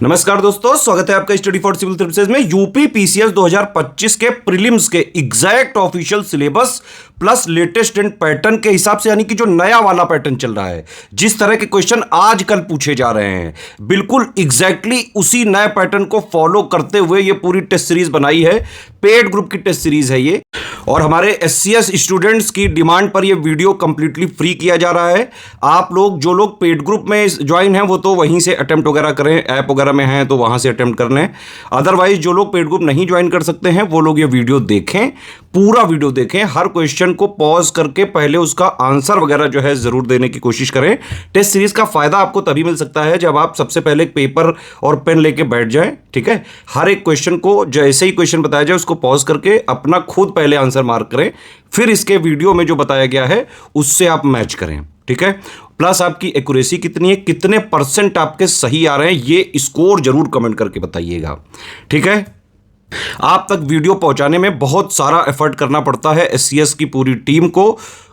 नमस्कार दोस्तों, स्वागत है आपका स्टडी फॉर सिविल सर्विसेज में। यूपी पीसीएस 2025 के प्रीलिम्स के exact official syllabus plus latest and pattern के हिसाब से, यानी कि जो नया वाला पैटर्न चल रहा है, जिस तरह के क्वेश्चन आजकल पूछे जा रहे हैं, बिल्कुल एग्जैक्टली उसी नए पैटर्न को फॉलो करते हुए ये पूरी टेस्ट सीरीज बनाई है। पेड ग्रुप की टेस्ट सीरीज है ये, और हमारे एससीएस स्टूडेंट्स की डिमांड पर ये वीडियो कंप्लीटली फ्री किया जा रहा है। आप लोग जो लोग पेड ग्रुप में ज्वाइन हैं वो तो वहीं से अटेम्प्ट वगैरह करें, ऐप वगैरह में हैं तो वहां से अटेम्प्ट कर लें। अदरवाइज जो लोग पेड ग्रुप नहीं ज्वाइन कर सकते हैं वो लोग ये वीडियो देखें, पूरा वीडियो देखें, हर क्वेश्चन को पॉज करके पहले उसका आंसर वगैरह जो है जरूर देने की कोशिश करें। टेस्ट सीरीज का फायदा आपको तभी मिल सकता है जब आप सबसे पहले एक पेपर और पेन लेके बैठ जाएं, ठीक है। हर एक क्वेश्चन को जैसे ही क्वेश्चन बताया जाए उसको पॉज करके अपना खुद पहले आंसर मार्क करें, फिर इसके वीडियो में जो बताया गया है उससे आप मैच करें, ठीक है। प्लस आपकी एक्यूरेसी कितनी है, कितने परसेंट आपके सही आ रहे हैं, ये स्कोर जरूर कमेंट करके बताइएगा, ठीक है। आप तक वीडियो पहुंचाने में बहुत सारा एफर्ट करना पड़ता है एससीएस की पूरी टीम को।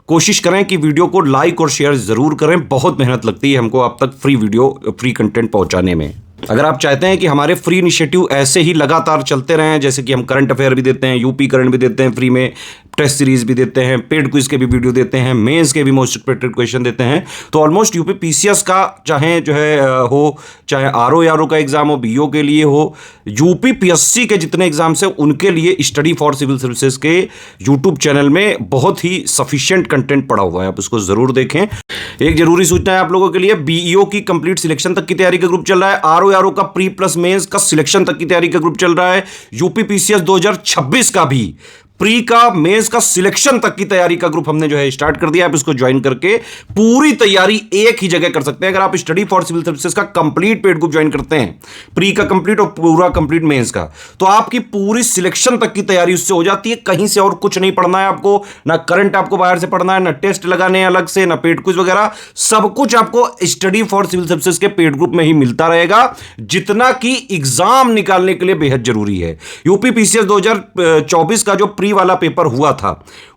कोशिश करें कि वीडियो को लाइक और शेयर जरूर करें, बहुत मेहनत लगती है हमको आप तक फ्री वीडियो, फ्री कंटेंट पहुंचाने में। अगर आप चाहते हैं कि हमारे फ्री इनिशिएटिव ऐसे ही लगातार चलते रहें, जैसे कि हम करंट अफेयर भी देते हैं, यूपी करंट भी देते हैं फ्री में, टेस्ट सीरीज भी देते हैं, पेड क्विज के भी वीडियो देते हैं, मेंस के भी मोस्ट एक्सपेक्टेड क्वेश्चन देते हैं, तो ऑलमोस्ट यूपी पीसीएस का चाहे जो है हो, चाहे आरओ का एग्जाम हो, बीओ के लिए हो, यूपी पीएससी के जितने एग्जाम्स हैं उनके लिए स्टडी फॉर सिविल सर्विसेज के यूट्यूब चैनल में बहुत ही सफिशिएंट कंटेंट पड़ा हुआ है, आप उसको जरूर देखें। एक जरूरी सूचना है आप लोगों के लिए, बीईओ की कंप्लीट सिलेक्शन तक की तैयारी का ग्रुप चल रहा है, आरओ का प्री प्लस मेंस का सिलेक्शन तक की तैयारी का ग्रुप चल रहा है, यूपी पीसीएस 2026 का भी प्री का मेंस का सिलेक्शन तक की तैयारी का ग्रुप हमने जो है स्टार्ट कर दिया। आप इसको ज्वाइन करके पूरी तैयारी एक ही जगह कर सकते हैं। अगर आप स्टडी फॉर सिविल सर्विसेज का कंप्लीट पेड ग्रुप ज्वाइन करते हैं, प्री का कंप्लीट और पूरा कंप्लीट मेंस का, तो आपकी पूरी सिलेक्शन तक की तैयारी उससे हो जाती है। कहीं से और कुछ नहीं पढ़ना है आपको, ना करंट आपको बाहर से पढ़ना है, ना टेस्ट लगाने अलग से, ना पेड क्विज वगैरह, सब कुछ आपको स्टडी फॉर सिविल सर्विसेज के पेड ग्रुप में ही मिलता रहेगा, जितना कि एग्जाम निकालने के लिए बेहद जरूरी है। यूपी पीसीएस 2024 का जो प्री वाला पेपर हुआ था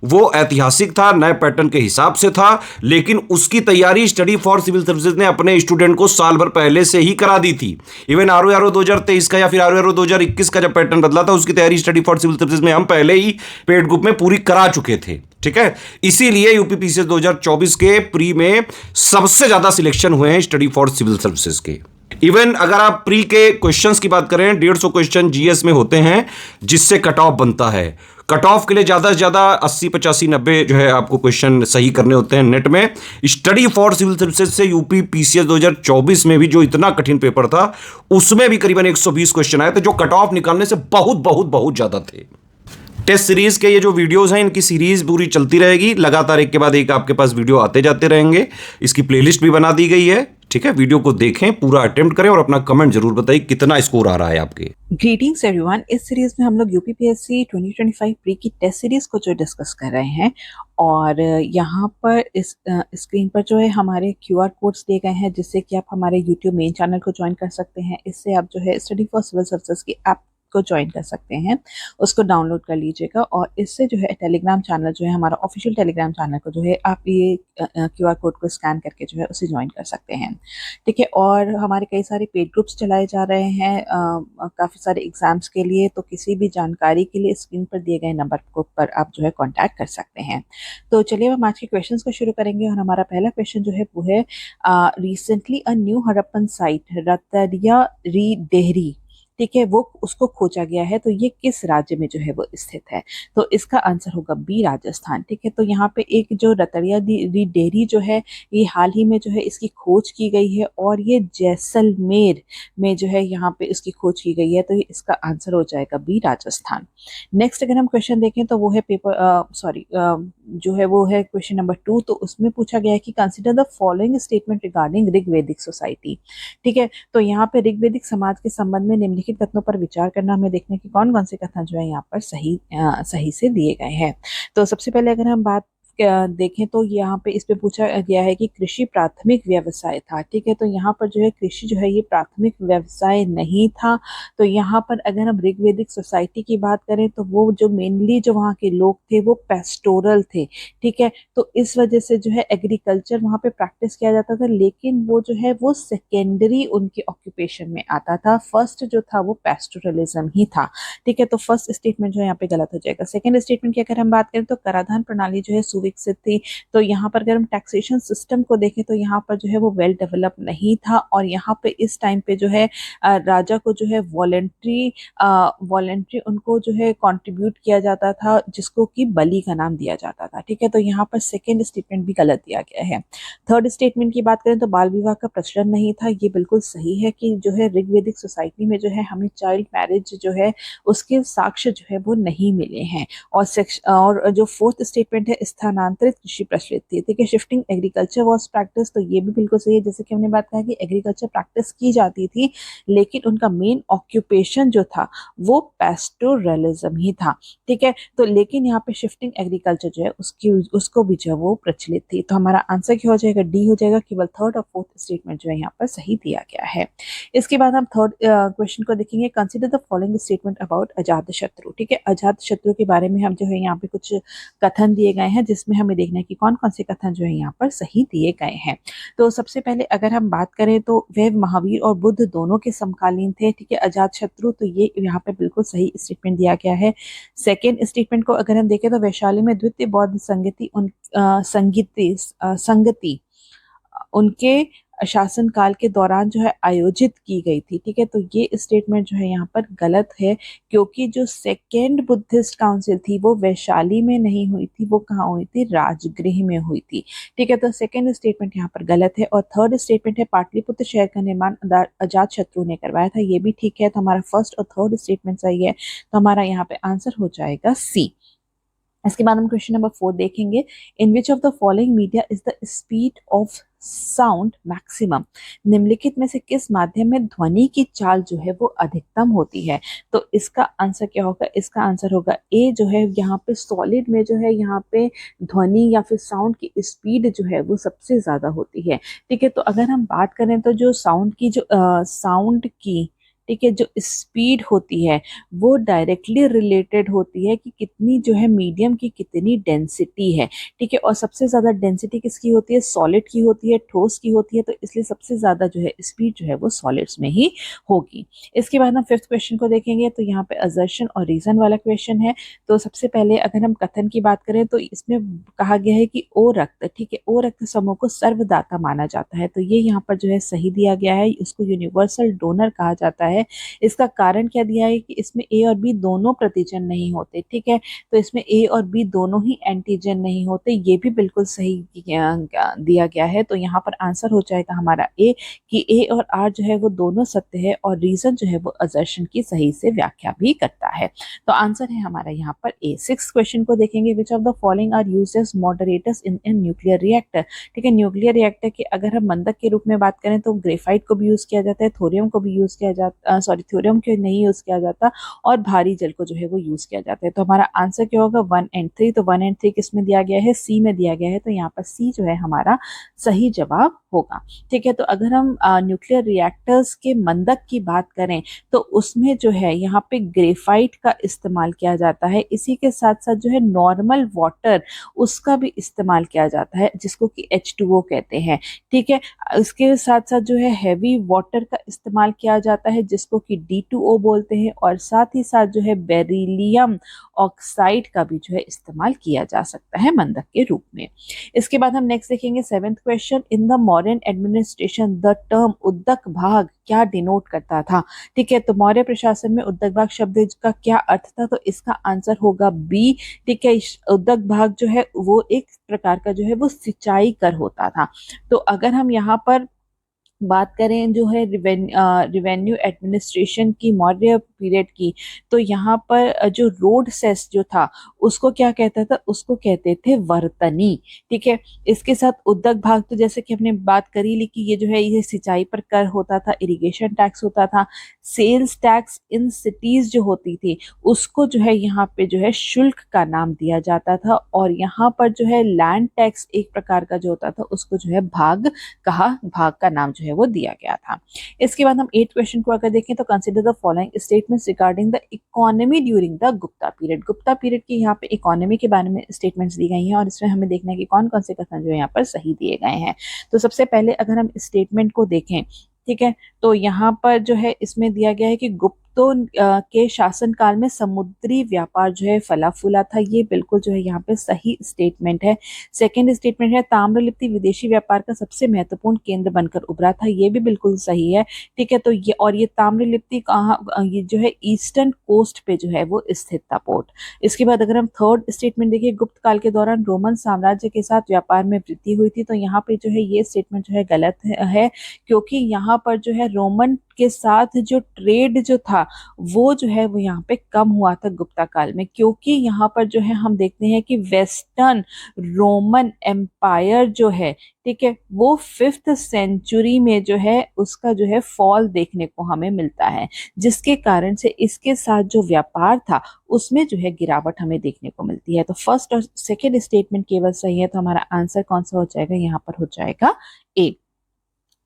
वो ऐतिहासिक था, नए पैटर्न के हिसाब से था, लेकिन उसकी तैयारी स्टडी फॉर सिविल सर्विसेज ने अपने स्टूडेंट को साल भर पहले से ही करा दी थी। इवन आरओ 2023 का या फिर आरओ 2021 का जब पैटर्न बदला था उसकी तैयारी स्टडी फॉर सिविल सर्विसेज में हम पहले ही पेड ग्रुप में पूरी करा चुके थे, ठीक है। इसीलिए यूपी पीसीएस 2024 के प्री में सबसे ज्यादा सिलेक्शन हुए हैं स्टडी फॉर सिविल सर्विसेज के। इवन अगर आप प्री के क्वेश्चंस की बात करें, 150 क्वेश्चन जीएस में होते हैं जिससे कट ऑफ बनता है। कट ऑफ के लिए ज्यादा से ज्यादा 80, 85, 90 जो है आपको क्वेश्चन सही करने होते हैं नेट में। स्टडी फॉर सिविल सर्विसेज से यूपी पीसीएस 2024 में भी जो इतना कठिन पेपर था उसमें भी करीबन 120 क्वेश्चन आए थे, जो कट ऑफ निकालने से बहुत बहुत बहुत ज्यादा थे। टेस्ट सीरीज के ये जो वीडियोस हैं, इनकी सीरीज पूरी चलती रहेगी, लगातार एक के बाद एक आपके पास वीडियो आते जाते रहेंगे। इसकी प्लेलिस्ट भी बना दी गई है, ठीक है। वीडियो को देखें, पूरा अटेम्प्ट करें और अपना कमेंट जरूर बताइए कितना स्कोर आ रहा है आपके। Greetings everyone. इस सीरीज में हम लोग यूपीपीएससी 2025 प्री की टेस्ट सीरीज को जो डिस्कस कर रहे हैं, और यहाँ पर इस स्क्रीन पर जो है हमारे क्यूआर कोड्स दिए गए हैं, जिससे कि आप हमारे यूट्यूब मेन चैनल को ज्वाइन कर सकते हैं। इससे आप जो है स्टडी फॉर सिविल सर्विसेज की ऐप को ज्वाइन कर सकते हैं, उसको डाउनलोड कर लीजिएगा। और इससे जो है टेलीग्राम चैनल जो है हमारा ऑफिशियल टेलीग्राम चैनल को जो है आप ये क्यूआर कोड को स्कैन करके जो है उसे ज्वाइन कर सकते हैं, ठीक है। और हमारे कई सारे पेड ग्रुप्स चलाए जा रहे हैं काफ़ी सारे एग्जाम्स के लिए, तो किसी भी जानकारी के लिए स्क्रीन पर दिए गए नंबर पर आप जो है कॉन्टैक्ट कर सकते हैं। तो चलिए हम आज के क्वेश्चन को शुरू करेंगे, और हमारा पहला क्वेश्चन जो है वो है recently a new Harappan site Ratadiya Ri Dheri, ठीक है, वो उसको खोजा गया है, तो ये किस राज्य में जो है वो स्थित है? तो इसका आंसर होगा बी, राजस्थान, ठीक है। तो यहाँ पे एक जो रतरिया दी डेयरी जो है, ये हाल ही में जो है इसकी खोज की गई है, और ये जैसलमेर में जो है यहाँ पे इसकी खोज की गई है, तो ये इसका आंसर हो जाएगा बी, राजस्थान। नेक्स्ट अगर हम क्वेश्चन देखें तो वो है जो है वो है क्वेश्चन नंबर 2। तो उसमें पूछा गया है कि consider the following statement regarding Rigvedic society, ठीक है। तो यहाँ पे ऋग्वेदिक समाज के संबंध में निम्नलिखित कथनों पर विचार करना, हमें देखने की कौन कौन से कथन जो है यहाँ पर सही से दिए गए हैं। तो सबसे पहले अगर हम बात देखें तो यहाँ पे इस पे पूछा गया है कि कृषि प्राथमिक व्यवसाय था, ठीक है। तो यहाँ पर जो है कृषि जो है ये प्राथमिक व्यवसाय नहीं था। तो यहाँ पर अगर हम ऋग्वेदिक सोसाइटी की बात करें तो वो जो मेनली जो वहाँ के लोग थे वो पेस्टोरल थे, ठीक है। तो इस वजह से जो है एग्रीकल्चर वहाँ पे प्रैक्टिस किया जाता था, लेकिन वो जो है वो सेकेंडरी उनके ऑक्यूपेशन में आता था। फर्स्ट जो था वो पेस्टोरलिज्म ही था, ठीक है। तो फर्स्ट स्टेटमेंट जो है यहाँ पे गलत हो जाएगा। सेकंड स्टेटमेंट की अगर हम बात करें तो कराधान प्रणाली जो है सुविकसित थी। तो यहाँ पर अगर हम टैक्सेशन सिस्टम को देखें तो यहाँ पर जो है वो वेल डेवलप नहीं था, और यहाँ पे इस टाइम पे जो है राजा को जो है वॉलेंट्री उनको जो है कंट्रीब्यूट किया जाता था, जिसको कि बलि का नाम दिया जाता था, ठीक है। तो यहाँ पर सेकेंड स्टेटमेंट भी गलत दिया गया है। थर्ड स्टेटमेंट की बात करें तो बाल विवाह का प्रचलन नहीं था, ये बिल्कुल सही है कि जो है ऋग्वेदिक सोसाइटी में जो है हमें चाइल्ड मैरिज जो है उसके साक्ष्य जो है वो नहीं मिले हैं। और जो फोर्थ स्टेटमेंट है स्थानांतरित कृषि प्रचलित थी, ठीक है। शिफ्टिंग एग्रीकल्चर वॉज प्रैक्टिस, तो ये भी बिल्कुल सही है। जैसे कि हमने बात कहा कि एग्रीकल्चर प्रैक्टिस की जाती थी, लेकिन उनका मेन ऑक्यूपेशन जो था वो पेस्टोरलिज्म ही था, ठीक है। तो लेकिन यहाँ पे शिफ्टिंग एग्रीकल्चर जो है उसको भी जो है वो प्रचलित थी। तो हमारा आंसर क्या हो जाएगा, डी हो जाएगा। केवल थर्ड और फोर्थ स्टेटमेंट जो है यहाँ पर सही दिया गया है। इसके बाद हम थर्ड क्वेश्चन को देखेंगे। Consider the following statement about Ajatashatru, ठीक है। अजात शत्रु के बारे में हम जो है यहाँ पे कुछ कथन दिए गए हैं, जिसमें हमें देखना है कि कौन कौन से कथन जो है यहाँ पर सही दिए गए हैं। तो सबसे पहले अगर हम बात करें तो वह महावीर और बुद्ध दोनों के समकालीन थे, ठीक है। अजात शत्रु, तो ये यहाँ पे बिल्कुल सही स्टेटमेंट दिया गया है। सेकेंड स्टेटमेंट को अगर हम देखें तो वैशाली में द्वितीय बौद्ध संगति उनके शासन काल के दौरान जो है आयोजित की गई थी, ठीक है। तो ये स्टेटमेंट जो है यहाँ पर गलत है, क्योंकि जो सेकेंड बुद्धिस्ट काउंसिल थी वो वैशाली में नहीं हुई थी, वो कहाँ हुई थी, राजगृह में हुई थी, ठीक है। तो सेकेंड स्टेटमेंट यहाँ पर गलत है। और थर्ड स्टेटमेंट है पाटलिपुत्र शहर का निर्माण अजात शत्रु ने करवाया था, ये भी ठीक है। तो हमारा फर्स्ट और थर्ड स्टेटमेंट सही है, तो हमारा यहाँ पे आंसर हो जाएगा सी। इसके बाद हम क्वेश्चन नंबर 4 देखेंगे। In which of the following media is the speed of sound maximum, निम्नलिखित में से किस माध्यम में ध्वनि की चाल जो है वो अधिकतम होती है। तो इसका आंसर क्या होगा, इसका आंसर होगा ए जो है। यहाँ पे सॉलिड में जो है यहाँ पे ध्वनि या फिर साउंड की स्पीड जो है वो सबसे ज्यादा होती है, ठीक है। तो अगर हम बात करें तो जो साउंड की ठीक है जो स्पीड होती है वो डायरेक्टली रिलेटेड होती है कि कितनी जो है मीडियम की कितनी डेंसिटी है, ठीक है। और सबसे ज्यादा डेंसिटी किसकी होती है, सॉलिड की होती है, ठोस की होती है। तो इसलिए सबसे ज्यादा जो है स्पीड जो है वो सॉलिड्स में ही होगी। इसके बाद हम फिफ्थ क्वेश्चन को देखेंगे। तो यहाँ पे असर्शन और रीजन वाला क्वेश्चन है। तो सबसे पहले अगर हम कथन की बात करें तो इसमें कहा गया है कि ओ रक्त, ठीक है, ओ रक्त समूह को सर्वदाता माना जाता है। तो ये यहाँ पर जो है सही दिया गया है, इसको यूनिवर्सल डोनर कहा जाता है। इसका कारण क्या दिया है कि इसमें ए और बी दोनों प्रतिजन नहीं होते, ठीक है। तो इसमें ए और बी दोनों ही एंटीजन नहीं होते, ये भी बिल्कुल सही दिया गया है। तो यहाँ पर आंसर हो जाएगा हमारा ए, कि ए और आर जो है वो दोनों सत्य है, और रीजन जो है वो असर्शन की सही से व्याख्या भी करता है। तो आंसर है हमारा यहाँ पर ए। सिक्स क्वेश्चन को देखेंगे। Which of the following are used as moderators in a nuclear reactor, ठीक है। न्यूक्लियर रिएक्टर के अगर हम मंदक के रूप में बात करें तो ग्रेफाइट को भी यूज किया जाता है, थोरियम को भी यूज किया जाता, थ्योरम को नहीं यूज किया जाता, और भारी जल को जो है वो यूज किया जाता है। तो हमारा आंसर क्या होगा, 1 एंड 3। तो 1 एंड 3 किस में दिया गया है, सी में दिया गया है। तो यहाँ पर सी जो है हमारा सही जवाब होगा, ठीक है। तो अगर हम न्यूक्लियर रिएक्टर्स के मंदक की बात करें तो उसमें जो है यहाँ पे ग्रेफाइट का इस्तेमाल किया जाता है। इसी के साथ साथ जो है नॉर्मल वाटर उसका भी इस्तेमाल किया जाता है, जिसको कि H2O कहते हैं, ठीक है। इसके साथ साथ जो है हैवी वाटर का इस्तेमाल किया जाता है, जिसको कि D2O बोलते हैं। और साथ ही साथ जो है बेरिलियम ऑक्साइड का भी जो है इस्तेमाल किया जा सकता है मंदक के रूप में। इसके बाद हम नेक्स्ट देखेंगे seventh question. In the Mauryan administration the term उद्दक भाग क्या डिनोट करता था, ठीक है। तो मौर्य प्रशासन में उद्दक भाग शब्द का क्या अर्थ था, तो इसका आंसर होगा बी, ठीक है। उद्दक भाग जो है वो एक प्रकार का जो है वो सिंचाई कर होता था। तो अगर हम यहाँ पर बात करें जो है रिवेन्यू एडमिनिस्ट्रेशन की मौर्य पीरियड की, तो यहाँ पर जो रोड सेस जो था उसको क्या कहता था, उसको कहते थे वर्तनी। ठीक है, इसके साथ उद्योग भाग तो जैसे कि हमने बात करी ली कि ये जो है ये सिंचाई पर कर होता था, इरिगेशन टैक्स होता था, सेल्स टैक्स इन सिटीज जो होती थी उसको जो है यहाँ पे जो है शुल्क का नाम दिया जाता था, और यहाँ पर जो है लैंड टैक्स एक प्रकार का जो होता था उसको जो है भाग कहा, भाग का नाम जो है वो दिया गया था। इसके बाद हम 8 क्वेश्चन को अगर देखें तो consider the following statements regarding the economy during the Gupta period. Gupta period की यहाँ पे इकोनॉमी के बारे में स्टेटमेंट्स दी गई हैं, और इसमें हमें देखना है कि कौन कौन से कथन जो है यहाँ पर सही दिए गए हैं। तो सबसे पहले अगर हम स्टेटमेंट को देखें, ठीक है, तो यहाँ पर जो है इसमें दिया गया है कि गुप्तों के शासनकाल में समुद्री व्यापार जो है फला फूला था। ये बिल्कुल जो है यहाँ पे सही स्टेटमेंट है। सेकंड स्टेटमेंट है ताम्रलिप्ति विदेशी व्यापार का सबसे महत्वपूर्ण केंद्र बनकर उभरा था। ये भी बिल्कुल सही है। ठीक है, तो ये ताम्रलिप्ति कहाँ, ये जो है ईस्टर्न कोस्ट पे जो है वो स्थित था पोर्ट। इसके बाद अगर हम थर्ड स्टेटमेंट देखिए, गुप्त काल के दौरान रोमन साम्राज्य के साथ व्यापार में वृद्धि हुई थी। तो यहाँ पे जो है ये स्टेटमेंट जो है गलत है, क्योंकि यहाँ पर जो है रोमन के साथ जो ट्रेड जो था वो जो है वो यहाँ पे कम हुआ था गुप्ता काल में, क्योंकि यहाँ पर जो है हम देखते हैं कि वेस्टर्न रोमन एम्पायर जो है, ठीक है, वो 5th सेंचुरी में जो है उसका जो है फॉल देखने को हमें मिलता है, जिसके कारण से इसके साथ जो व्यापार था उसमें जो है गिरावट हमें देखने को मिलती है। तो फर्स्ट और सेकेंड स्टेटमेंट केवल सही है, तो हमारा आंसर कौन सा हो जाएगा, यहाँ पर हो जाएगा ए।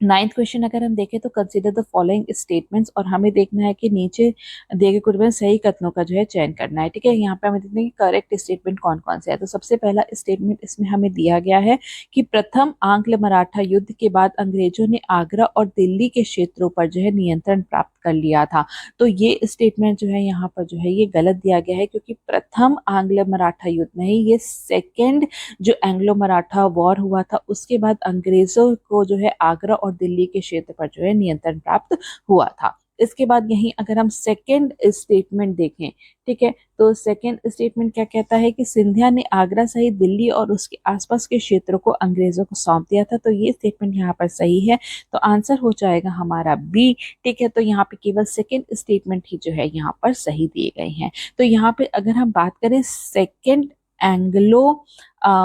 9th क्वेश्चन अगर हम देखें तो कंसीडर द फॉलोइंग स्टेटमेंट्स, और हमें देखना है कि नीचे दिए गए कुछ में सही कथनों का जो है चयन करना है। ठीक है, यहाँ पे हमें देखना है कि करेक्ट स्टेटमेंट कौन कौन से है। तो सबसे पहला स्टेटमेंट इसमें हमें दिया गया है कि प्रथम आंग्ल मराठा युद्ध के बाद अंग्रेजों ने आगरा और दिल्ली के क्षेत्रों पर जो है नियंत्रण प्राप्त कर लिया था। तो ये स्टेटमेंट जो है यहाँ पर जो है ये गलत दिया गया है, क्योंकि प्रथम आंग्ल मराठा युद्ध नहीं, ये सेकेंड जो एंग्लो मराठा वॉर हुआ था उसके बाद अंग्रेजों को जो है आगरा और दिल्ली के क्षेत्र पर जो है नियंत्रण प्राप्त हुआ था। इसके बाद यहीं अगर हम सेकेंड स्टेटमेंट देखें, ठीक है, तो सेकेंड स्टेटमेंट क्या कहता है कि सिंधिया ने आगरा सहित दिल्ली और उसके आसपास के क्षेत्रों को अंग्रेजों को सौंप दिया था। तो ये स्टेटमेंट यहाँ पर सही है, तो आंसर हो जाएगा हमारा बी। ठीक है, तो यहाँ पे केवल सेकेंड स्टेटमेंट ही जो है यहाँ पर सही दिए गए हैं। तो यहाँ पे अगर हम बात करें सेकेंड एंग्लो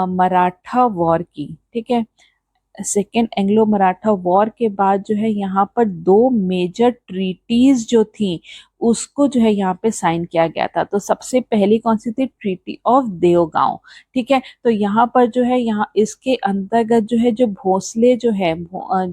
मराठा वॉर की, ठीक है, सेकेंड एंग्लो मराठा वॉर के बाद जो है यहाँ पर 2 मेजर ट्रीटीज जो थी उसको जो है यहाँ पे साइन किया गया था। तो सबसे पहली कौन सी थी, ट्रीटी ऑफ देवगांव। ठीक है, तो यहाँ पर जो है यहाँ इसके अंतर्गत जो है जो भोसले जो है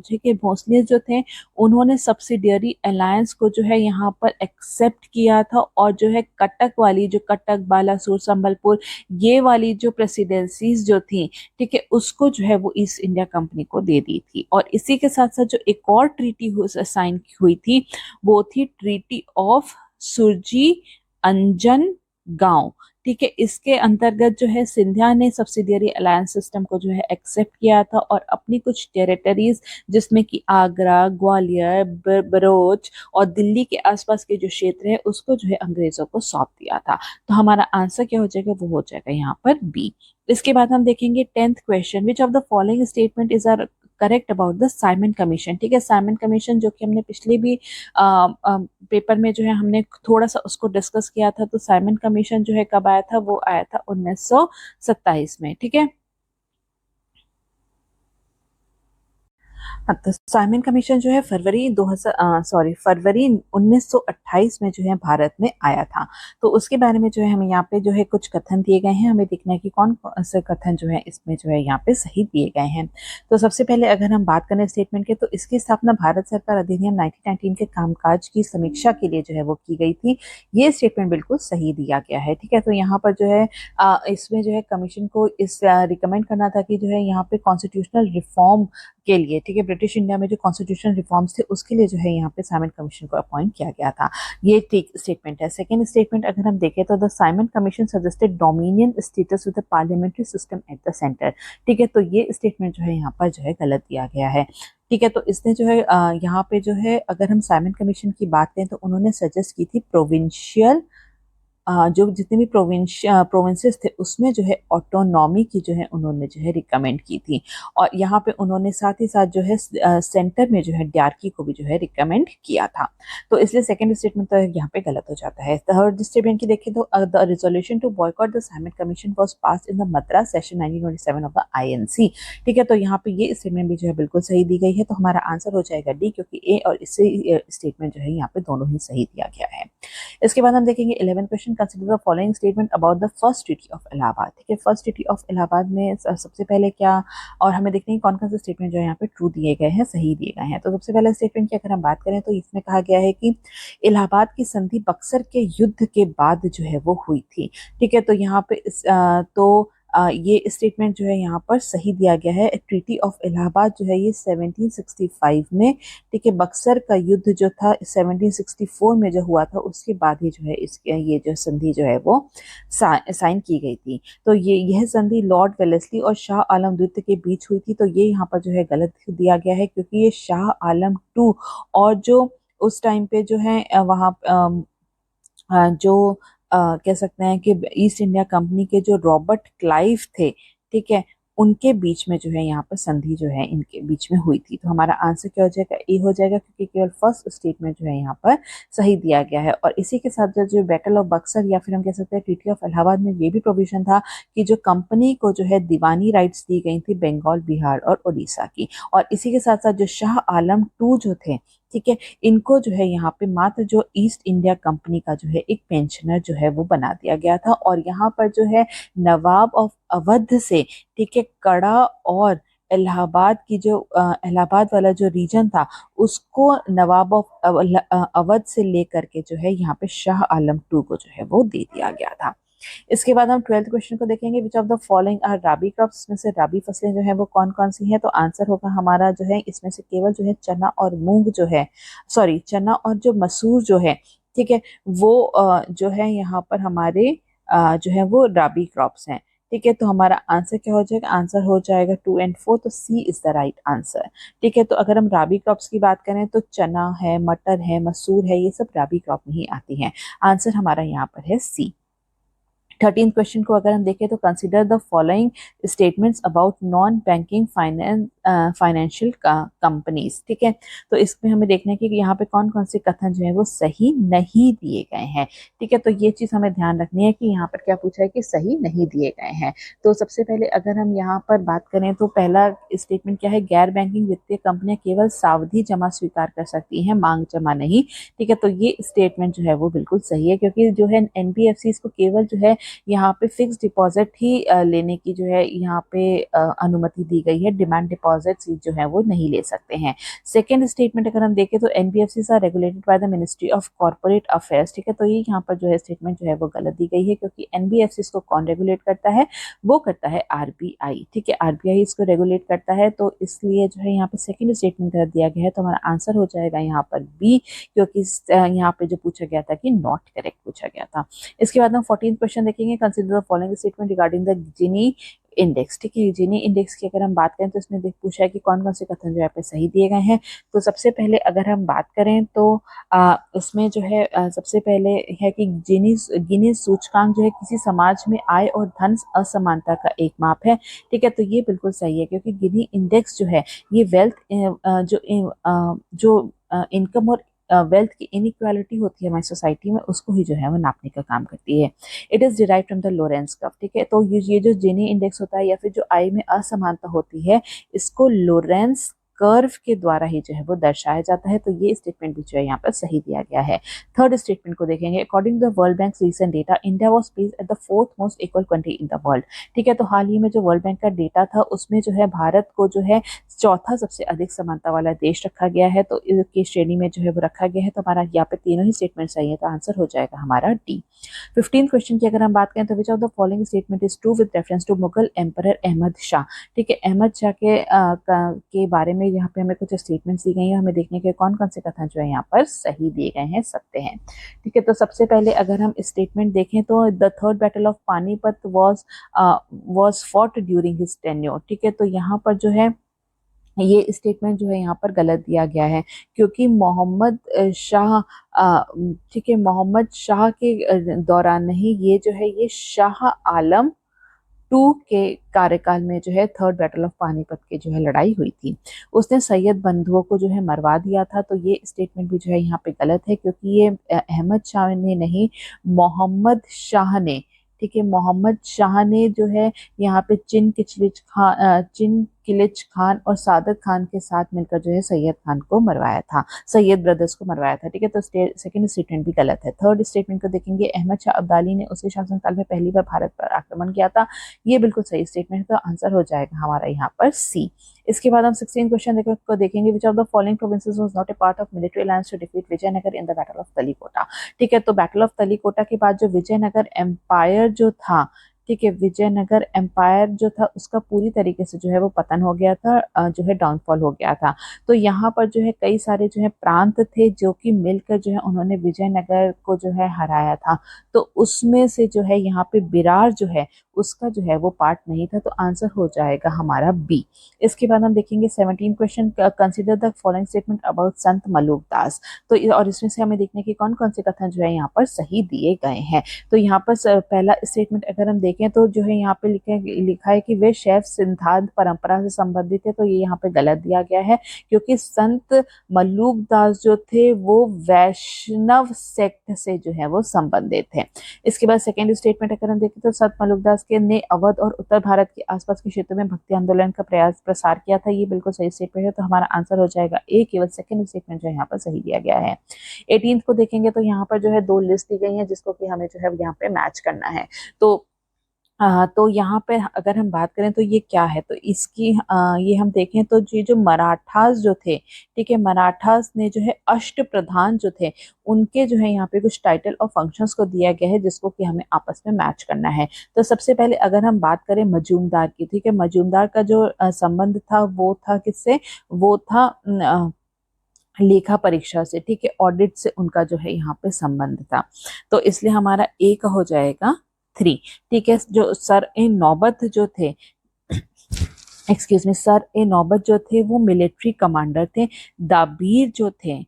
ठीक है, भोसले जो थे उन्होंने सब्सिडियरी अलायंस को जो है यहाँ पर एक्सेप्ट किया था, और जो है कटक वाली, जो कटक बालासोर संबलपुर ये वाली जो प्रेसिडेंसीज जो थी, ठीक है, उसको जो है वो ईस्ट इंडिया कंपनी को दे दी थी। और इसी के साथ साथ जो एक और ट्रीटी साइन हुई थी वो थी ट्रीटी ऑफ सुरजी अंजन गांव। ठीक है, इसके अंतर्गत जो है सिंधिया ने सब्सिडियरी अलायंस सिस्टम को जो है एक्सेप्ट किया था, और अपनी कुछ टेरिटरीज जिसमें कि आगरा, ग्वालियर, बरोच और दिल्ली के आसपास के जो क्षेत्र है उसको जो है अंग्रेजों को सौंप दिया था। तो हमारा आंसर क्या हो जाएगा, वो हो जाएगा यहाँ पर बी। इसके बाद हम देखेंगे 10th question, which of the following statement is are correct about the Simon Commission. ठीक है, साइमन कमीशन जो कि हमने पिछले भी पेपर में जो है हमने थोड़ा सा उसको डिस्कस किया था। तो साइमन कमीशन जो है कब आया था, वो आया था 1927 में। ठीक है, तो साइमन कमीशन जो है फरवरी 1928 में जो है भारत में आया था। तो उसके बारे में जो है हमें यहाँ पे जो है कुछ कथन दिए गए हैं, हमें देखना है कि कौन कौन से कथन जो है इसमें जो है यहाँ पे सही दिए गए हैं। तो सबसे पहले अगर हम बात करें स्टेटमेंट के, तो इसकी स्थापना भारत सरकार अधिनियम 1919 के कामकाज की समीक्षा के लिए जो है वो की गई थी। ये स्टेटमेंट बिल्कुल सही दिया गया है। ठीक है, तो यहाँ पर जो है इसमें जो है कमीशन को इस रिकमेंड करना था कि जो है यहाँ पे कॉन्स्टिट्यूशनल रिफॉर्म के लिए, ठीक है, ब्रिटिश इंडिया में जो कॉन्स्टिट्यूशनल रिफॉर्म्स थे उसके लिए जो है यहाँ पे साइमन कमीशन को अपॉइंट किया गया था। ये ठीक स्टेटमेंट है। सेकेंड स्टेटमेंट अगर हम देखें तो the Simon commission suggested dominion status with the parliamentary system at the centre. ठीक है, तो ये स्टेटमेंट जो है यहाँ पर जो है गलत दिया गया है। ठीक है, तो इसने जो है यहाँ पे जो है अगर हम साइमन कमीशन की बात करें तो उन्होंने सजेस्ट की थी प्रोविंशियल जो जितने भी प्रोविंसेस थे उसमें जो है ऑटोनॉमी की जो है उन्होंने जो है रिकमेंड की थी। और यहाँ पे उन्होंने साथ ही साथ जो है सेंटर में जो है डार्की को भी जो है रिकमेंड किया था। तो इसलिए सेकंड स्टेटमेंट तो यहाँ पे गलत हो जाता है। थर्ड स्टेटमेंट की देखें तो the resolution to boycott the Simon Commission was passed in the Madras session 1927 of the INC. ठीक है, तो यहाँ पे ये स्टेटमेंट भी जो है बिल्कुल सही दी गई है। तो हमारा आंसर हो जाएगा डी, क्योंकि ए और इससे स्टेटमेंट जो है यहाँ पे दोनों ही सही दिया गया है। इसके बाद हम देखेंगे 11 question, consider the following statement about the first treaty of Allahabad. ठीक है, फर्स्ट ट्रीटी ऑफ इलाहाबाद में सबसे पहले क्या, और हमें देखते हैं कौन कौन से स्टेटमेंट जो है यहाँ पे ट्रू दिए गए हैं, सही दिए गए हैं। तो सबसे पहले स्टेटमेंट की अगर हम बात करें तो इसमें कहा गया है कि इलाहाबाद की संधि बक्सर के युद्ध के बाद जो है वो हुई थी। ठीक है, तो यहाँ पे ये स्टेटमेंट जो है यहाँ पर सही दिया गया है। ट्रीटी ऑफ इलाहाबाद जो है ये 1765 में, ठीक है, बक्सर का युद्ध जो था 1764 में जो हुआ था उसके बाद ही जो है इसके ये जो संधि जो है वो साइन की गई थी। तो यह संधि लॉर्ड वेलेस्ली और शाह आलम द्वितीय के बीच हुई थी। तो ये यहाँ पर जो है गलत दिया गया है, क्योंकि ये शाह आलम टू और जो उस टाइम पे जो है वहाँ जो कह सकते हैं कि ईस्ट इंडिया कंपनी के जो रॉबर्ट क्लाइव थे, ठीक है, उनके बीच में जो है यहाँ पर संधि जो है इनके बीच में हुई थी। तो हमारा आंसर क्या हो जाएगा, ए हो जाएगा, क्योंकि केवल फर्स्ट स्टेटमेंट जो है यहाँ पर सही दिया गया है। और इसी के साथ जो बैटल ऑफ बक्सर या फिर हम कह सकते हैं ट्रीटी ऑफ इलाहाबाद में ये भी प्रोविजन था कि जो कंपनी को जो है दीवानी राइट्स दी गई थी बंगाल, बिहार और उड़ीसा की। और इसी के साथ साथ जो शाह आलम टू जो थे, ठीक है, इनको जो है यहाँ पे मात्र जो ईस्ट इंडिया कंपनी का जो है एक पेंशनर जो है वो बना दिया गया था। और यहाँ पर जो है नवाब ऑफ अवध से, ठीक है, कड़ा और इलाहाबाद की जो इलाहाबाद वाला जो रीजन था उसको नवाब ऑफ अवध से लेकर के जो है यहाँ पे शाह आलम टू को जो है वो दे दिया गया था। इसके बाद हम 12th क्वेश्चन को देखेंगे, which of the following are rabi crops. इसमें से राबी फसलें जो है वो कौन कौन सी हैं। तो आंसर होगा हमारा जो है इसमें से केवल जो है चना और मूंग जो है, सॉरी, चना और जो मसूर जो है, ठीक है, वो जो है यहाँ पर हमारे जो है वो राबी क्रॉप्स हैं। ठीक है, तो हमारा आंसर क्या हो जाएगा, आंसर हो जाएगा 2 और 4, तो सी इज द राइट आंसर। ठीक है, तो अगर हम राबी क्रॉप्स की बात करें तो चना है, मटर है, मसूर है, ये सब राबी क्रॉप में ही आती हैं। आंसर हमारा यहाँ पर है सी। 13th क्वेश्चन को अगर हम देखें तो consider the following statements about non banking financial companies. ठीक है, तो इसमें हमें देखना है कि यहाँ पे कौन कौन से कथन जो है वो सही नहीं दिए गए हैं। ठीक है, तो ये चीज हमें ध्यान रखनी है कि यहाँ पर क्या पूछा है कि सही नहीं दिए गए हैं। तो सबसे पहले अगर हम यहाँ पर बात करें तो पहला स्टेटमेंट क्या है, गैर बैंकिंग वित्तीय कंपनियां केवल सावधि जमा स्वीकार कर सकती हैं, मांग जमा नहीं। ठीक है, तो ये स्टेटमेंट जो है वो बिल्कुल सही है, क्योंकि जो है एनबीएफसी को केवल जो है यहाँ पे फिक्स डिपॉजिट ही लेने की जो है यहाँ पे अनुमति दी गई है, डिमांड डिपॉजिट जो है वो नहीं ले सकते हैं। सेकेंड स्टेटमेंट अगर हम देखें तो NBFC are regulated by the Ministry of Corporate Affairs. ठीक है, तो ये यहाँ पर जो है स्टेटमेंट जो है वो गलत दी गई है, क्योंकि एनबीएफसी को कौन रेगुलेट करता है, वो करता है आरबीआई। ठीक है, आरबीआई इसको रेगुलेट करता है, तो इसलिए जो है यहाँ पे सेकेंड स्टेटमेंट गलत दिया गया है। तो हमारा आंसर हो जाएगा यहाँ पर बी, क्योंकि यहाँ पे जो पूछा गया था कि नॉट करेक्ट पूछा गया था। इसके बाद हम 14th क्वेश्चन देखेंगे, consider the following statement regarding the Jini index. ठीक है, जिनी इंडेक्स की अगर हम बात करें तो इसमें देख पूछा है कि कौन कौन से कथन जो है पे सही दिए गए हैं। तो सबसे पहले अगर हम बात करें तो इसमें जो है सबसे पहले है कि गिनी सूचकांक जो है किसी समाज में आय और धन असमानता का एक माप है। ठीक है, तो ये बिल्कुल सही है, क्योंकि गिनी इंडेक्स जो है ये वेल्थ जो इनकम और वेल्थ की इनइक्वालिटी होती है हमारी सोसाइटी में, उसको ही जो है वो नापने का काम करती है। It is derive from the Lorentz curve. ठीक है, तो ये जो जिनी इंडेक्स होता है या फिर जो आय में असमानता होती है, इसको लोरेंस कर्व के द्वारा ही जो है वो दर्शाया जाता है। तो ये स्टेटमेंट भी जो है यहाँ पर सही दिया गया है। थर्ड स्टेटमेंट को देखेंगे, according to the World Bank recent data, India was placed at the 4th most equal country in the world. ठीक है, तो हाल ही में जो वर्ल्ड बैंक का डेटा था उसमें जो है भारत को जो है चौथा सबसे अधिक समानता वाला देश रखा गया है। तो इसकी श्रेणी में जो है वो रखा गया है। तो हमारा यहाँ पे तीनों ही स्टेटमेंट सही है, तो आंसर हो जाएगा हमारा डी। 15th क्वेश्चन की अगर हम बात करें तो which of the following statement is true with reference to Mughal emperor Ahmad Shah. ठीक है, अहमद शाह के बारे में यहाँ पे हमें कुछ स्टेटमेंट्स दी गई हैं, हमें देखने के कौन कौन से कथन जो है यहाँ पर सही दिए गए हैं, सत्य हैं। ठीक है, तो सबसे पहले अगर हम स्टेटमेंट देखें तो the third battle of Panipat was fought during his tenure. ठीक है, तो यहाँ पर जो है ये स्टेटमेंट जो है यहाँ पर गलत दिया गया है, क्योंकि मोहम्मद शाह ठीक है, मोहम्मद शाह के दौरान नहीं, ये जो है ये शाह आलम टू के कार्यकाल में जो है थर्ड बैटल ऑफ पानीपत की जो है लड़ाई हुई थी। उसने सैयद बंधुओं को जो है मरवा दिया था। तो ये स्टेटमेंट भी जो है यहाँ पे गलत है, क्योंकि ये अहमद शाह ने नहीं, मोहम्मद शाह ने, ठीक है, मोहम्मद शाह ने जो है यहाँ पे चिन किलिच खान और सादत खान के साथ मिलकर जो है सैयद खान को मरवाया था, सैयद ब्रदर्स को मरवाया था। ठीक है, तो सेकंड स्टेटमेंट भी गलत है। थर्ड स्टेटमेंट को देखेंगे, अहमद शाह अब्दाली ने उसके शासनकाल में पहली बार भारत पर आक्रमण किया था। ये बिल्कुल सही स्टेटमेंट है, तो आंसर हो जाएगा हमारा यहाँ पर सी। इसके बाद हम 16 क्वेश्चन को देखेंगे, which of the following provinces was not a part of military alliance to defeat Vijayanagara in the battle of Talikota. ठीक है, तो बैटल ऑफ तलीकोटा के बाद जो विजयनगर एम्पायर जो था, ठीक है, विजयनगर एम्पायर जो था उसका पूरी तरीके से जो है वो पतन हो गया था, जो है डाउनफॉल हो गया था। तो यहाँ पर जो है कई सारे जो है प्रांत थे जो कि मिलकर जो है उन्होंने विजयनगर को जो है हराया था। तो उसमें से जो है यहाँ पे बिरार जो है उसका जो है वो पार्ट नहीं था, तो आंसर हो जाएगा हमारा बी। इसके बाद हम देखेंगे 17 question, consider the following statement about संत मलूक दास। तो और इसमें से हमें देखने की कौन कौन से कथन जो है यहाँ पर सही दिए गए हैं। तो यहाँ पर पहला स्टेटमेंट अगर हम देखें तो जो है यहाँ पे लिखा है कि वे शैव सिद्धांत परंपरा से संबंधित है। तो ये यहाँ पे गलत दिया गया है, क्योंकि संत मल्लूक दास जो थे वो वैष्णव सेक्ट से जो है वो संबंधित थे। इसके बाद सेकेंड स्टेटमेंट अगर हम देखें तो संत मल्लूक दास के ने अवध और उत्तर भारत के आसपास के क्षेत्रों में भक्ति आंदोलन का प्रसार किया था। ये बिल्कुल सही स्टेटमेंट है, तो हमारा आंसर हो जाएगा ए। केवल सेकेंड स्टेटमेंट जो है यहाँ पर सही दिया गया है। 18th को देखेंगे तो यहाँ पर जो है दो लिस्ट दी गई है जिसको कि हमें जो है यहाँ पे मैच करना है। तो यहाँ पे अगर हम बात करें तो ये क्या है, तो इसकी ये हम देखें तो ये जो मराठास जो थे, ठीक है, मराठास ने जो है अष्ट प्रधान जो थे उनके जो है यहाँ पे कुछ टाइटल और फंक्शंस को दिया गया है जिसको कि हमें आपस में मैच करना है। तो सबसे पहले अगर हम बात करें मजूमदार की, ठीक है, मजूमदार का जो संबंध था वो था किससे, वो था लेखा परीक्षा से, ठीक है, ऑडिट से उनका जो है यहाँ पे संबंध था। तो इसलिए हमारा ए का हो जाएगा 3। ठीक है, जो सर ए नौबत जो थे, एक्सक्यूज मी, सर ए नौबत जो थे वो मिलिट्री कमांडर थे। दाबीर जो थे,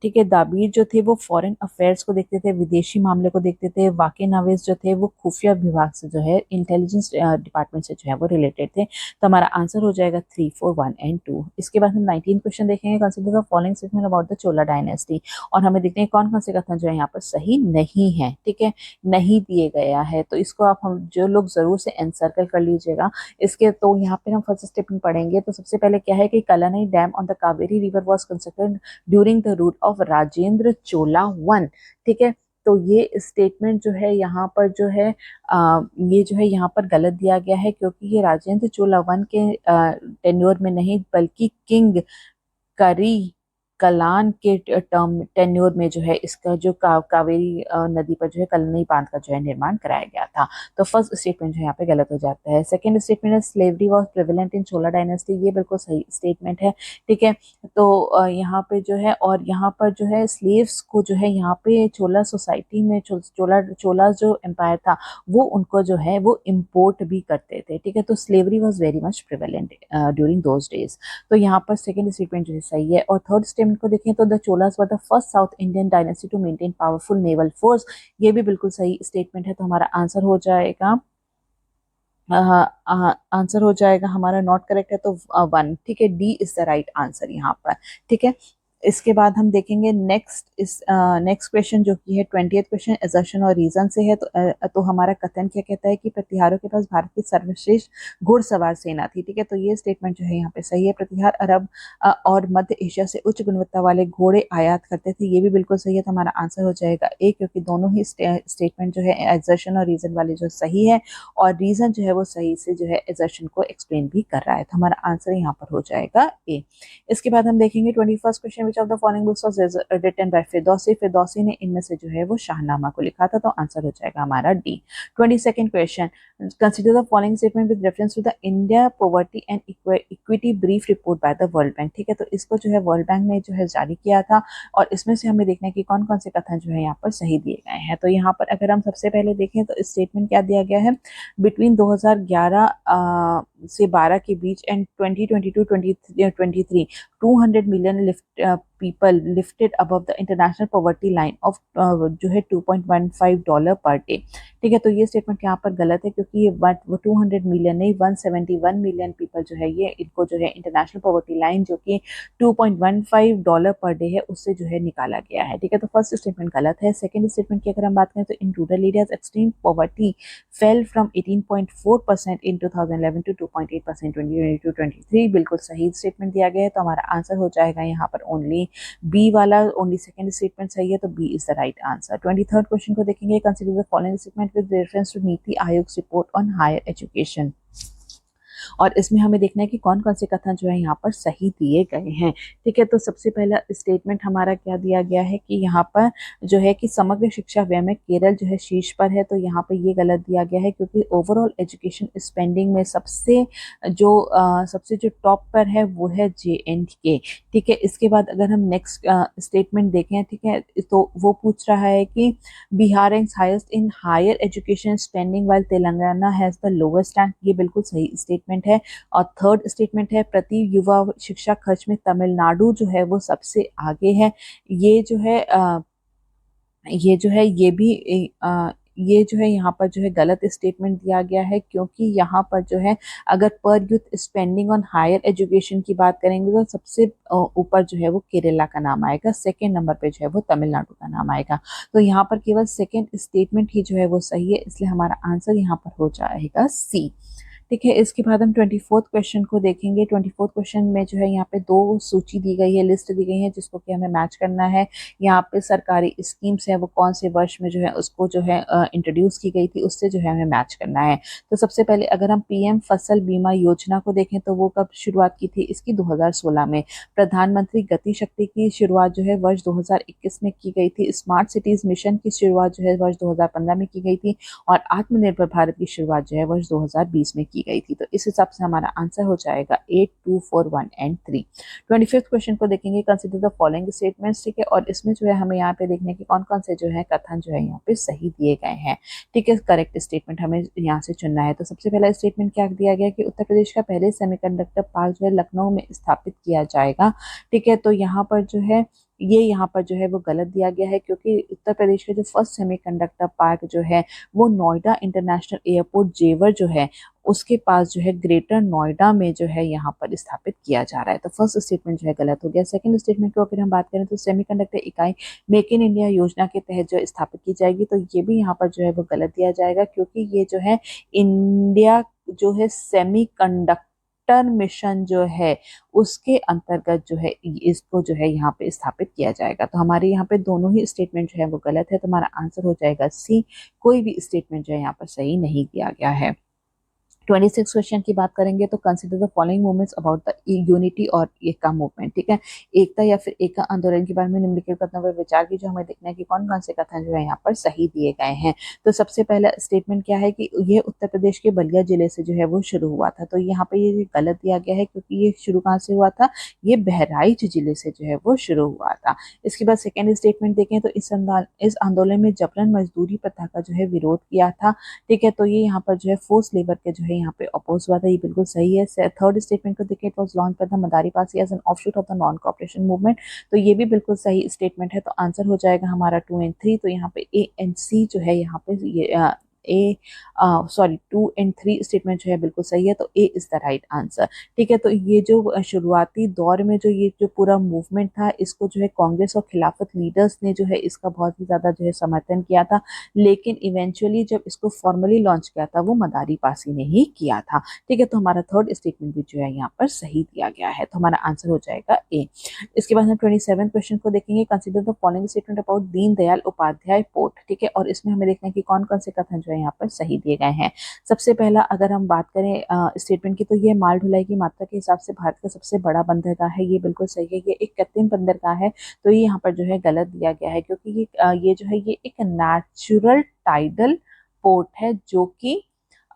ठीक है, दाबीर जो थे वो फॉरेन अफेयर्स को देखते थे, विदेशी मामले को देखते थे। वाके नवेज जो थे वो खुफिया विभाग से जो है इंटेलिजेंस डिपार्टमेंट से जो है वो रिलेटेड थे। तो हमारा आंसर हो जाएगा 3, 4, 1 एंड 2। इसके बाद हम 19 क्वेश्चन देखेंगे, consider the following statement about the Chola dynasty. और हमें देखते हैं कौन कौन से कथन जो है यहाँ पर सही नहीं है, ठीक है, नहीं दिए गया है। तो इसको आप हम जो लोग जरूर से एनसर्कल कर लीजिएगा। इसके तो यहाँ पे हम फर्स्ट स्टेटमेंट पढ़ेंगे। तो सबसे पहले क्या है कि Kallanai dam on the Kaveri river was constructed during the rule of Rajendra Chola one. ठीक है, तो ये स्टेटमेंट जो है यहाँ पर जो है ये जो है यहाँ पर गलत दिया गया है, क्योंकि ये राजेंद्र चोला वन के टेन्योर में नहीं बल्कि किंग करी कलान के टर्म टेन्योर में जो है इसका जो कावेरी नदी पर जो है कलनई बांध का जो है निर्माण कराया गया था। तो फर्स्ट स्टेटमेंट जो यहाँ पे गलत हो जाता है। सेकंड स्टेटमेंट है slavery was prevalent in Chola dynasty. ये बिल्कुल सही स्टेटमेंट है, ठीक है। तो यहाँ पे जो है, और यहाँ पर जो है स्लेव्स को जो है यहाँ पे चोला सोसाइटी में चोला जो एम्पायर था वो उनको जो है वो इम्पोर्ट भी करते थे, ठीक है। तो slavery was very much prevalent during those days. तो यहाँ पर सेकंड स्टेटमेंट जो है सही है। और थर्ड स्टेटमेंट को देखें तो the Cholas were the first South Indian dynasty to maintain powerful naval force. ये भी बिल्कुल सही स्टेटमेंट है। तो हमारा आंसर हो जाएगा आंसर हो जाएगा हमारा नॉट करेक्ट है तो 1, ठीक है, D is the right answer यहाँ पर, ठीक है। इसके बाद हम देखेंगे नेक्स्ट क्वेश्चन जो कि है 20th क्वेश्चन, असर्शन और रीजन से है। तो हमारा कथन क्या कहता है कि प्रतिहारों के पास भारत की सर्वश्रेष्ठ घुड़सवार सेना थी, ठीक है। तो ये स्टेटमेंट जो है यहाँ पे सही है। प्रतिहार अरब और मध्य एशिया से उच्च गुणवत्ता वाले घोड़े आयात करते थे। ये भी बिल्कुल सही है। तो हमारा आंसर हो जाएगा ए, क्योंकि दोनों ही स्टेटमेंट जो है असर्शन और रीजन वाले जो सही है, और रीजन जो है वो सही से जो है असर्शन को एक्सप्लेन भी कर रहा है। तो हमारा आंसर यहाँ पर हो जाएगा ए। इसके बाद हम देखेंगे 21st question, which of the following books was written by Firdausi. Firdausi ने इनमें से जो है वो शाहनामा को लिखा था। तो आंसर हो जाएगा हमारा D. 22nd question, consider the following statement with reference to the India Poverty and Equity Brief report by the World Bank. ठीक है, तो इसको जो है वर्ल्ड बैंक ने जो है जारी किया था और इसमें से हमें देखना है कि कौन कौन से कथन जो है यहाँ पर सही दिए गए हैं। तो यहाँ पर अगर हम सबसे पहले देखें तो स्टेटमेंट क्या दिया गया है, बिटवीन 2011 से 12 के बीच and 2022-23 200 million people lifted above the international poverty line of जो है $2.15 पर डे। ठीक है, तो ये स्टेटमेंट यहाँ पर गलत है क्योंकि ये वो 200 मिलियन नहीं 171 मिलियन पीपल जो है ये इनको जो है इंटरनेशनल पॉवर्टी लाइन जो कि $2.15 पर डे है उससे जो है निकाला गया है। ठीक है, तो फर्स्ट स्टेटमेंट गलत है। सेकंड स्टेटमेंट की अगर हम बात करें तो in rural areas extreme poverty fell from 18.4% in 2011 to 2.8% 2022-23, बिल्कुल सही स्टेटमेंट दिया गया है। तो हमारा आंसर हो जाएगा यहाँ पर ओनली बी वाला, ओनली सेकंड स्टेटमेंट सही है, तो B is the right answer. 23rd question को देखेंगे, consider the following statement with reference to NITI Aayog report on higher education. और इसमें हमें देखना है कि कौन कौन से कथन जो है यहाँ पर सही दिए गए हैं। ठीक है, तो सबसे पहला स्टेटमेंट हमारा क्या दिया गया है कि यहाँ पर जो है कि समग्र शिक्षा व्यय में केरल जो है शीर्ष पर है, तो यहाँ पर ये गलत दिया गया है क्योंकि ओवरऑल एजुकेशन स्पेंडिंग में सबसे जो टॉप पर है वो है JNK। ठीक है, इसके बाद अगर हम नेक्स्ट स्टेटमेंट देखें, ठीक है, तो वो पूछ रहा है कि Bihar ranks highest in higher education spending while Telangana has the lowest rank. ये बिल्कुल सही स्टेटमेंट है। और थर्ड स्टेटमेंट है प्रति युवा शिक्षा खर्च में तमिलनाडु जो है वो सबसे आगे है। ये जो है ये जो है ये भी ये जो है यहाँ पर जो है गलत स्टेटमेंट दिया गया है क्योंकि यहाँ पर जो है अगर पर youth spending on higher education की बात करेंगे तो सबसे ऊपर जो है वो केरला का नाम आएगा, सेकेंड नंबर पे जो है वो तमिलनाडु का नाम आएगा। तो यहाँ पर केवल सेकेंड स्टेटमेंट ही जो है वो सही है, इसलिए हमारा आंसर यहाँ पर हो जाएगा सी। ठीक है, इसके बाद हम 24th क्वेश्चन को देखेंगे। 24th क्वेश्चन में जो है यहाँ पे दो सूची दी गई है, लिस्ट दी गई है जिसको कि हमें मैच करना है। यहाँ पे सरकारी स्कीम्स है वो कौन से वर्ष में जो है उसको जो है इंट्रोड्यूस की गई थी, उससे जो है हमें मैच करना है। तो सबसे पहले अगर हम PM फसल बीमा योजना को देखें तो वो कब शुरुआत की थी, इसकी 2016 में। प्रधानमंत्री गति शक्ति की शुरुआत जो है वर्ष 2021 में की गई थी। स्मार्ट सिटीज मिशन की शुरुआत जो है वर्ष 2015 में की गई थी और आत्मनिर्भर भारत की शुरुआत जो है वर्ष 2020 में की गई थी। तो इस हिसाब से हमारा आंसर हो जाएगा 8, 2, 4, 1 एंड 3। 25th क्वेश्चन को देखेंगे, कंसीडर द फॉलोइंग स्टेटमेंट्स। ठीक है, और इसमें जो है हमें यहाँ पे देखने की कौन कौन से जो है कथन जो है यहाँ पे सही दिए गए हैं। ठीक है, करेक्ट स्टेटमेंट हमें यहाँ से चुनना है। तो सबसे पहला स्टेटमेंट क्या दिया गया कि उत्तर प्रदेश का पहले सेमीकंडक्टर पार्क जो है लखनऊ में स्थापित किया जाएगा। ठीक है, तो यहाँ पर जो है यहाँ पर जो है वो गलत दिया गया है क्योंकि उत्तर प्रदेश का जो फर्स्ट सेमीकंडक्टर पार्क जो है वो नोएडा इंटरनेशनल एयरपोर्ट जेवर जो है उसके पास जो है ग्रेटर नोएडा में जो है यहाँ पर स्थापित किया जा रहा है। तो फर्स्ट स्टेटमेंट जो है गलत हो गया। सेकंड स्टेटमेंट को अगर हम बात करें तो सेमीकंडक्टर इकाई मेक इन इंडिया योजना के तहत जो स्थापित की जाएगी, तो ये भी यहाँ पर जो है वो गलत दिया जाएगा क्योंकि ये जो है इंडिया जो है सेमीकंडक्टर मिशन जो है उसके अंतर्गत जो है इसको जो है यहाँ पे स्थापित किया जाएगा। तो हमारे यहाँ पे दोनों ही स्टेटमेंट जो है वो गलत है, तो हमारा आंसर हो जाएगा सी। कोई भी स्टेटमेंट जो है यहाँ पर सही नहीं दिया गया है। 26 क्वेश्चन की बात करेंगे तो consider the following movements about the unity और एकता मूवमेंट। ठीक है, एकता या फिर एकता आंदोलन के बारे में निम्नलिखित कथनों पर विचार की जो हमें देखना है कि कौन कौन से कथन जो है यहाँ पर सही दिए गए हैं। तो सबसे पहला स्टेटमेंट क्या है कि ये उत्तर प्रदेश के बलिया जिले से जो है वो शुरू हुआ था, तो यहाँ पे ये गलत दिया गया है क्योंकि ये शुरू कहाँ से हुआ था, ये बहराइच जिले से जो है वो शुरू हुआ था। इसके बाद सेकेंड स्टेटमेंट देखें तो इस आंदोलन में जबरन मजदूरी प्रथा का जो है विरोध किया था। ठीक है, तो ये यहाँ पर जो है फोर्स लेबर के जो है यहाँ पे अपोज हुआ था, ये बिल्कुल सही है। थर्ड स्टेटमेंट को देखिए, it was launch by the Madari party as an offshoot of the non cooperation movement, तो ये भी बिल्कुल सही स्टेटमेंट है। तो आंसर हो जाएगा हमारा 2 एंड 3। तो यहाँ पे A एंड C जो है यहाँ पे ये सॉरी 2 एंड 3 स्टेटमेंट जो है बिल्कुल सही है, तो A is the right answer. ठीक है, तो ये जो शुरुआती दौर में जो ये जो पूरा मूवमेंट था इसको जो है कांग्रेस और खिलाफत लीडर्स ने जो है इसका बहुत ही ज्यादा जो है समर्थन किया था, लेकिन इवेंचुअली जब इसको फॉर्मली लॉन्च किया था वो मदारी पासी ने ही किया था। ठीक है, तो हमारा थर्ड स्टेटमेंट भी जो है यहाँ पर सही दिया गया है, तो हमारा आंसर हो जाएगा A। इसके बाद हम 27 क्वेश्चन को देखेंगे, consider the following statement about Deen Dayal Upadhyay port. ठीक है, और इसमें हमें देखना है कि कौन कौन से कथन जो है यहाँ पर सही दिए गए हैं। सबसे पहला अगर हम बात करें स्टेटमेंट की, तो ये माल ढुलाई की मात्रा के हिसाब से भारत का सबसे बड़ा बंदरगाह है, ये बिल्कुल सही है। ये एक कृत्रिम बंदरगाह है, तो ये यहाँ पर जो है गलत दिया गया है क्योंकि ये जो है ये एक नेचुरल टाइडल पोर्ट है जो कि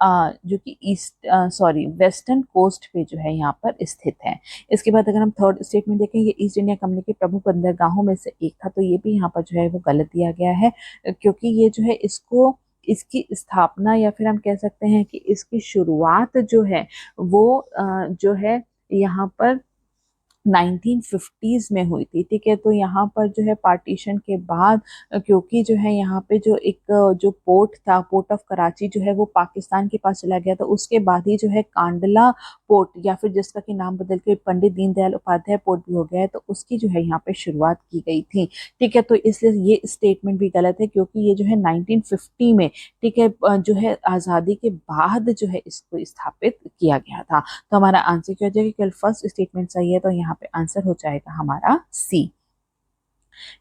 जो कि वेस्टर्न कोस्ट पे जो है यहाँ पर स्थित है। इसके बाद अगर हम थर्ड स्टेटमेंट देखें, ये ईस्ट इंडिया कंपनी के प्रमुख बंदरगाहों में से एक था, तो ये भी यहाँ पर जो है वो गलत दिया गया है, क्योंकि ये जो है इसकी स्थापना या फिर हम कह सकते हैं कि इसकी शुरुआत जो है वो जो है यहाँ पर 1950s में हुई थी। ठीक है, तो यहाँ पर जो है पार्टीशन के बाद क्योंकि जो है यहाँ पे जो एक जो पोर्ट था, पोर्ट ऑफ कराची जो है वो पाकिस्तान के पास चला गया, तो उसके बाद ही जो है कांडला पोर्ट या फिर जिसका कि नाम बदल के पंडित दीनदयाल उपाध्याय पोर्ट भी हो गया है, तो उसकी जो है यहाँ पे शुरुआत की गई थी। ठीक है, तो इसलिए ये स्टेटमेंट भी गलत है, क्योंकि ये जो है 1950 में, ठीक है, जो है आज़ादी के बाद जो है इसको स्थापित किया गया था। तो हमारा आंसर क्या हो जाएगा, केवल फर्स्ट स्टेटमेंट सही है, तो यहाँ पे आंसर हो जाएगा हमारा सी।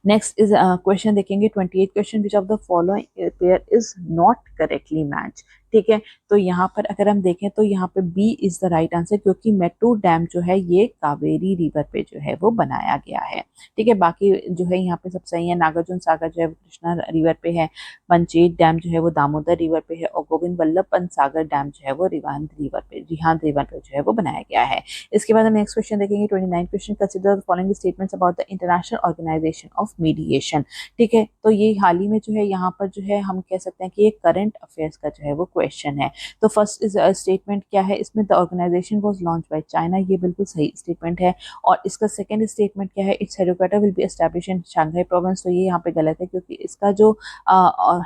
नेक्स्ट इज क्वेश्चन देखेंगे 28 question, which of the following pair is not correctly match. ठीक है, तो यहाँ पर अगर हम देखें तो यहाँ पे B is the right answer, क्योंकि मेट्रो डैम जो है ये कावेरी रिवर पे जो है वो बनाया गया है। ठीक है, बाकी जो है यहाँ पे सब सही है। नागार्जुन सागर जो है वो कृष्णा रिवर पे है, पंचेत डैम जो है वो दामोदर रिवर पे है, और गोविंद वल्लभ पंत सागर डैम जो है वो रिहांद रिवर पे जो है वो बनाया गया है। इसके बाद हम नेक्स्ट क्वेश्चन देखेंगे 29 question, consider the following statements about the International Organization of Mediation. ठीक है, तो ये हाल ही में जो है यहाँ पर जो है हम कह सकते हैं कि ये करंट अफेयर्स का जो है वो क्वेश्चन है। तो फर्स्ट इज स्टेटमेंट क्या है इसमें, the organization was launch by China, ये बिल्कुल सही स्टेटमेंट है। और इसका सेकंड स्टेटमेंट क्या है, its headquarter will be establish in Shanghai province, तो ये यहाँ पे गलत है, क्योंकि इसका जो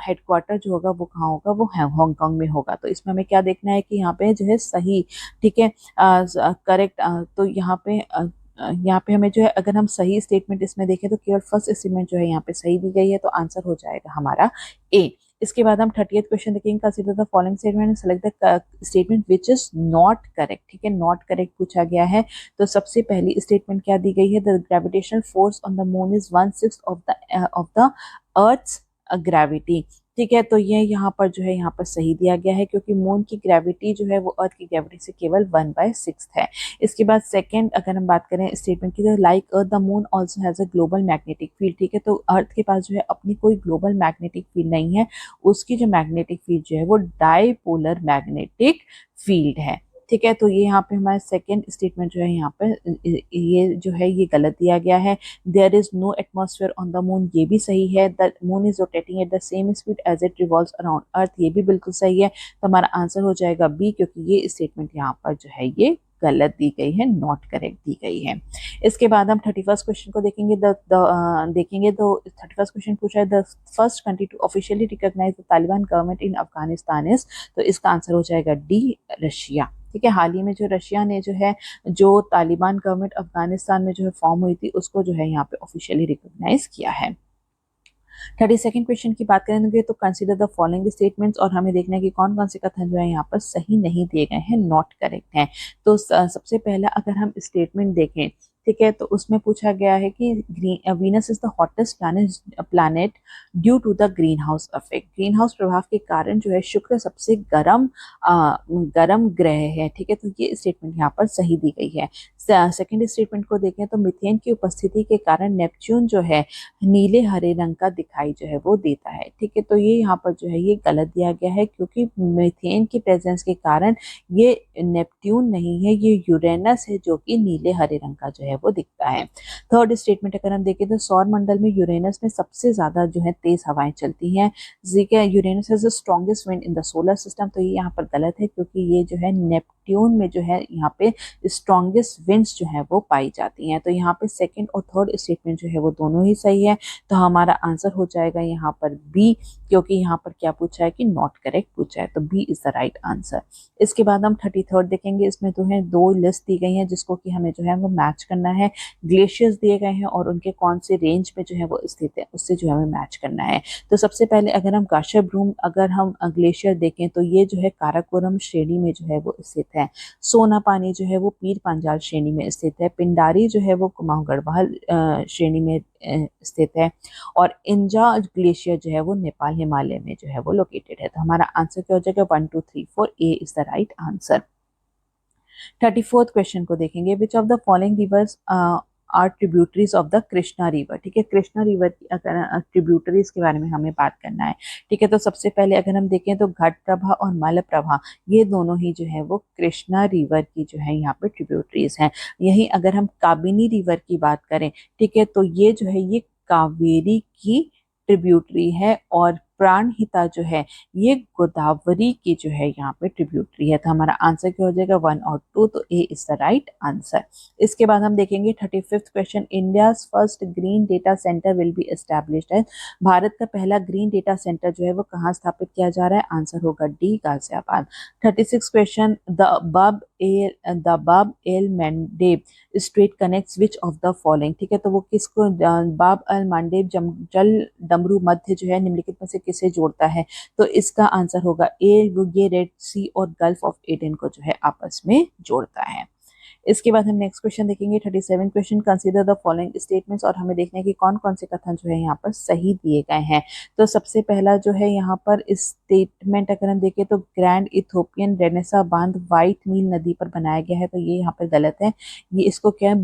हेडक्वार्टर जो होगा वो कहाँ होगा, वो हांगकांग में होगा। तो इसमें हमें क्या देखना है कि यहाँ पे जो है सही, ठीक है, करेक्ट, तो यहाँ पे हमें जो है अगर हम सही स्टेटमेंट इसमें देखें तो केवल फर्स्ट स्टेटमेंट जो है यहाँ पे सही दी गई है, तो आंसर हो जाएगा हमारा ए। इसके बाद हम 30th क्वेश्चन देखेंगे, consider the following statement and select the statement which is not correct. ठीक है, नॉट करेक्ट पूछा गया है, तो सबसे पहली स्टेटमेंट क्या दी गई है, the gravitational force on the moon is 1/6 of the earth's gravity. ठीक है, तो ये यहाँ पर जो है यहाँ पर सही दिया गया है, क्योंकि मून की ग्रेविटी जो है वो अर्थ की ग्रेविटी से केवल 1/6 है। इसके बाद सेकंड अगर हम बात करें स्टेटमेंट की, तो like earth the moon also has a global magnetic field. ठीक है, तो अर्थ के पास जो है अपनी कोई ग्लोबल मैग्नेटिक फील्ड नहीं है, उसकी जो मैग्नेटिक फील्ड जो है वो डाईपोलर मैग्नेटिक फील्ड है। ठीक है, तो ये यहाँ पे हमारा सेकंड स्टेटमेंट जो है यहाँ पे ये जो है ये गलत दिया गया है। There is no atmosphere on the moon, ये भी सही है। The moon is rotating at the same speed as it revolves around Earth, ये भी बिल्कुल सही है। तो हमारा आंसर हो जाएगा बी, क्योंकि ये स्टेटमेंट यहाँ पर जो है ये गलत दी गई है, नॉट करेक्ट दी गई है। इसके बाद हम 31st क्वेश्चन को देखेंगे। देखेंगे तो 31st क्वेश्चन पूछा है, the first country to officially recognize the Taliban government in Afghanistan is, तो इसका आंसर हो जाएगा डी, रशिया। ठीक है, हाल ही में जो रशिया ने जो है जो तालिबान गवर्नमेंट अफगानिस्तान में जो है फॉर्म हुई थी, उसको जो है यहाँ पे ऑफिशियली रिकॉग्नाइज किया है। 32nd क्वेश्चन की बात करेंगे तो कंसीडर द फॉलोइंग स्टेटमेंट्स, और हमें देखना है कि कौन कौन से कथन जो है यहाँ पर सही नहीं दिए गए हैं, नॉट करेक्ट हैं। तो सबसे पहला अगर हम स्टेटमेंट देखें, ठीक है, तो उसमें पूछा गया है कि Venus is the hottest planet due to the green house effect. Green house प्रभाव के कारण जो है शुक्र सबसे गर्म ग्रह है। ठीक है, तो ये स्टेटमेंट यहाँ पर सही दी गई है। सेकंड स्टेटमेंट को देखें तो मीथेन की उपस्थिति के कारण नेपच्यून जो है नीले हरे रंग का दिखाई जो है वो देता है। ठीक है, तो ये यहाँ पर जो है ये गलत दिया गया है, क्योंकि मीथेन की प्रेजेंस के कारण ये नेपट्यून नहीं है, ये यूरेनस है जो कि नीले हरे रंग का जो है वो दिखता है। थर्ड स्टेटमेंट अगर हम देखें तो सौर मंडल में यूरेनस में सबसे ज्यादा जो है तेज हवाएं चलती हैं। Uranus has the strongest wind in the solar system, तो ये यहाँ पर गलत है, क्योंकि ये जो है नेपट्यून में जो है यहाँ पे स्ट्रॉन्गेस्ट विंड्स जो है वो पाई जाती हैं। तो यहाँ पे सेकंड और थर्ड स्टेटमेंट जो है वो दोनों ही सही है, तो हमारा आंसर हो जाएगा यहाँ पर बी, क्योंकि यहाँ पर क्या पूछा है कि नॉट करेक्ट पूछा है, तो B is the right answer. इसके बाद हम 33rd देखेंगे, इसमें जो है दो लिस्ट दी गई हैं जिसको कि हमें जो है वो मैच करना है। ग्लेशियर्स दिए गए हैं और उनके कौन से रेंज में जो है वो स्थित है, उससे जो हमें मैच करना है। तो सबसे पहले अगर हम काशाब्रूम अगर हम ग्लेशियर देखें तो ये जो है काराकोरम श्रेणी में जो है वो स्थित है। सोना पानी जो है वो पीर पांजाल श्रेणी में स्थित है। पिंडारी जो है वो कुमाऊं गढ़वाल श्रेणी में स्थित है। और इंजा ग्लेशियर जो है वो नेपाल हिमालय में जो है वो लोकेटेड है। तो हमारा आंसर क्या हो जाएगा 1 2 3 4, A is the right answer. 34th question को देखेंगे, which of the following rivers are tributaries of the Krishna river. ठीक है, कृष्णा रिवर की अगर ट्रिब्यूटरीज के बारे में हमें बात करना है। ठीक है, तो सबसे पहले अगर हम देखें तो घटप्रभा और मलप्रभा ये दोनों ही जो है वो कृष्णा रिवर की जो है यहाँ पे ट्रिब्यूटरीज हैं। यहीं अगर हम काबिनी रिवर की बात करें, ठीक है, तो ये जो है ये कावेरी की ट्रिब्यूटरी है, और प्राणहिता जो है ये गोदावरी की जो है यहाँ पे ट्रिब्यूटरी है। तो हमारा आंसर क्या हो जाएगा, 1 और 2, तो ए इज द राइट आंसर। इसके बाद हम देखेंगे 35th question, India's first green data centre will be established है। भारत का पहला ग्रीन डेटा सेंटर जो है वो कहाँ स्थापित किया जा रहा है, आंसर होगा डी, गाजियाबाद। 36 क्वेश्चन, द बाब L Mandeb straight connects which of the following. ठीक है, तो वो किसको, बाब अल मंडेब जल डमरू मध्य जो है निम्नलिखित में से किसे जोड़ता है, तो इसका आंसर होगा ए, वो ये रेड सी और गल्फ ऑफ एडन को जो है आपस में जोड़ता है। इसके बाद हम नेक्स्ट क्वेश्चन देखेंगे 37 question, consider the following statements, और हमें देखना है कि कौन कौन से कथन जो है यहाँ पर सही दिए गए हैं। तो सबसे पहला जो है यहाँ पर स्टेटमेंट अगर हम देखें तो ग्रैंड इथोपियन रेनेसा बांध व्हाइट नील नदी पर बनाया गया है, तो ये यहाँ पर गलत है। ये इसको क्या है,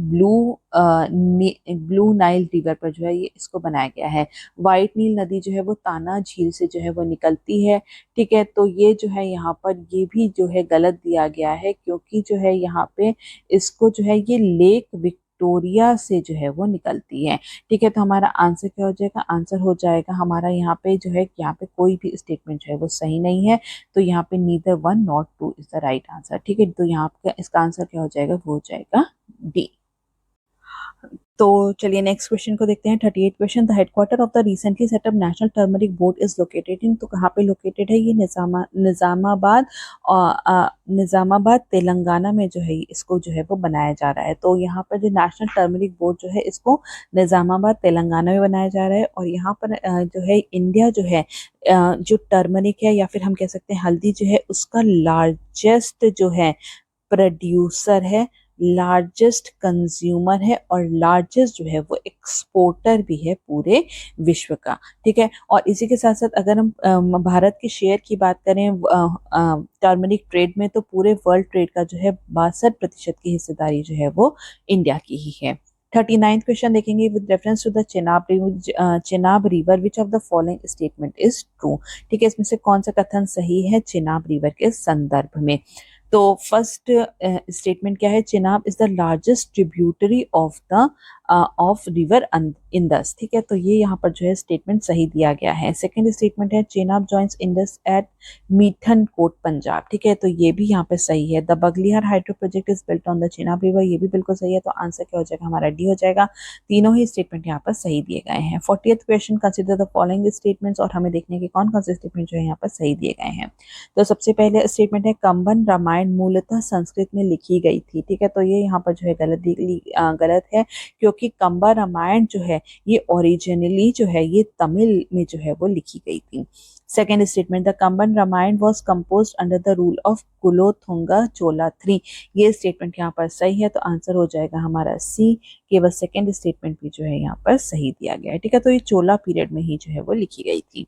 ब्लू नाइल रिवर पर जो है ये इसको बनाया गया है। व्हाइट नील नदी जो है वो ताना झील से जो है वो निकलती है। ठीक है, तो ये जो है यहाँ पर ये भी जो है गलत दिया गया है, क्योंकि जो है यहाँ पे इसको जो है ये लेक विक्टोरिया से जो है वो निकलती है। ठीक है, तो हमारा आंसर क्या हो जाएगा, आंसर हो जाएगा हमारा यहाँ पे जो है, यहाँ पे कोई भी स्टेटमेंट जो है वो सही नहीं है, तो यहाँ पे neither 1 not 2 is the right answer. ठीक है, तो यहाँ पे इसका आंसर क्या हो जाएगा, वो हो जाएगा डी। तो चलिए नेक्स्ट क्वेश्चन को देखते हैं 38 question, the headquarter of the recently setup national turmeric board is located in, तो कहाँ पे लोकेटेड है, ये निजामाबाद और निजामाबाद तेलंगाना में जो है इसको जो है वो बनाया जा रहा है। तो यहाँ पर जो नेशनल टर्मरिक बोर्ड जो है इसको निजामाबाद तेलंगाना में बनाया जा रहा है, और यहाँ पर जो है इंडिया जो है जो टर्मरिक है या फिर हम कह सकते हैं हल्दी जो है उसका लार्जेस्ट जो है प्रोड्यूसर है, लार्जेस्ट कंज्यूमर है, और लार्जेस्ट जो है वो एक्सपोर्टर भी है पूरे विश्व का। ठीक है, और इसी के साथ साथ अगर हम भारत के शेयर की बात करें टर्मरिक ट्रेड में, तो पूरे वर्ल्ड ट्रेड का जो है 62% की हिस्सेदारी जो है वो इंडिया की ही है। 39th क्वेश्चन देखेंगे, with reference to the Chenab river which of the following statement is true. ठीक है, इसमें से कौन सा कथन सही है चेनाब रिवर के संदर्भ में। तो फर्स्ट स्टेटमेंट क्या है, Chenab is the largest tributary of river Indus. ठीक है, तो ये यहाँ पर जो है स्टेटमेंट सही दिया गया है। सेकंड स्टेटमेंट है चेनाब जॉइंस इंडस एट मीठन कोट पंजाब। ठीक है, तो ये भी यहाँ पे सही है। The Baglihar hydro project is built on the Chenab river, ये भी बिल्कुल सही है, तो आंसर क्या हो जाएगा, हमारा डी हो जाएगा। तीनों ही स्टेटमेंट यहाँ पर सही दिए गए हैं। 40th question, consider the following statements, और हमें देखने के कौन कौन से स्टेटमेंट जो है यहाँ पर सही दिए गए हैं। तो सबसे पहले स्टेटमेंट है कंबन रामायण मूलतः संस्कृत में लिखी गई थी। ठीक है, तो ये यहाँ पर जो है गलत है, क्योंकि कंबा रामायण जो है ये ओरिजिनली जो है ये तमिल में जो है वो लिखी गई थी। Second statement, the Kamban Ramayana was composed under the rule of Kulothunga Chola 3, ये स्टेटमेंट यहाँ पर सही है, तो आंसर हो जाएगा हमारा सी। केवल सेकेंड स्टेटमेंट भी जो है यहाँ पर सही दिया गया है। ठीक है, तो ये चोला पीरियड में ही जो है वो लिखी गई थी।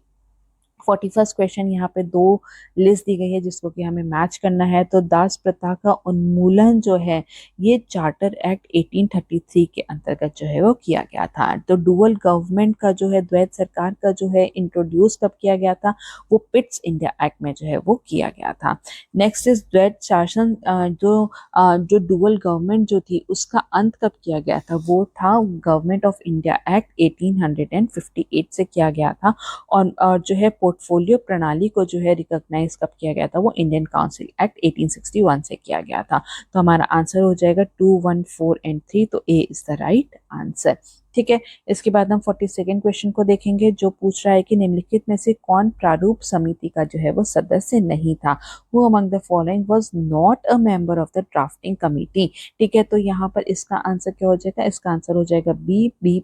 41st क्वेश्चन, यहाँ पे 2 लिस्ट दी गई है जिसको कि हमें मैच करना है। तो दास प्रथा का उन्मूलन जो है ये चार्टर एक्ट 1833 के अंतर्गत जो है वो किया गया था। तो डुअल गवर्नमेंट का जो है द्वैत सरकार का जो है इंट्रोड्यूस कब किया गया था, वो पिट्स इंडिया एक्ट में जो है वो किया गया था। नेक्स्ट इज द्वैत शासन, जो डुअल गवर्नमेंट जो थी उसका अंत कब किया गया था, वो था गवर्नमेंट ऑफ इंडिया एक्ट 1858 से किया गया था। और जो है पोर्टफोलियो प्रणाली को जो है रिकॉग्नाइज कब किया गया था, वो इंडियन काउंसिल एक्ट 1861 से किया गया था। तो हमारा आंसर हो जाएगा 2, 1, 4 एंड 3, तो ए इज द राइट आंसर। ठीक है, इसके बाद हम 42nd क्वेश्चन को देखेंगे, जो पूछ रहा है कि निम्नलिखित में से कौन प्रारूप समिति का जो है वो सदस्य नहीं था। वो among the following was not a member of the drafting committee. ठीक है, तो यहाँ पर इसका आंसर क्या हो जाएगा, इसका आंसर हो जाएगा बी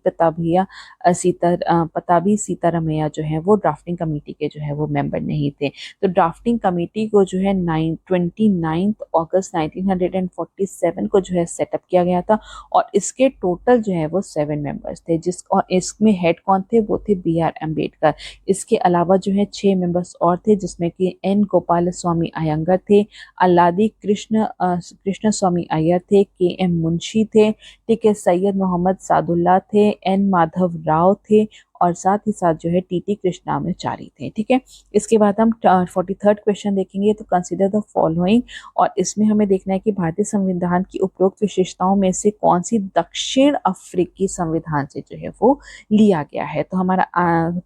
पताभी सीतारमैया जो है वो ड्राफ्टिंग कमेटी के जो है वो मेंबर नहीं थे। तो ड्राफ्टिंग कमेटी को जो है 29 अगस्त 1947 को जो है सेटअप किया गया था, और इसके टोटल जो है वो 7 मेंबर मेंबर्स थे, जिस और इसमें हेड कौन थे, वो थे B.R. अम्बेडकर। इसके अलावा जो है 6 मेंबर्स और थे, जिसमें कि N. गोपाल स्वामी अयंगर थे, अल्लादी कृष्ण स्वामी अय्यर थे, K.M. मुंशी थे, ठीक है, सैयद मोहम्मद सादुल्ला थे, N. माधव राव थे, और साथ ही साथ जो है T.T. कृष्णामाचारी थे। ठीक है, इसके बाद हम 43rd क्वेश्चन देखेंगे। तो कंसीडर द फॉलोइंग, और इसमें हमें देखना है कि भारतीय संविधान की उपरोक्त विशेषताओं में से कौन सी दक्षिण अफ्रीकी संविधान से जो है वो लिया गया है। तो हमारा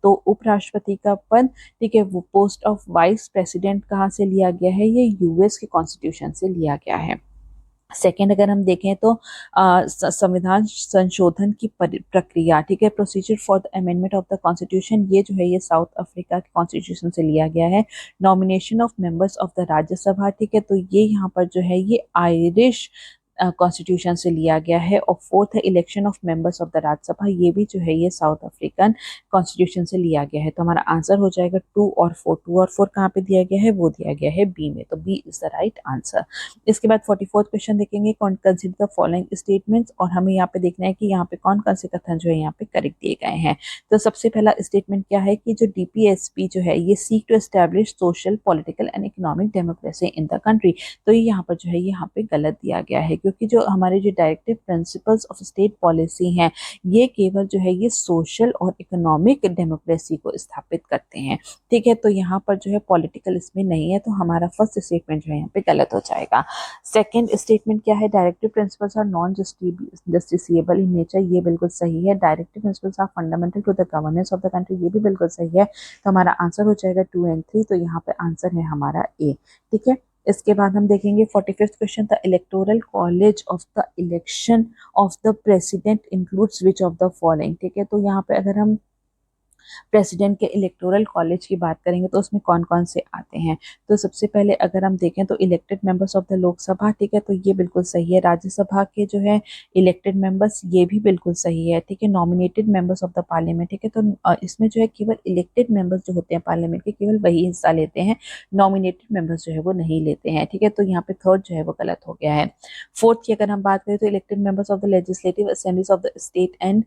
तो उपराष्ट्रपति का पद, ठीक है, वो पोस्ट ऑफ वाइस प्रेसिडेंट कहाँ से लिया गया है, ये यूएस के कॉन्स्टिट्यूशन से लिया गया है। सेकेंड अगर हम देखें तो संविधान संशोधन की प्रक्रिया, ठीक है, procedure for the amendment of the constitution, ये जो है ये साउथ अफ्रीका के कॉन्स्टिट्यूशन से लिया गया है। Nomination of members of the Rajya Sabha, ठीक है, तो ये यहाँ पर जो है ये आयरिश कॉन्स्टिट्यूशन से लिया गया है। और फोर्थ है election of members of the Rajya Sabha, ये भी जो है ये साउथ अफ्रीकन कॉन्स्टिट्यूशन से लिया गया है। तो हमारा आंसर हो जाएगा 2 और 4। 2 और 4 कहाँ पे दिया गया है, वो दिया गया है बी में, तो B is the right answer. इसके बाद 44th क्वेश्चन देखेंगे, कौन कंसीडर द फॉलोइंग स्टेटमेंट्स, और हमें यहाँ पे देखना है कि यहाँ पे कौन कौन से कथन जो है यहाँ पे करेक्ट दिए गए हैं। तो सबसे पहला स्टेटमेंट क्या है कि जो डीपीएसपी जो है ये seek to establish social, political and economic democracy in the country. तो ये यहाँ पर जो है यहाँ पे गलत दिया गया है, क्योंकि जो हमारे जो directive principles of state policy हैं ये केवल जो है ये सोशल और इकोनॉमिक डेमोक्रेसी को स्थापित करते हैं। ठीक है, तो यहाँ पर जो है पॉलिटिकल इसमें नहीं है, तो हमारा फर्स्ट स्टेटमेंट जो है यहाँ पे गलत हो जाएगा। सेकंड स्टेटमेंट क्या है, directive principles are non justiciable in nature, ये बिल्कुल सही है। Directive principles are fundamental to the governance of the country, ये भी बिल्कुल सही है। तो हमारा आंसर हो जाएगा 2 एंड 3, तो यहाँ पे आंसर है हमारा ए। ठीक है, इसके बाद हम देखेंगे 45th question, the electoral college of the election of the president includes which of the following. ठीक है, तो यहाँ पे अगर हम प्रेसिडेंट के इलेक्टोरल कॉलेज की बात करेंगे तो उसमें कौन कौन से आते हैं। तो सबसे पहले अगर हम देखें तो elected members of the Lok Sabha, ठीक है, तो ये बिल्कुल सही है। राज्यसभा के जो है इलेक्टेड मेंबर्स, ये भी बिल्कुल सही है। ठीक है, nominated members of the parliament, ठीक है, तो इसमें जो है केवल इलेक्टेड मेंबर्स जो होते हैं पार्लियामेंट के, केवल वही हिस्सा लेते हैं, नॉमिनेटेड मेंबर्स जो है वो नहीं लेते हैं। ठीक है, तो यहाँ पे थर्ड जो है वो गलत हो गया है। फोर्थ की अगर हम बात करें तो elected members of the legislative assemblies of the state and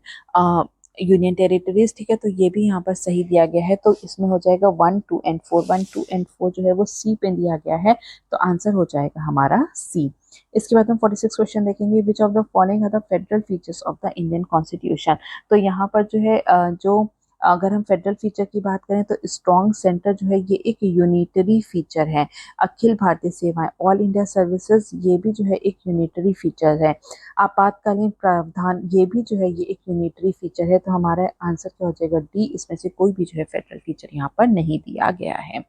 union territories, ठीक है, तो ये भी यहाँ पर सही दिया गया है। तो इसमें हो जाएगा 1, 2 एंड 4। 1, 2 एंड 4 जो है वो सी पे दिया गया है, तो आंसर हो जाएगा हमारा सी। इसके बाद हम 46 क्वेश्चन देखेंगे, which of the following are the federal features of the Indian constitution. तो यहाँ पर जो है जो अगर हम फेडरल फीचर की बात करें तो स्ट्रॉन्ग सेंटर जो है ये एक यूनिटरी फीचर है। अखिल भारतीय सेवाएं, ऑल इंडिया सर्विसेज, ये भी जो है एक यूनिटरी फीचर है। आपातकालीन प्रावधान, ये भी जो है ये एक यूनिटरी फीचर है। तो हमारा आंसर क्या हो जाएगा, डी। इसमें से कोई भी जो है फेडरल फीचर यहाँ पर नहीं दिया गया है।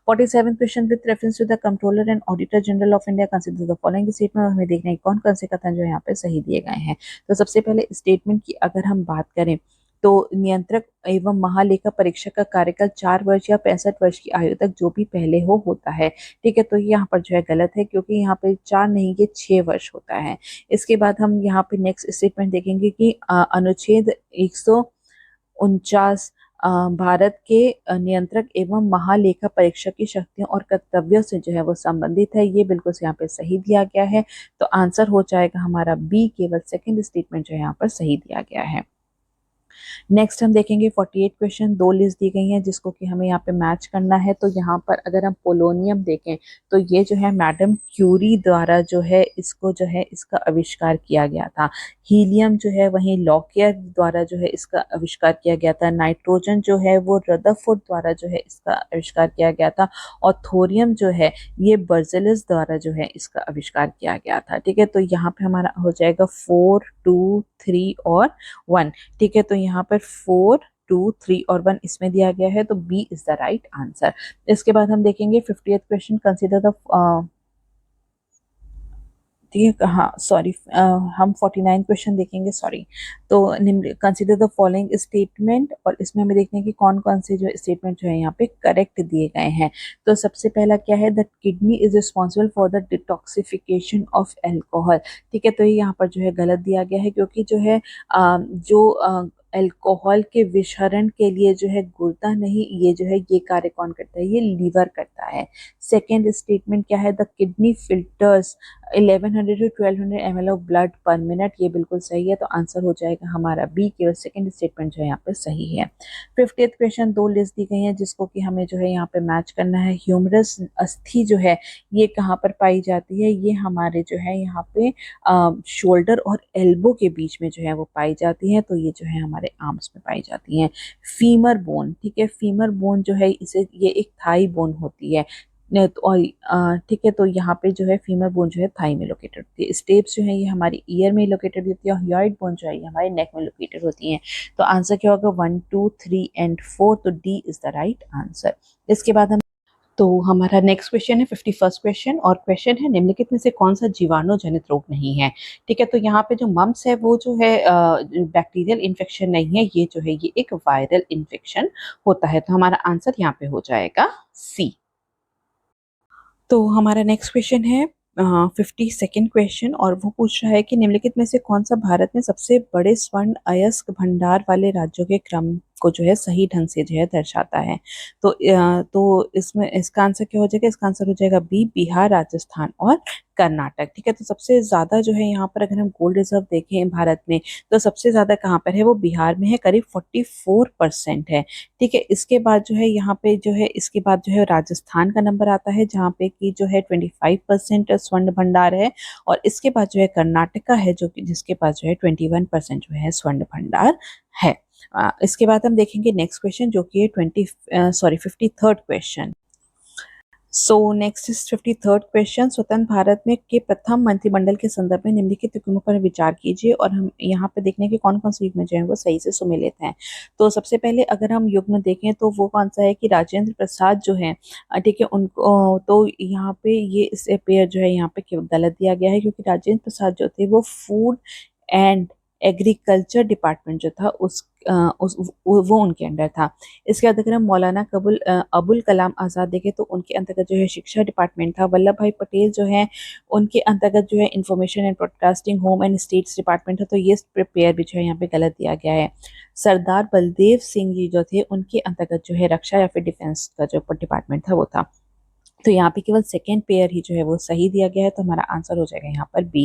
47 question, with reference to the Comptroller and Auditor General of India consider the following statement. हमें देखना है कौन कौन से कथन जो यहाँ पे सही दिए गए हैं। तो सबसे पहले स्टेटमेंट की अगर हम बात करें तो नियंत्रक एवं महालेखा परीक्षक का कार्यकाल 4 वर्ष या 65 वर्ष की आयु तक जो भी पहले होता है। ठीक है, तो यहाँ पर जो है गलत है, क्योंकि यहाँ पे 4 नहीं, ये 6 वर्ष होता है। इसके बाद हम यहाँ पे नेक्स्ट स्टेटमेंट देखेंगे कि अनुच्छेद 149 भारत के नियंत्रक एवं महालेखा परीक्षक की शक्तियों और कर्तव्यों से जो है वो संबंधित है, ये बिल्कुल से यहाँ पे सही दिया गया है। तो आंसर हो जाएगा हमारा बी, केवल सेकेंड स्टेटमेंट जो है यहाँ पर सही दिया गया है। नेक्स्ट हम देखेंगे 48 क्वेश्चन, 2 लिस्ट दी गई हैं जिसको कि हमें यहाँ पे मैच करना है। तो यहाँ पर अगर हम पोलोनियम देखें तो ये जो है मैडम क्यूरी द्वारा जो है इसको जो है इसका आविष्कार किया गया था। हीलियम जो है वहीं लॉकियर द्वारा जो है इसका आविष्कार किया गया था। नाइट्रोजन जो है वो रदरफोर्ड द्वारा जो है इसका आविष्कार किया गया था। और थोरियम जो है ये बर्जेलिस द्वारा जो है इसका आविष्कार किया गया था। ठीक है, तो यहाँ पे हमारा हो जाएगा 4, 2, 3 और 1। ठीक है, तो यहाँ पर 4, 2, 3 और 1 इसमें दिया गया है, तो B is the right answer. इसके बाद हम देखेंगे 50th क्वेश्चन, कंसीडर द ठीक है, हाँ सॉरी, हम 49 क्वेश्चन देखेंगे, सॉरी। तो कंसीडर द फॉलोइंग स्टेटमेंट, और इसमें हमें देखने की कौन कौन से जो स्टेटमेंट जो है यहाँ पे करेक्ट दिए गए हैं। तो सबसे पहला क्या है, the kidney is responsible for the detoxification of alcohol. ठीक है, तो ये यहाँ पर जो है गलत दिया गया है, क्योंकि जो है जो अल्कोहल के विषहरण के लिए जो है गुर्दा नहीं, ये जो है ये कार्य कौन करता है, ये लीवर करता है। सेकेंड स्टेटमेंट क्या है, the kidney filters 1100 to 1200 ml of blood पर मिनट, ये बिल्कुल सही है। तो आंसर हो जाएगा हमारा बी, केवल सेकेंड स्टेटमेंट जो है यहाँ पे सही है। 50th क्वेश्चन, दो लिस्ट दी गई है जिसको कि हमें जो है यहाँ पे मैच करना है। ह्यूमरस अस्थि जो है ये कहाँ पर पाई जाती है, ये हमारे जो है यहाँ पे शोल्डर और एल्बो के बीच में जो है वो पाई जाती है, तो ये जो है हमारे आर्म्स में पाई जाती हैं। फीमर बोन, ठीक है, फीमर बोन जो है इसे ये एक थाई बोन होती है और ठीक है, तो यहाँ पे जो है फीमर बोन जो है थाई में लोकेटेड होती है। स्टेप्स जो है ये हमारी ईयर में लोकेटेड होती है और हियोइड बोन जो है ये हमारे नेक में लोकेटेड होती है। तो आंसर क्या होगा, 1, 2, 3 एंड 4, तो D is the right answer. इसके बाद हम, तो हमारा नेक्स्ट क्वेश्चन है 51st क्वेश्चन, और क्वेश्चन है निम्नलिखित में से कौन सा जीवाणु जनित रोग नहीं है। ठीक है, तो यहाँ पे जो मम्स है वो जो है बैक्टीरियल इन्फेक्शन नहीं है, ये जो है ये एक वायरल इन्फेक्शन होता है। तो हमारा आंसर यहाँ पे हो जाएगा सी। तो हमारा नेक्स्ट क्वेश्चन है 52nd क्वेश्चन, और वो पूछ रहा है कि निम्नलिखित में से कौन सा भारत में सबसे बड़े स्वर्ण अयस्क भंडार वाले राज्यों के क्रम को जो है सही ढंग से जो है दर्शाता है। तो इसमें इसका आंसर क्या हो जाएगा, इसका आंसर हो जाएगा बी, बिहार, राजस्थान और कर्नाटक। ठीक है, तो सबसे ज्यादा जो है यहाँ पर अगर हम गोल्ड रिजर्व देखें भारत में, तो सबसे ज्यादा कहाँ पर है, वो बिहार में है, करीब 44% है। ठीक है, इसके बाद जो है यहाँ पे जो है इसके बाद जो है राजस्थान का नंबर आता है, जहाँ पे कि जो है 25% स्वर्ण भंडार है, और इसके बाद जो है कर्नाटका है जो कि जिसके पास जो है 21% जो है स्वर्ण भंडार है। इसके बाद हम देखेंगे नेक्स्ट क्वेश्चन जो कि है 53rd question. So next is 53rd question, स्वतंत्र भारत में के प्रथम मंत्रिमंडल के संदर्भ में निम्नलिखित युग्मों पर विचार कीजिए, और हम यहाँ पे देखने के कौन कौन से युग्म जो है वो सही से सुमेलित हैं। तो सबसे पहले अगर हम युग्म देखें तो वो कौन सा है कि राजेंद्र प्रसाद जो है, ठीक है, उनको तो यहाँ पे ये इस पेयर जो है यहाँ पे गलत दिया गया है, क्योंकि राजेंद्र प्रसाद जो थे वो फूड एंड एग्रीकल्चर डिपार्टमेंट जो था वो उनके अंडर था। इसके बाद अगर हम मौलाना अबुल कलाम आज़ाद देखें तो उनके अंतर्गत जो है शिक्षा डिपार्टमेंट था। वल्लभ भाई पटेल जो है उनके अंतर्गत जो है information and broadcasting, home and states department था, तो ये पेयर भी जो है यहाँ पे गलत दिया गया है। सरदार बलदेव सिंह जी जो थे उनके अंतर्गत जो है रक्षा या फिर डिफेंस का जो डिपार्टमेंट था वो था। तो यहाँ पे केवल सेकेंड पेयर ही जो है वो सही दिया गया है, तो हमारा आंसर हो जाएगा यहाँ पर बी।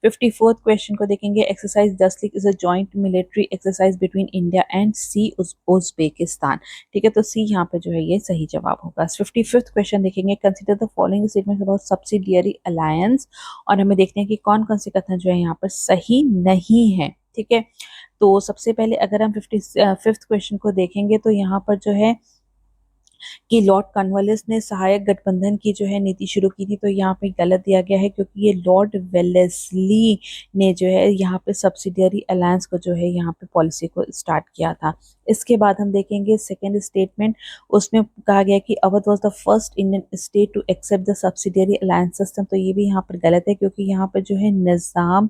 54th क्वेश्चन को देखेंगे, exercise 10 league is a joint military exercise between India and see Uzbekistan. ठीक है, तो सी यहाँ पे जो है ये सही जवाब होगा। 55th क्वेश्चन देखेंगे, consider the following statement about subsidiary alliance, और हमें देखते हैं कि कौन कौन से कथन जो है यहाँ पर सही नहीं है। ठीक है, तो सबसे पहले अगर हम 55th क्वेश्चन को देखेंगे तो यहाँ पर जो है कि लॉर्ड कॉर्नवालिस ने सहायक गठबंधन की जो है नीति शुरू की थी, तो यहाँ पे गलत दिया गया है, क्योंकि ये लॉर्ड वेलेस्ली ने जो है यहाँ पे सब्सिडियरी अलायंस को जो है यहाँ पे पॉलिसी को स्टार्ट किया था। इसके बाद हम देखेंगे सेकेंड स्टेटमेंट, उसमें कहा गया कि Awadh was the first Indian state to accept the subsidiary alliance system, तो ये भी यहाँ पर गलत है, क्योंकि यहाँ पर जो है निज़ाम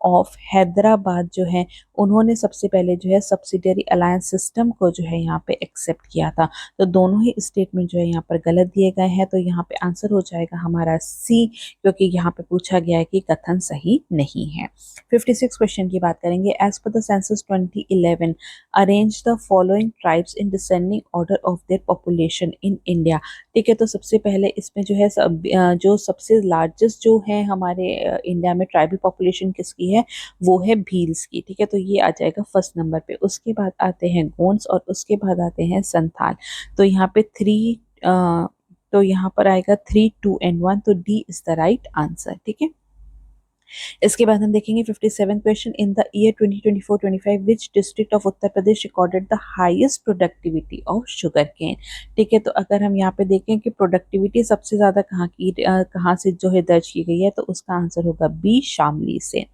ऑफ हैदराबाद जो है उन्होंने सबसे पहले जो है सब्सिडियरी अलायंस सिस्टम को जो है यहाँ पे एक्सेप्ट किया था। तो दोनों ही स्टेटमेंट जो है यहाँ पर गलत दिए गए हैं, तो यहाँ पे आंसर हो जाएगा हमारा सी, क्योंकि यहाँ पे पूछा गया है कि कथन सही नहीं है। 56 क्वेश्चन की बात करेंगे, as per the census 2011 arrange the following tribes in descending order of their population in India. ठीक है, तो सबसे पहले इसमें जो है जो सबसे लार्जेस्ट जो है हमारे इंडिया में ट्राइबल पॉपुलेशन किसकी है, वो है भील्स की। ठीक है, तो ये आ जाएगा फर्स्ट नंबर पे। उसके बाद आते हैं गोंड्स और उसके बाद आते हैं संथाल। तो यहाँ पे तो यहाँ पर आएगा 3, 2 एंड 1, तो D is the right answer. ठीक है, इसके बाद हम देखेंगे 57 question, in the year 2024-25 which district of Uttar Pradesh recorded the highest productivity of sugar cane. ठीक है, तो अगर हम यहाँ पे देखें कि प्रोडक्टिविटी सबसे ज्यादा कहाँ से जो है दर्ज की गई है, तो उसका आंसर होगा बी, शामली से।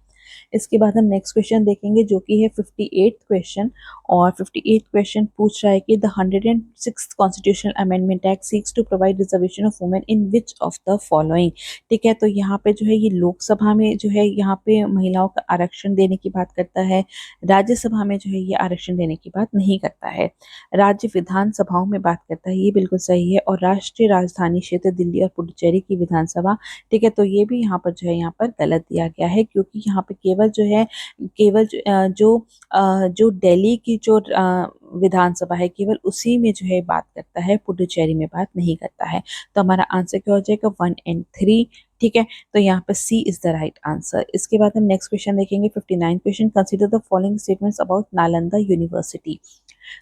इसके बाद हम नेक्स्ट क्वेश्चन देखेंगे जो कि है 58th क्वेश्चन, और 58th क्वेश्चन पूछ रहा है कि the 106th constitutional amendment act seeks to provide reservation of women in which of the following. ठीक है, तो यहाँ पे जो है ये लोकसभा में जो है यहाँ पे महिलाओं का आरक्षण देने की बात करता है, राज्यसभा में जो है ये आरक्षण देने की बात नहीं करता है, राज्य विधानसभाओं में बात करता है, ये बिल्कुल सही है, और राष्ट्रीय राजधानी क्षेत्र दिल्ली और पुडुचेरी की विधानसभा। ठीक है, तो ये भी यहाँ पर जो है यहाँ पर गलत दिया गया है, क्योंकि यहाँ पे केवल केवल जो है जो दिल्ली की जो विधानसभा है केवल उसी में जो है बात करता है, पुडुचेरी में बात नहीं करता है। तो हमारा आंसर क्या हो जाएगा 1 एंड 3। ठीक है, तो यहाँ पर सी इज द राइट आंसर। इसके बाद हम नेक्स्ट क्वेश्चन देखेंगे 59 question. Consider the following statements about Nalanda university.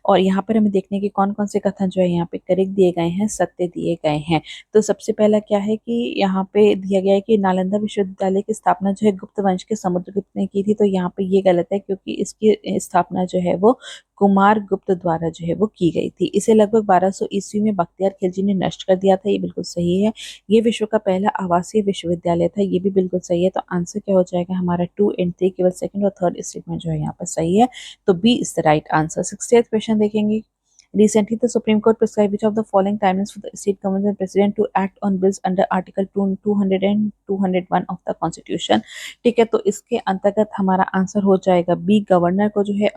और यहाँ पर हमें देखने की कौन कौन से कथन जो है यहाँ पे करेक्ट दिए गए हैं, सत्य दिए गए हैं। तो सबसे पहला क्या है कि यहाँ पे दिया गया है कि नालंदा विश्वविद्यालय की स्थापना जो है गुप्त वंश के समुद्रगुप्त ने की थी। तो यहाँ पे ये गलत है क्योंकि इसकी स्थापना जो है वो कुमार गुप्त द्वारा जो है वो की गई थी। इसे लगभग 1200 ईस्वी में बख्तियार खिलजी ने नष्ट कर दिया था। ये बिल्कुल सही है। ये विश्व का पहला आवासीय विश्वविद्यालय था। ये भी बिल्कुल सही है। तो आंसर क्या हो जाएगा हमारा 2 एंड 3, केवल सेकंड और थर्ड स्टेटमेंट जो है यहाँ पर सही है। तो B is the right answer. 68th question देखेंगे। Recently, the Supreme Court prescribed which of the following timelines for the state government and president to act on bills under Article 200 and 201 of the Constitution। ठीक है, तो इसके अंतर्गत हमारा answer हो जाएगा B. Governor को जो है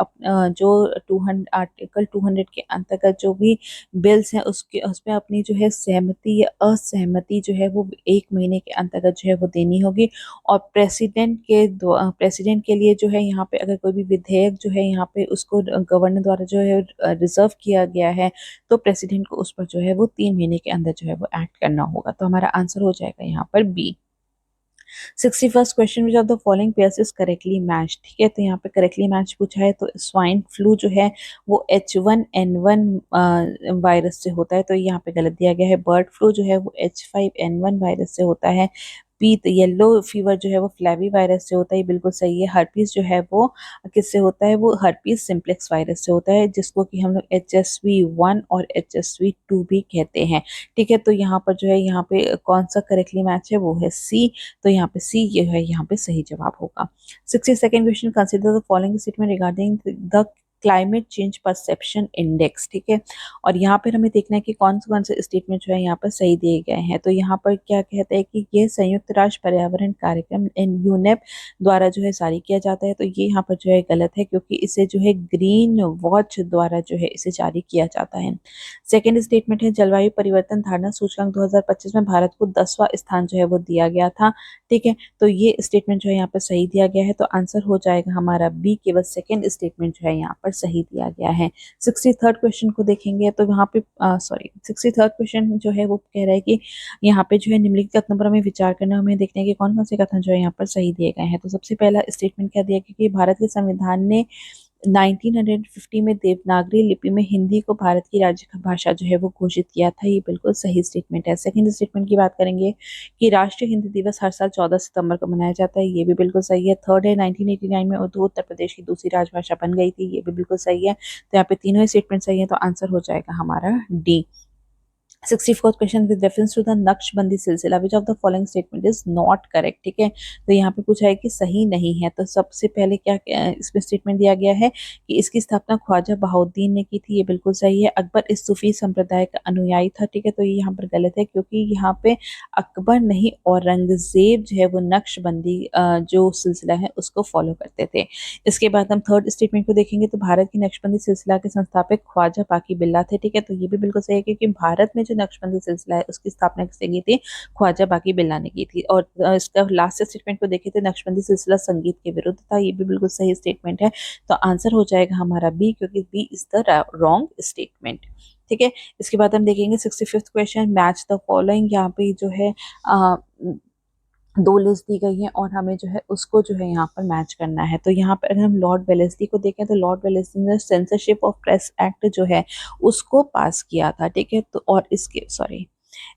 जो 200 आर्टिकल 200 के अंतर्गत जो भी बिल्स हैं उसके उसमें अपनी जो है सहमति या असहमति जो है वो 1 महीने के अंतर्गत जो है वो देनी होगी। और प्रेसिडेंट के लिए जो है यहाँ पे अगर कोई भी विधेयक जो है यहाँ पे उसको गवर्नर द्वारा जो है रिजर्व किया गया है तो प्रेसिडेंट को उस पर जो है वो 3 महीने के अंदर जो है वो एक्ट करना होगा। तो हमारा आंसर हो जाएगा यहाँ पर B. 61st question which of the following pairs is correctly match. ठीक है, तो यहाँ पे करेक्टली मैच पूछा है। तो स्वाइन फ्लू जो है वो H1N1 वायरस से होता है। तो यहाँ पे गलत दिया गया है। बर्ड फ्लू जो है वो H5N1 वायरस से होता है। पीत येलो फीवर जो है वो फ्लैवी वायरस से होता है। ये बिल्कुल सही है। हर्पीस जो है वो किससे होता है, वो हर्पीस सिम्प्लेक्स वायरस से होता है, जिसको कि हम लोग HSV1 और HSV2 भी कहते हैं। ठीक है, तो यहाँ पर जो है यहाँ पे कौन सा करेक्टली मैच है, वो है सी। तो यहाँ पे सी ये है यहाँ पे सही जवाब होगा। 62nd question. Consider the following statement regarding the climate change perception index. ठीक है, और यहाँ पर हमें देखना है कि कौन से स्टेटमेंट जो है यहाँ पर सही दिए गए हैं। तो यहाँ पर क्या कहते हैं कि ये संयुक्त राष्ट्र पर्यावरण कार्यक्रम यूनेप द्वारा जो है जारी किया जाता है। तो ये यहाँ पर जो है गलत है क्योंकि इसे जो है ग्रीन वॉच द्वारा जो है इसे जारी किया जाता है। सेकेंड स्टेटमेंट है जलवायु परिवर्तन धारणा सूचकांक 2025 में भारत को 10वां स्थान जो है वो दिया गया था। ठीक है, तो ये स्टेटमेंट जो है यहाँ पर सही दिया गया है। तो आंसर हो जाएगा हमारा बी। केवल सेकेंड स्टेटमेंट जो है यहाँ पर सही दिया गया है। 63rd क्वेश्चन को देखेंगे तो यहाँ पे 63rd क्वेश्चन जो है वो कह रहा है कि यहाँ पे जो है निम्नलिखित कथनों पर हमें विचार करना, हमें देखने के कौन कौन से कथन जो है यहाँ पर सही दिए गए हैं। तो सबसे पहला स्टेटमेंट क्या दिया गया कि भारत के संविधान ने 1950 में देवनागरी लिपि में हिंदी को भारत की राज्य भाषा जो है वो घोषित किया था। ये बिल्कुल सही स्टेटमेंट है। सेकंड स्टेटमेंट की बात करेंगे कि राष्ट्रीय हिंदी दिवस हर साल 14 सितंबर को मनाया जाता है। ये भी बिल्कुल सही है। थर्ड है 1989 में उर्दू उत्तर प्रदेश की दूसरी राजभाषा बन गई थी। ये भी बिल्कुल सही है। तो यहाँ पे तीनों स्टेटमेंट सही है। तो आंसर हो जाएगा हमारा D. 64th question with reference to the Naqshbandi Silsila which of the following statement is not correct. ठीक है, तो यहाँ पे पूछा है कि सही नहीं है। तो सबसे पहले क्या इसमें स्टेटमेंट दिया गया है कि इसकी स्थापना ख्वाजा बहाउद्दीन ने की थी। ये बिल्कुल सही है। अकबर इस सूफी संप्रदाय का अनुयायी था। ठीक है, तो ये यहाँ पर गलत है क्योंकि यहाँ पे अकबर नहीं औरंगजेब जो है वो नक्शबंदी जो सिलसिला है उसको फॉलो करते थे। इसके बाद हम थर्ड स्टेटमेंट को देखेंगे तो भारत की नक्शबंदी सिलसिला के संस्थापक ख्वाजा बाकी बिल्ला थे। ठीक है, तो ये भी बिल्कुल सही है क्योंकि भारत में जो नक्शबंदी सिलसिला है उसकी स्थापना किसने की थी, ख्वाजा बाकी बिल्ला ने की थी। और इसका लास्ट स्टेटमेंट को देखे तो नक्शबंदी सिलसिला संगीत के विरुद्ध था। ये भी बिल्कुल सही स्टेटमेंट है। तो आंसर हो जाएगा हमारा बी क्योंकि B is the wrong statement. ठीक है, इसके बाद हम देखेंगे 65th question match the following. यहाँ पे जो है दो लिस्ट दी गई है और हमें जो है उसको जो है यहाँ पर मैच करना है। तो यहाँ पर अगर हम लॉर्ड वेलेस्ली को देखें तो लॉर्ड वेलेस्ली ने सेंसरशिप ऑफ प्रेस एक्ट जो है उसको पास किया था। ठीक है, तो और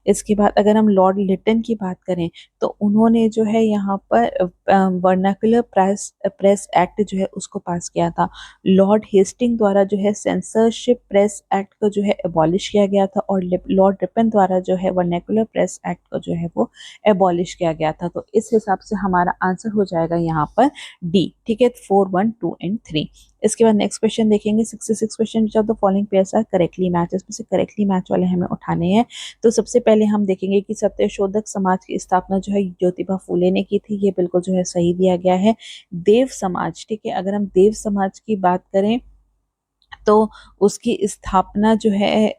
इसके बाद अगर हम लॉर्ड लिटन की बात करें तो उन्होंने जो है यहाँ पर वर्नाकुलर प्रेस एक्ट जो है उसको पास किया था। लॉर्ड हेस्टिंग द्वारा जो है सेंसरशिप प्रेस एक्ट को जो है एबॉलिश किया गया था और लॉर्ड रिपन द्वारा जो है वर्नाकुलर प्रेस एक्ट को जो है वो एबॉलिश किया गया था। तो इस हिसाब से हमारा आंसर हो जाएगा यहाँ पर डी। ठीक है, 4, 1, 2 एंड 3। इसके बाद नेक्स्ट क्वेश्चन देखेंगे 66 question which of the following pairs are correctly match. इसमें से करेक्टली मैच वाले हमें उठाने हैं। तो सबसे पहले हम देखेंगे कि सत्यशोधक समाज की स्थापना जो है ज्योतिबा फूले ने की थी। ये बिल्कुल जो है सही दिया गया है। देव समाज, ठीक है, अगर हम देव समाज की बात करें तो उसकी स्थापना जो है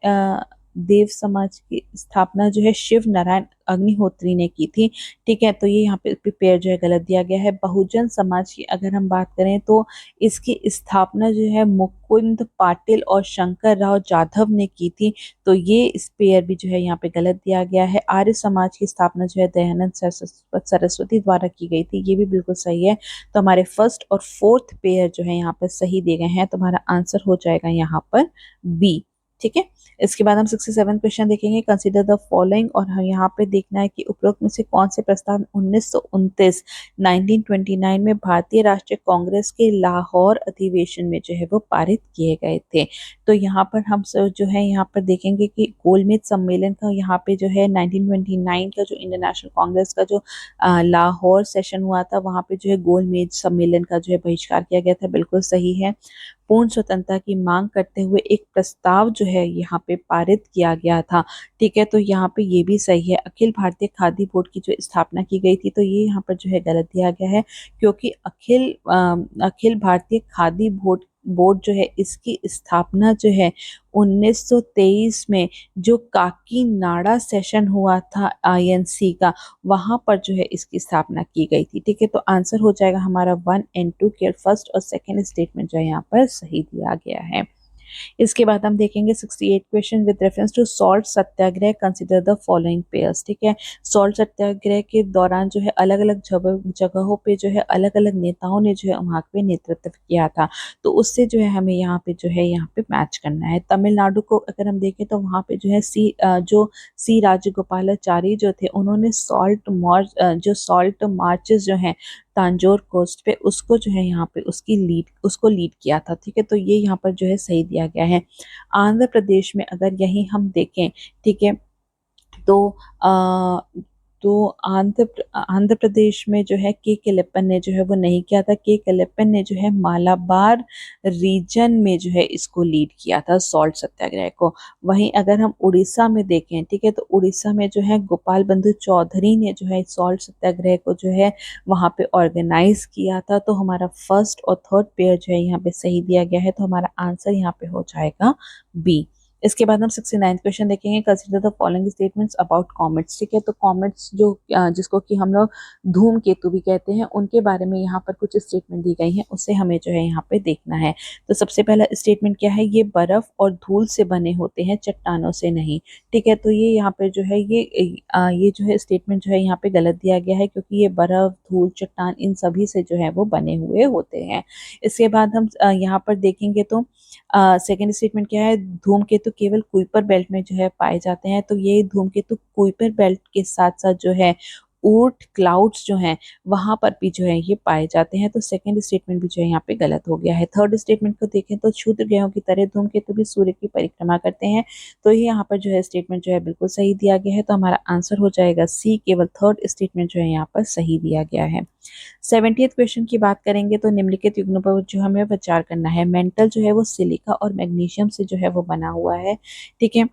देव समाज की स्थापना जो है शिव नारायण अग्निहोत्री ने की थी। ठीक है, तो ये यहाँ पे पेयर जो है गलत दिया गया है। बहुजन समाज की अगर हम बात करें तो इसकी स्थापना जो है मुकुंद पाटिल और शंकर राव जाधव ने की थी, तो ये इस पेयर भी जो है यहाँ पे गलत दिया गया है। आर्य समाज की स्थापना जो है दयानंद सरस्वती द्वारा की गई थी, ये भी बिल्कुल सही है। तो हमारे फर्स्ट और फोर्थ पेयर जो है यहाँ पर सही दिए गए हैं, तो हमारा आंसर हो जाएगा यहाँ पर बी। ठीक है, इसके बाद हम 67 क्वेश्चन देखेंगे। कंसीडर द फॉलोइंग, और हम यहाँ पे देखना है कि उपरोक्त में से कौन से प्रस्ताव 1929 में भारतीय राष्ट्रीय कांग्रेस के लाहौर अधिवेशन में जो है वो पारित किए गए थे। तो यहाँ पर हम जो है यहाँ पर देखेंगे कि गोलमेज सम्मेलन का यहाँ पे जो है 1929 का जो इंडियन नेशनल कांग्रेस का जो लाहौर सेशन हुआ था, वहाँ पे जो है गोलमेज सम्मेलन का जो है बहिष्कार किया गया था, बिल्कुल सही है। पूर्ण स्वतंत्रता की मांग करते हुए एक प्रस्ताव जो है यहाँ पे पारित किया गया था। ठीक है, तो यहाँ पे ये भी सही है। अखिल भारतीय खादी बोर्ड की जो स्थापना की गई थी, तो ये यहाँ पर जो है गलत दिया गया है, क्योंकि अखिल भारतीय खादी बोर्ड बोर्ड जो है इसकी स्थापना जो है 1923 में जो काकीनाडा सेशन हुआ था आईएनसी का, वहां पर जो है इसकी स्थापना की गई थी। ठीक है, तो आंसर हो जाएगा हमारा 1 एंड 2 के फर्स्ट और सेकंड स्टेटमेंट जो है यहाँ पर सही दिया गया है। इसके बाद हम देखेंगे 68 question with reference to Salt Satyagraha consider the following pairs. ठीक है, सॉल्ट सत्याग्रह के दौरान जो है अलग अलग जगहों पे जो है अलग अलग नेताओं ने जो है वहाँ पे नेतृत्व किया था, तो उससे जो है हमें यहाँ पे जो है यहाँ पे मैच करना है। तमिलनाडु को अगर हम देखें तो वहाँ पे जो है सी राजगोपालाचारी जो थे, उन्होंने सॉल्ट मार्चेस जो हैं तांजोर कोस्ट पे, उसको जो है यहाँ पे उसको लीड किया था। ठीक है, तो ये यहाँ पर जो है सही दिया गया है। आंध्र प्रदेश में अगर यही हम देखें, ठीक है, तो आ, तो आंध्र प्रदेश में जो है के केलप्पन ने जो है वो नहीं किया था। के केलप्पन ने जो है मालाबार रीजन में जो है इसको लीड किया था सॉल्ट सत्याग्रह को। वहीं अगर हम उड़ीसा में देखें, ठीक है, तो उड़ीसा में जो है गोपाल बंधु चौधरी ने जो है सॉल्ट सत्याग्रह को जो है वहाँ पे ऑर्गेनाइज किया था। तो हमारा फर्स्ट और थर्ड पेयर जो है यहाँ पे सही दिया गया है, तो हमारा आंसर यहाँ पे हो जाएगा बी। इसके बाद हम 69 क्वेश्चन देखेंगे। Consider the following statements about comets. ठीक है, तो कॉमेट्स जो जिसको कि हम लोग धूमकेतु भी कहते हैं, उनके बारे में यहाँ पर कुछ स्टेटमेंट दी गई हैं, उसे हमें जो है यहाँ पे देखना है। तो सबसे पहला स्टेटमेंट क्या है, ये बर्फ और धूल से बने होते हैं, चट्टानों से नहीं। ठीक है, तो ये यहाँ पे जो है ये जो है स्टेटमेंट जो है यहाँ पे गलत दिया गया है, क्योंकि ये बर्फ, धूल, चट्टान इन सभी से जो है वो बने हुए होते हैं। इसके बाद हम यहाँ पर देखेंगे तो सेकेंड स्टेटमेंट क्या है, धूमकेतु केवल कुइपर बेल्ट में जो है पाए जाते हैं। तो ये धूमकेतु कुइपर बेल्ट के साथ साथ जो है ऊर्ट क्लाउड्स जो हैं वहां पर भी जो है ये पाए जाते हैं। तो सेकंड स्टेटमेंट भी जो है यहाँ पे गलत हो गया है। थर्ड स्टेटमेंट को देखें तो क्षुद्र ग्रहों की तरह धूमकेतु भी सूर्य की परिक्रमा करते हैं, तो ये यहाँ पर जो है स्टेटमेंट जो है बिल्कुल सही दिया गया है। तो हमारा आंसर हो जाएगा सी, केवल थर्ड स्टेटमेंट जो है यहाँ पर सही दिया गया है। 70th क्वेश्चन की बात करेंगे तो निम्नलिखित युग्मों पर जो हमें विचार करना है। मेंटल जो है वो सिलिका और मैग्नीशियम से जो है वो बना हुआ है। ठीक है,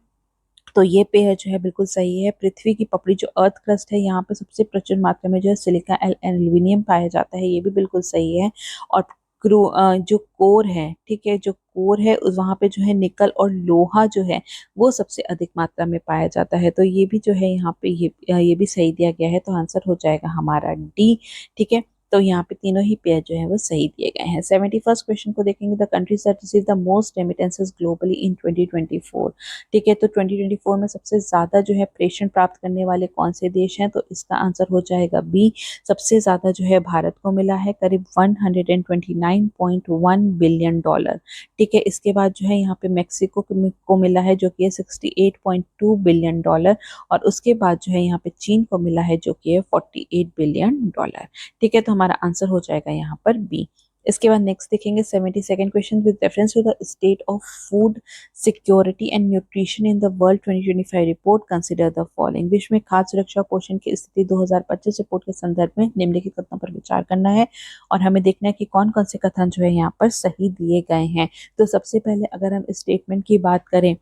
तो ये पेयर जो है बिल्कुल सही है। पृथ्वी की पपड़ी जो अर्थ क्रस्ट है, यहाँ पे सबसे प्रचुर मात्रा में जो है सिलिका एल्यूमिनियम पाया जाता है, ये भी बिल्कुल सही है। और जो कोर है, ठीक है, जो कोर है वहाँ पे जो है निकल और लोहा जो है वो सबसे अधिक मात्रा में पाया जाता है। तो ये भी जो है यहाँ पे ये भी सही दिया गया है, तो आंसर हो जाएगा हमारा डी। ठीक है, तो यहाँ पे तीनों ही पेयर जो है वो सही दिए गए हैं। 71st क्वेश्चन को देखेंगे, the countries that receive the most remittances globally इन 2024। ठीक है, तो 2024 में सबसे ज्यादा जो है प्रेषण प्राप्त करने वाले कौन से देश हैं, तो इसका आंसर हो जाएगा बी। सबसे ज्यादा जो है भारत को मिला है, करीब 129.1 बिलियन डॉलर। ठीक है, इसके बाद जो है यहाँ पे मेक्सिको को मिला है जो कि है 68.2 बिलियन डॉलर, और उसके बाद जो है यहाँ पे चीन को मिला है जो कि है 48 बिलियन डॉलर। ठीक है, तो हमारा आंसर हो जाएगा यहाँ पर बी। इसके बाद नेक्स्ट देखेंगे 72nd question with reference to the State of Food Security and Nutrition in the World 2025 report consider the following. विश्व में खाद्य सुरक्षा और पोषण की स्थिति 2025 रिपोर्ट के संदर्भ में निम्नलिखित कथनों पर विचार करना है, और हमें देखना है कि कौन कौन से कथन जो है यहाँ पर सही दिए गए हैं। तो सबसे पहले अगर हम स्टेटमेंट की बात करें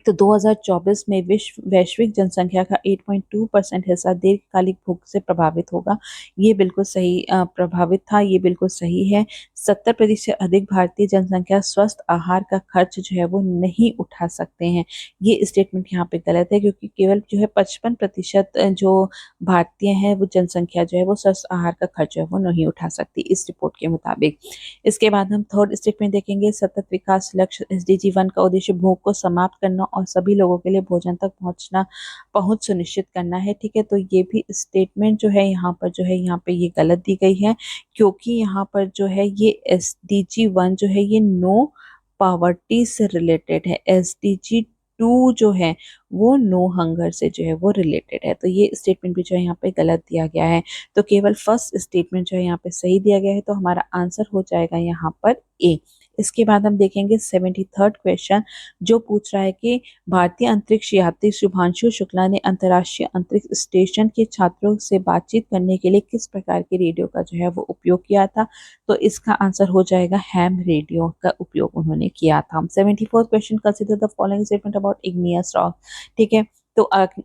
तो 2024 में विश्व वैश्विक जनसंख्या का 8.2% हिस्सा दीर्घकालिक भूख से प्रभावित होगा। ये बिल्कुल सही प्रभावित था, ये बिल्कुल सही है। 70% अधिक भारतीय जनसंख्या स्वस्थ आहार का खर्च जो है वो नहीं उठा सकते हैं। ये स्टेटमेंट यहाँ पे गलत है, क्योंकि केवल जो है 55% जो भारतीय हैं वो जनसंख्या जो है वो स्वस्थ आहार का खर्च जो है वो नहीं उठा सकती इस रिपोर्ट के मुताबिक। इसके बाद हम थर्ड स्टेटमेंट देखेंगे। सतत विकास लक्ष्य SDG 1 का उद्देश्य भूख को समाप्त करना और सभी लोगों के लिए भोजन तक पहुंच सुनिश्चित करना है। ठीक है, तो ये भी स्टेटमेंट जो है यहाँ पर जो है यहाँ पे ये गलत दी गई है, क्योंकि यहाँ पर जो है ये SDG 1 जो है ये नो पावर्टी से रिलेटेड है। SDG 2 जो है वो नो हंगर से जो है वो रिलेटेड है। तो ये स्टेटमेंट भी जो है यहाँ पे गलत दिया गया है। तो केवल फर्स्ट स्टेटमेंट जो है यहाँ पे सही दिया गया है, तो हमारा आंसर हो जाएगा यहाँ पर ए। इसके बाद हम देखेंगे 73rd क्वेश्चन, जो पूछ रहा है कि भारतीय अंतरिक्ष यात्री शुभांशु शुक्ला ने अंतर्राष्ट्रीय अंतरिक्ष स्टेशन के छात्रों से बातचीत करने के लिए किस प्रकार के रेडियो का जो है वो उपयोग किया था। तो इसका आंसर हो जाएगा हैम रेडियो का उपयोग उन्होंने किया था। 74th question, consider the following statement about igneous rock. ठीक है, तो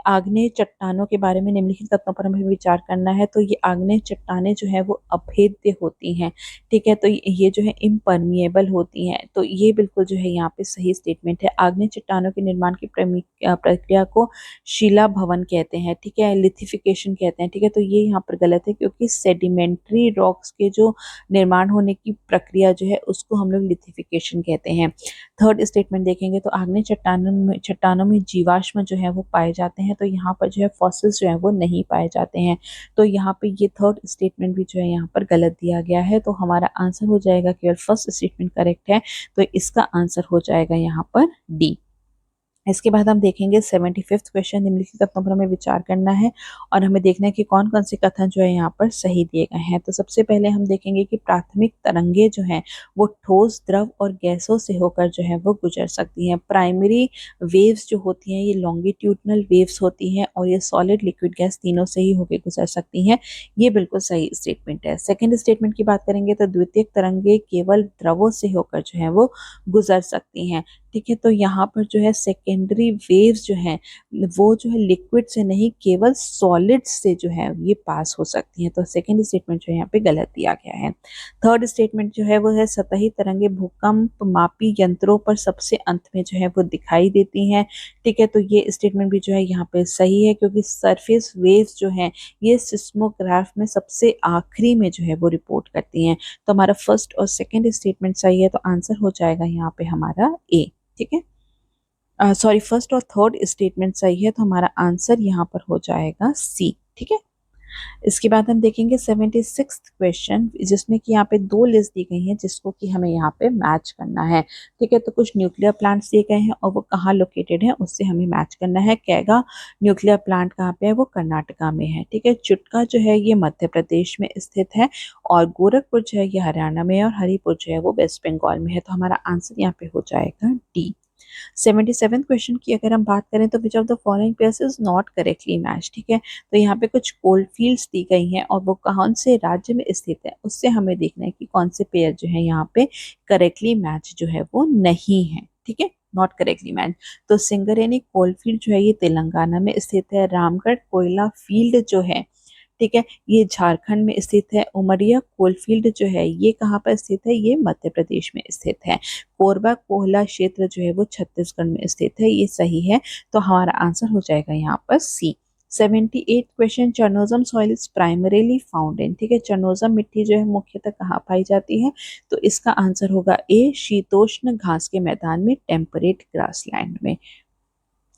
आग्नेय चट्टानों के बारे में निम्नलिखित तथ्यों पर हमें विचार करना है। तो ये आग्नेय चट्टानें जो है वो अभेद्य होती हैं। ठीक है, तो ये जो है इम्परमिएबल होती हैं। तो ये बिल्कुल जो है यहाँ पे सही स्टेटमेंट है। आग्नेय चट्टानों के निर्माण की प्रक्रिया को शिला भवन कहते हैं। ठीक है, लिथिफिकेशन कहते हैं। ठीक है, तो ये यहाँ पर गलत है, क्योंकि सेडिमेंट्री रॉक्स के जो निर्माण होने की प्रक्रिया जो है उसको हम लोग लिथिफिकेशन कहते हैं। थर्ड स्टेटमेंट देखेंगे, तो आग्नेय चट्टानों में जीवाश्म जो है वो पाए जाते हैं। तो यहाँ पर जो है फॉसिल्स जो है वो नहीं पाए जाते हैं। तो यहाँ पे ये थर्ड स्टेटमेंट भी जो है यहाँ पर गलत दिया गया है। तो हमारा आंसर हो जाएगा, केवल फर्स्ट स्टेटमेंट करेक्ट है, तो इसका आंसर हो जाएगा यहाँ पर डी। इसके बाद हम देखेंगे 75th क्वेश्चन, निम्नलिखित कथनों पर हमें विचार करना है और हमें देखना है कि कौन कौन से कथन जो है यहाँ पर सही दिए गए हैं। तो सबसे पहले हम देखेंगे कि प्राथमिक तरंगे जो हैं वो ठोस, द्रव और गैसों से होकर जो है वो गुजर सकती हैं। प्राइमरी वेव्स जो होती हैं ये लॉन्गिट्यूडनल वेव्स होती हैं, और ये सॉलिड, लिक्विड, गैस तीनों से ही होकर गुजर सकती हैं। ये बिल्कुल सही स्टेटमेंट है। सेकेंड स्टेटमेंट की बात करेंगे, तो द्वितीयक तरंगे केवल द्रवों से होकर जो है वो गुजर सकती हैं। ठीक है, तो यहाँ पर जो है सेकेंडरी वेव्स जो हैं वो जो है लिक्विड से नहीं, केवल सॉलिड से जो है ये पास हो सकती हैं। तो सेकेंड स्टेटमेंट जो है यहाँ पे गलत दिया गया है। थर्ड स्टेटमेंट जो है वो है सतही तरंगे भूकंप मापी यंत्रों पर सबसे अंत में जो है वो दिखाई देती हैं। ठीक है, तो ये स्टेटमेंट भी जो है यहाँ पे सही है, क्योंकि सरफेस वेव्स जो हैं ये सिस्मोग्राफ में सबसे आखिरी में जो है वो रिपोर्ट करती हैं। तो हमारा फर्स्ट और सेकेंड स्टेटमेंट सही है, तो आंसर हो जाएगा यहाँ पे हमारा ए। ठीक है, सॉरी, फर्स्ट और थर्ड स्टेटमेंट सही है, तो हमारा आंसर यहाँ पर हो जाएगा सी। ठीक है, इसके बाद हम देखेंगे 76th क्वेश्चन, जिसमें कि यहाँ पे दो लिस्ट दी गई हैं जिसको कि हमें यहाँ पे मैच करना है। ठीक है, तो कुछ न्यूक्लियर प्लांट्स दिए गए हैं और वो कहाँ लोकेटेड है उससे हमें मैच करना है। कैगा न्यूक्लियर प्लांट कहाँ पे है, वो कर्नाटका में है। ठीक है, चुटका जो है ये मध्य प्रदेश में स्थित है, और गोरखपुर जो है ये हरियाणा में है, और हरिपुर जो है वो वेस्ट बंगाल में है। तो हमारा आंसर यहाँ पे हो जाएगा डी। 77th क्वेश्चन की अगर हम बात करें, तो which of the following pairs is not correctly match. ठीक है, तो यहाँ पे कुछ कोल्ड फील्ड्स दी गई हैं और वो कौन से राज्य में स्थित है उससे हमें देखना है कि कौन से पेयर जो है यहाँ पे करेक्टली मैच जो है वो नहीं है। ठीक है, नॉट करेक्टली मैच। तो सिंगरेनी कोल फील्ड जो है ये तेलंगाना में स्थित है। रामगढ़ कोयला फील्ड जो है, ठीक है, ये झारखंड में स्थित है। उमरिया कोलफील्ड जो है ये कहाँ पर स्थित है, ये मध्य प्रदेश में स्थित है। कोरबा कोहला क्षेत्र जो है वो छत्तीसगढ़ में स्थित है। ये सही है, तो हमारा आंसर हो जाएगा यहाँ पर C. 78 question, chernozem soil is primarily found in. ठीक है, चर्नोजम मिट्टी जो है मुख्यतः कहाँ पाई जाती है, तो इसका आंसर होगा ए, शीतोष्ण घास के मैदान में, टेम्परेट ग्रासलैंड में।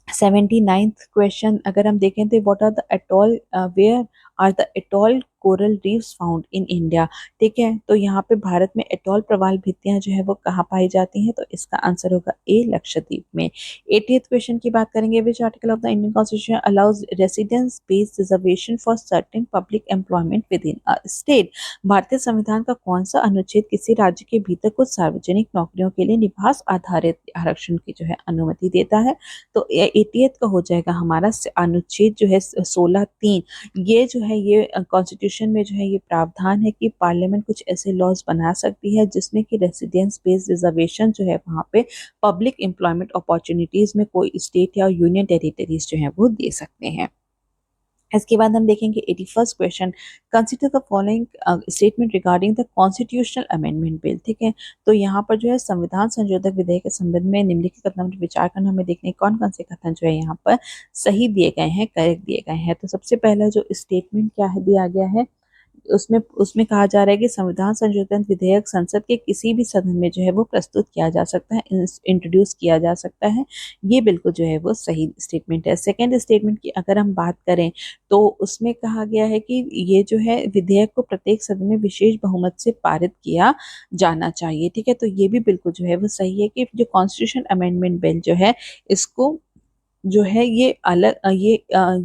79th क्वेश्चन अगर हम देखें, तो what are the atoll, where are the atoll coral reefs found in India. ठीक है, तो यहाँ पे भारत में एटॉल प्रवाल भित्तियां जो है वो कहाँ पाई जाती हैं, तो इसका आंसर होगा ए, लक्षद्वीप में। 80th क्वेश्चन की बात करेंगे, which article of the Indian constitution allows residence based reservation for certain public employment with in a state. भारतीय संविधान का कौन सा अनुच्छेद किसी राज्य के भीतर कुछ सार्वजनिक नौकरियों के लिए निवास आधारित आरक्षण की जो है अनुमति देता है। तो 80th का हो जाएगा हमारा अनुच्छेद जो है 16(3). ये जो जो है ये कॉन्स्टिट्यूशन में जो है ये प्रावधान है कि पार्लियामेंट कुछ ऐसे लॉज बना सकती है जिसमें कि रेसिडेंस बेस्ड रिजर्वेशन जो है वहाँ पे पब्लिक एम्प्लॉयमेंट अपॉर्चुनिटीज में कोई स्टेट या यूनियन टेरिटरीज जो है वो दे सकते हैं। इसके बाद हम देखेंगे 81st question, consider the following statement regarding the constitutional amendment bill. ठीक है, तो यहाँ पर जो है संविधान संशोधक विधेयक के संबंध में निम्नलिखित कथनों पर विचार करना, हमें देखने कौन कौन से कथन जो है यहाँ पर सही दिए गए हैं, करेक्ट दिए गए हैं। तो सबसे पहला जो स्टेटमेंट क्या है दिया गया है, उसमें उसमें कहा जा रहा है कि संविधान संशोधन विधेयक संसद के किसी भी सदन में जो है वो प्रस्तुत किया जा सकता है, इंट्रोड्यूस किया जा सकता है। ये बिल्कुल जो है वो सही स्टेटमेंट है। सेकेंड स्टेटमेंट की अगर हम बात करें तो उसमें कहा गया है कि ये जो है विधेयक को प्रत्येक सदन में विशेष बहुमत से पारित किया जाना चाहिए। ठीक है, तो ये भी बिल्कुल जो है वो सही है कि जो कॉन्स्टिट्यूशन अमेंडमेंट बिल जो है इसको जो है ये अलग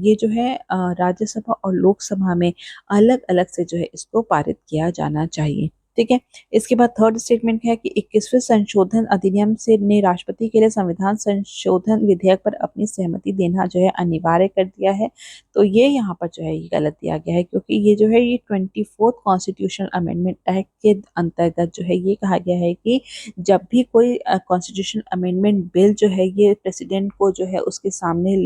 ये जो है राज्यसभा और लोकसभा में अलग अलग से जो है इसको पारित किया जाना चाहिए। ठीक है, इसके बाद थर्ड स्टेटमेंट है कि 21वें संशोधन अधिनियम से ने राष्ट्रपति के लिए संविधान संशोधन विधेयक पर अपनी सहमति देना जो है अनिवार्य कर दिया है। तो ये यहाँ पर जो है ये गलत दिया गया है, क्योंकि ये जो है ये 24th कॉन्स्टिट्यूशनल अमेंडमेंट एक्ट के अंतर्गत जो है ये कहा गया है कि जब भी कोई कॉन्स्टिट्यूशन अमेंडमेंट बिल जो है ये प्रेसिडेंट को जो है उसके सामने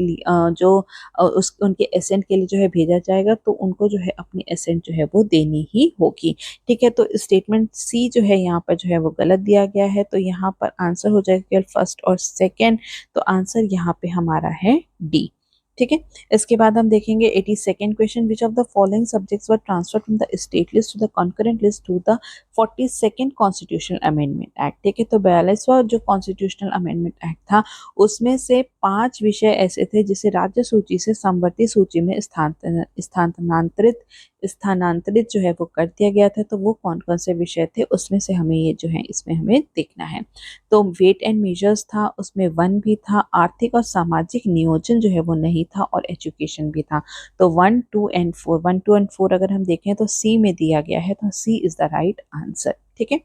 जो उस उनके एसेंट के लिए जो है भेजा जाएगा तो उनको जो है अपनी एसेंट जो है वो देनी ही होगी। ठीक है, तो स्टेटमेंट सी जो है यहाँ पर जो है वो गलत दिया गया है, तो यहाँ पर आंसर हो जाएगा केवल फर्स्ट और सेकंड, तो आंसर यहाँ पे हमारा है डी। ठीक है, इसके बाद हम देखेंगे 82nd question, which of the following subjects were transfer from the state list to the concurrent list to the 42nd constitutional amendment act. ठीक है, तो 42वां जो कॉन्स्टिट्यूशनल अमेंडमेंट एक्ट था उसमें से 5 विषय ऐसे थे जिसे राज्य सूची से समवर्ती सूची में स्थानांतरित स्थानांतरित जो है वो कर दिया गया था। तो वो कौन कौन से विषय थे उसमें से हमें ये जो है इसमें हमें देखना है। तो वेट एंड मेजर्स था, उसमें वन भी था, आर्थिक और सामाजिक नियोजन जो है वो नहीं था, और एजुकेशन भी था। तो 1, 2 एंड 4 अगर हम देखें तो सी में दिया गया है, तो सी इज द राइट आंसर। ठीक है,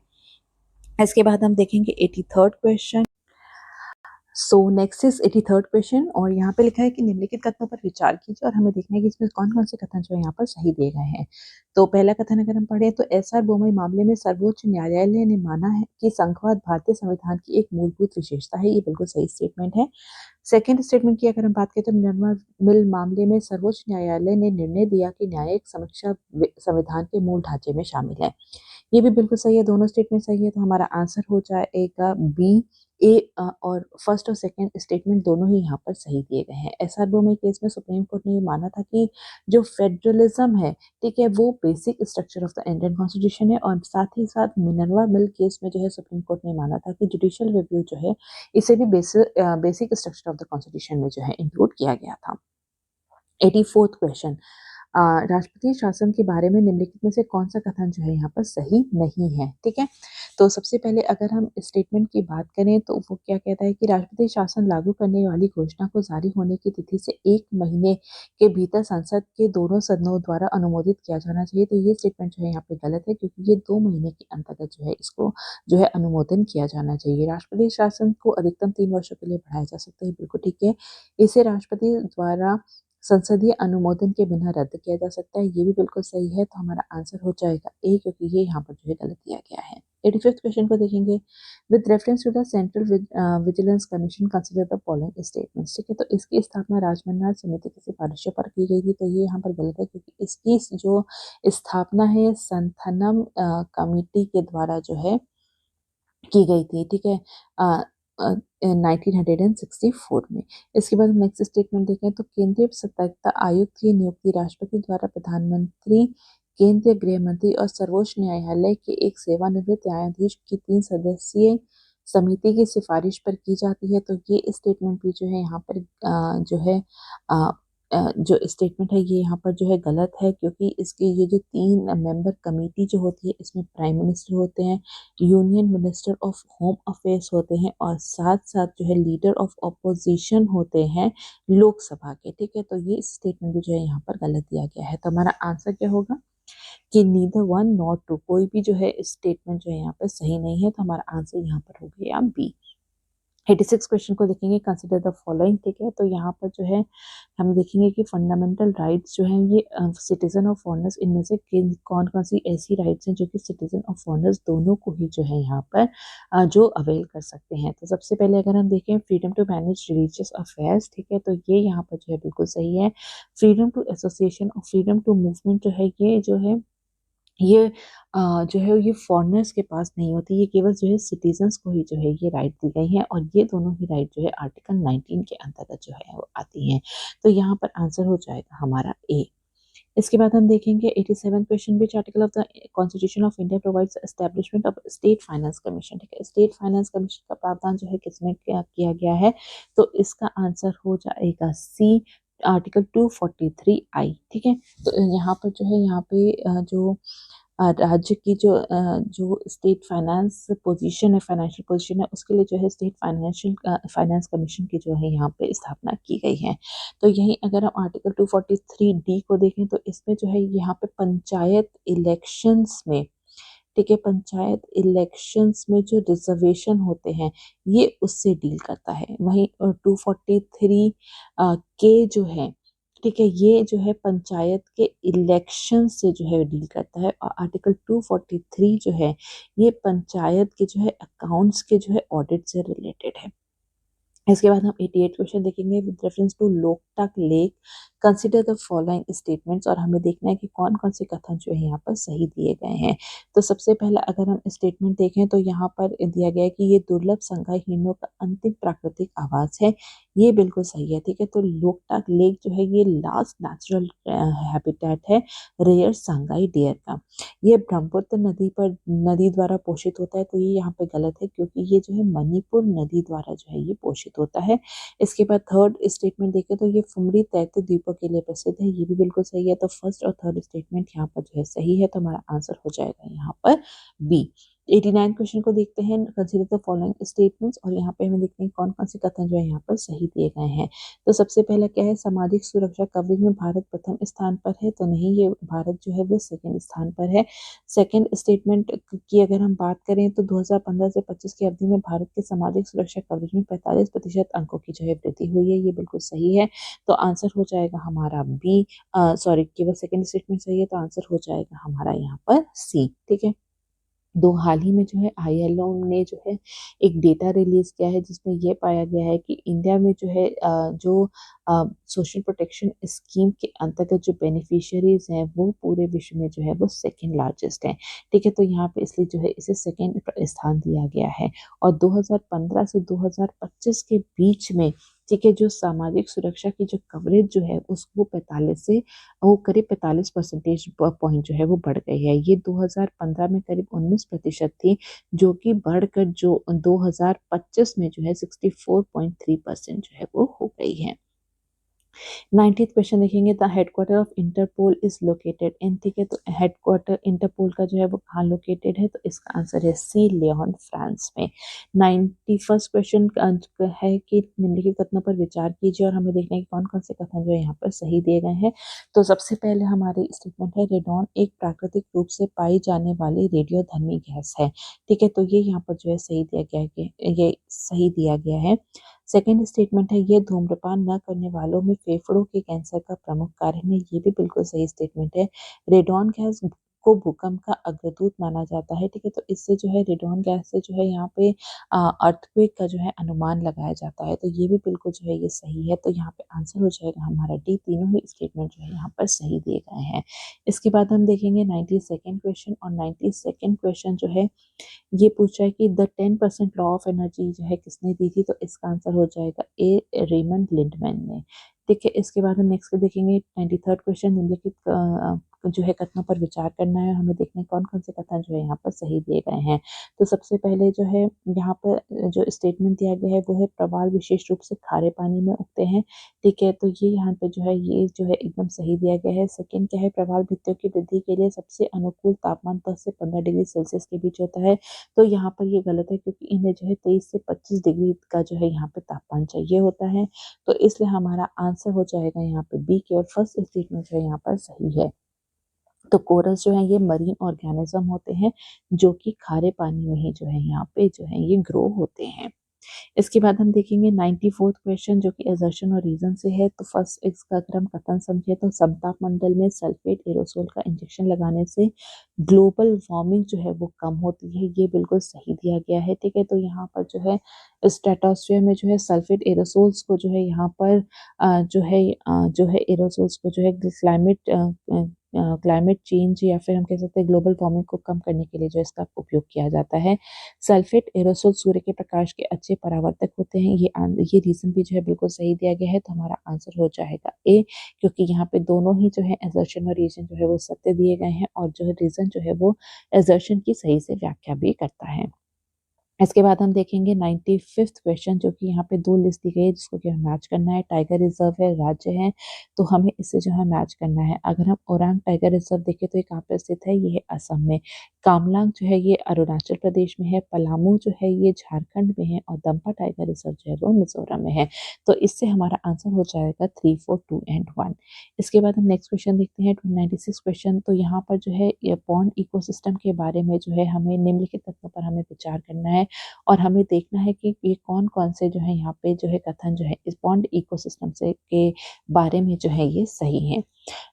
इसके बाद हम देखेंगे 83rd question. So next is 83rd question, और यहाँ पे लिखा है कि निम्नलिखित कथनों पर विचार कीजिए, और हमें देखना है कि इसमें कौन कौन से कथन जो है यहाँ पर सही दिए गए हैं। तो पहला कथन अगर हम पढ़े तो एसआर बोमई मामले में सर्वोच्च न्यायालय ने माना है कि संघवाद भारतीय संविधान की एक मूलभूत विशेषता है। ये बिल्कुल सही स्टेटमेंट है। सेकेंड स्टेटमेंट की अगर हम बात करें तो मिनर्वा मिल मामले में सर्वोच्च न्यायालय ने निर्णय दिया कि न्यायिक समीक्षा संविधान के मूल ढांचे में शामिल है। ये भी बिल्कुल सही है, दोनों स्टेटमेंट सही है, तो हमारा आंसर हो जाएगा बी। ए और फर्स्ट और सेकंड स्टेटमेंट दोनों ही यहाँ पर सही दिए गए हैं। एसआर बोमई केस में सुप्रीम कोर्ट ने ये माना था कि जो फेडरलिज्म है, ठीक है, वो basic structure of the Indian constitution है, और साथ ही साथ मिनर्वा मिल केस में जो है सुप्रीम कोर्ट ने माना था कि जुडिशियल रिव्यू जो है इसे भी basic structure of the constitution में जो है इंक्लूड किया गया था। 84th क्वेश्चन, राष्ट्रपति शासन के बारे में निम्नलिखित में से कौन सा कथन जो है यहाँ पर सही नहीं है। ठीक है, तो सबसे पहले अगर हम स्टेटमेंट की बात करें तो वो क्या कहता है कि राष्ट्रपति शासन लागू करने वाली घोषणा को जारी होने की तिथि से 1 महीने के भीतर संसद के दोनों सदनों द्वारा अनुमोदित किया जाना चाहिए। तो ये स्टेटमेंट जो है यहाँ पे गलत है, क्योंकि ये 2 महीने के अंतर्गत जो है इसको जो है अनुमोदन किया जाना चाहिए। राष्ट्रपति शासन को अधिकतम 3 वर्षों के लिए बढ़ाया जा सकता है, बिल्कुल ठीक है। इसे राष्ट्रपति द्वारा संसदीय अनुमोदन के बिना रद्द किया जा सकता है, ये भी बिल्कुल सही है, तो हमारा आंसर हो जाएगा ए, क्योंकि ये यहाँ पर जो है गलत दिया गया है। 85th क्वेश्चन को देखेंगे, with reference to the Central Vigilance Commission consider the following statements. ठीक है, तो इसकी स्थापना राजमन्नार समिति की सिफारिशों पर की गई थी, तो ये यहाँ पर गलत है, क्योंकि इसकी जो स्थापना है संथनम कमिटी के द्वारा जो है की गई थी। ठीक है, 1964 में। इसके बाद नेक्स्ट स्टेटमेंट देखें तो केंद्रीय सतर्कता आयुक्त की नियुक्ति राष्ट्रपति द्वारा प्रधानमंत्री, केंद्रीय गृह मंत्री और सर्वोच्च न्यायालय के एक सेवानिवृत्त न्यायाधीश की 3 सदस्यीय समिति की सिफारिश पर की जाती है। तो ये स्टेटमेंट भी जो है यहाँ पर जो है जो स्टेटमेंट है ये यहाँ पर जो है गलत है, क्योंकि इसके ये जो 3 मेंबर कमेटी जो होती है इसमें प्राइम मिनिस्टर होते हैं, union minister of home affairs होते हैं, और साथ साथ जो है लीडर ऑफ ऑपोजिशन होते हैं लोकसभा के। ठीक है, तो ये स्टेटमेंट भी जो है यहाँ पर गलत दिया गया है, तो हमारा आंसर क्या होगा कि नीदर 1 नॉट 2, कोई भी जो है स्टेटमेंट जो है यहाँ पर सही नहीं है, तो हमारा आंसर यहाँ पर हो गया बी। 86 क्वेश्चन को देखेंगे, कंसिडर द फॉलोइंग, ठीक है। तो यहाँ पर जो है हम देखेंगे कि फंडामेंटल राइट्स जो हैं ये सिटीजन और फॉरेनर्स, इनमें से कौन कौन सी ऐसी राइट्स हैं जो कि सिटीजन और फॉरेनर्स दोनों को ही जो है यहाँ पर जो अवेल कर सकते हैं। तो सबसे पहले अगर हम देखें freedom to manage religious affairs, ठीक है, तो ये यहाँ पर जो है बिल्कुल सही है। फ्रीडम टू एसोसिएशन और फ्रीडम टू मूवमेंट जो है ये जो है ये जो है ये फॉरेनर्स के पास नहीं होती, ये केवल जो है सिटीजन्स को ही जो है ये राइट दी गई है, और ये दोनों ही राइट जो है आर्टिकल 19 के अंतर्गत जो है वो आती हैं। तो यहाँ पर आंसर हो जाएगा हमारा ए। इसके बाद हम देखेंगे 87 question, which article of the constitution of India provides establishment of state finance commission, ठीक है। स्टेट फाइनेंस कमीशन का प्रावधान जो है किसमें क्या किया गया है, तो इसका आंसर हो जाएगा सी, आर्टिकल 243 आई, ठीक है। तो यहाँ पर जो है यहाँ पे जो राज्य की जो स्टेट फाइनेंस पोजीशन है, फाइनेंशियल पोजीशन है, उसके लिए जो है स्टेट फाइनेंस कमीशन की जो है यहाँ पे स्थापना की गई है। तो यही अगर हम आर्टिकल 243 डी को देखें तो इसमें जो है यहाँ पे पंचायत इलेक्शंस में, ठीक है, पंचायत इलेक्शंस में जो रिजर्वेशन होते हैं ये उससे डील करता है। वहीं 243 के जो है, ठीक है, ये जो है पंचायत के इलेक्शन से जो है डील करता है, और आर्टिकल 243 जो है ये पंचायत के जो है अकाउंट्स के जो है ऑडिट से रिलेटेड है। इसके बाद हम 88 क्वेश्चन देखेंगे, with reference to Loktak lake consider the following statements, और हमें देखना है कि कौन कौन से कथन जो है यहाँ पर सही दिए गए हैं। तो सबसे पहला अगर हम स्टेटमेंट देखें तो यहाँ पर दिया गया है कि ये दुर्लभ संगाई हिरणों का अंतिम प्राकृतिक आवास है, ये बिल्कुल सही है, ठीक है। तो लोकटक लेक जो है ये लास्ट नेचुरल हैबिटेट है रेयर संगाई डियर का। ये ब्रह्मपुत्र नदी द्वारा पोषित होता है, तो ये यहाँ पे गलत है क्योंकि ये जो है मणिपुर नदी द्वारा जो है ये पोषित होता है। इसके बाद थर्ड स्टेटमेंट देखें तो ये फुमरी तैतीय द्वीपों के लिए प्रसिद्ध है, ये भी बिल्कुल सही है। तो फर्स्ट और थर्ड स्टेटमेंट यहाँ पर जो है सही है, तो हमारा आंसर हो जाएगा यहाँ पर बी। 89 क्वेश्चन को देखते हैं, कंसीडर द फॉलोइंग स्टेटमेंट्स, और यहाँ पे हमें देखते हैं कौन कौन से कथन जो है यहाँ पर सही दिए गए हैं। तो सबसे पहला क्या है, सामाजिक सुरक्षा कवरेज में भारत प्रथम स्थान पर है, तो नहीं, ये भारत जो है वो सेकंड स्थान पर है। सेकंड स्टेटमेंट की अगर हम बात करें तो 2015 से 25 की अवधि में भारत के सामाजिक सुरक्षा कवरेज में 45% अंकों की जो है वृद्धि हुई है, ये बिल्कुल सही है। तो आंसर हो जाएगा हमारा बी, सॉरी केवल सेकंड स्टेटमेंट सही है, तो आंसर हो जाएगा हमारा यहाँ पर सी, ठीक है। दो हाल ही में जो है आईएलओ ने जो है एक डेटा रिलीज किया है जिसमें ये पाया गया है कि इंडिया में जो है जो सोशल प्रोटेक्शन स्कीम के अंतर्गत जो बेनिफिशियरीज हैं वो पूरे विश्व में जो है वो सेकंड लार्जेस्ट हैं, ठीक है। तो यहाँ पे इसलिए जो है इसे सेकंड स्थान दिया गया है। और 2015 से 2025 के बीच में, ठीक है, जो सामाजिक सुरक्षा की जो कवरेज जो है उसको 45 से वो करीब 45% पॉइंट जो है वो बढ़ गई है। ये 2015 में करीब 19% थी, जो कि बढ़कर जो 2025 में जो है 64.3% जो है वो हो गई है। 90th क्वेश्चन देखेंगे, the headquarter of Interpol is located in, ठीक है। तो हेडक्वार्टर इंटरपोल का जो है वो कहाँ लोकेटेड है, तो इसका आंसर है सी, लियोन फ्रांस में। 91st क्वेश्चन है कि निम्नलिखित कथनों पर विचार कीजिए, और हमें देखना है कि कौन कौन से कथन जो है यहाँ पर सही दिए गए हैं। तो सबसे पहले हमारी स्टेटमेंट है, रेडॉन एक प्राकृतिक रूप से पाई जाने वाली रेडियोधर्मी गैस है, ठीक है। तो ये यहाँ पर जो है सही दिया गया है, ये सही दिया गया है। सेकेंड स्टेटमेंट है, ये धूम्रपान न करने वालों में फेफड़ों के कैंसर का प्रमुख कारण है, ये भी बिल्कुल सही स्टेटमेंट है। रेडॉन गैस को भूकंप का अग्रदूत माना जाता है, ठीक है। तो इससे जो है रेडॉन गैस से जो है यहाँ पे अर्थक्वेक का जो है अनुमान लगाया जाता है, तो ये भी बिल्कुल जो है ये सही है। तो यहाँ पे आंसर हो जाएगा हमारा डी, तीनों ही स्टेटमेंट जो है यहाँ पर सही दिए गए हैं। इसके बाद हम देखेंगे 92nd क्वेश्चन, और 92nd क्वेश्चन जो है ये पूछा है कि द 10% लॉ ऑफ एनर्जी जो है किसने दी थी, तो इसका आंसर हो जाएगा ए, रेमंड लिंडमैन ने, ठीक है। इसके बाद हम नेक्स्ट देखेंगे 93rd क्वेश्चन, निम्नलिखित जो है कथनों पर विचार करना है, हमें देखने कौन कौन से कथन जो है यहाँ पर सही दिए गए हैं। तो सबसे पहले जो है यहाँ पर जो स्टेटमेंट दिया गया है वो है प्रवाल विशेष रूप से खारे पानी में उगते हैं, ठीक है। तो ये यहाँ पे जो है ये जो है एकदम सही दिया गया है। सेकंड क्या है, प्रवाल भित्तियों की वृद्धि के लिए सबसे अनुकूल तापमान 10 से 15 डिग्री सेल्सियस के बीच होता है, तो यहाँ पर ये गलत है क्योंकि इन्हें जो है 23 से 25 डिग्री का जो है यहाँ पे तापमान चाहिए होता है। तो इसलिए हमारा आंसर हो जाएगा यहाँ पे बी, केवल फर्स्ट स्टेटमेंट जो है यहाँ पर सही है। तो कोरल्स जो है ये मरीन ऑर्गेनिज्म होते हैं जो कि खारे पानी में ही जो है यहाँ पे जो है ये ग्रो होते हैं। इसके बाद हम देखेंगे 94th क्वेश्चन जो कि असर्शन और रीजन से है। तो फर्स्ट इसका अगर हम कथन समझे तो समताप मंडल में सल्फेट एरोसोल का इंजेक्शन लगाने से ग्लोबल वार्मिंग जो है वो कम होती है, ये बिल्कुल सही दिया गया है। ठीक है, तो यहाँ पर जो है स्ट्रेटोस्फेयर में जो है सल्फेट एरोसोल्स को जो है यहाँ पर जो है एरोसोल्स को जो है क्लाइमेट चेंज या फिर हम कह सकते हैं ग्लोबल वार्मिंग को कम करने के लिए जो इसका उपयोग किया जाता है। सल्फेट एरोसोल सूर्य के प्रकाश के अच्छे परावर्तक होते हैं, ये रीजन भी जो है बिल्कुल सही दिया गया है। तो हमारा आंसर हो जाएगा ए, क्योंकि यहाँ पे दोनों ही जो है असर्शन और रीजन जो है वो सत्य दिए गए हैं और जो है रीजन जो है वो असर्शन की सही से व्याख्या भी करता है। इसके बाद हम देखेंगे 95th क्वेश्चन जो कि यहाँ पे दो लिस्ट दी गई है जिसको कि हमें मैच करना है। टाइगर रिजर्व है, राज्य है, तो हमें इससे जो है मैच करना है। अगर हम ओरांग टाइगर रिजर्व देखें तो ये कहाँ पे स्थित है, ये है असम में। कामलांग जो है ये अरुणाचल प्रदेश में है। पलामू जो है ये झारखंड में है और दम्पा टाइगर रिजर्व जो है वो मिजोरम में है। तो इससे हमारा आंसर हो जाएगा 3, 4, 2 एंड 1। इसके बाद हम नेक्स्ट क्वेश्चन देखते हैं 96 क्वेश्चन। तो यहाँ पर जो है ये पॉन्ड इकोसिस्टम के बारे में जो है हमें निम्नलिखित तथ्यों पर हमें विचार करना है और हमें देखना है कि ये कौन कौन से जो है यहाँ पे जो है कथन जो है इस पॉन्ड इकोसिस्टम से के बारे में जो है ये सही है।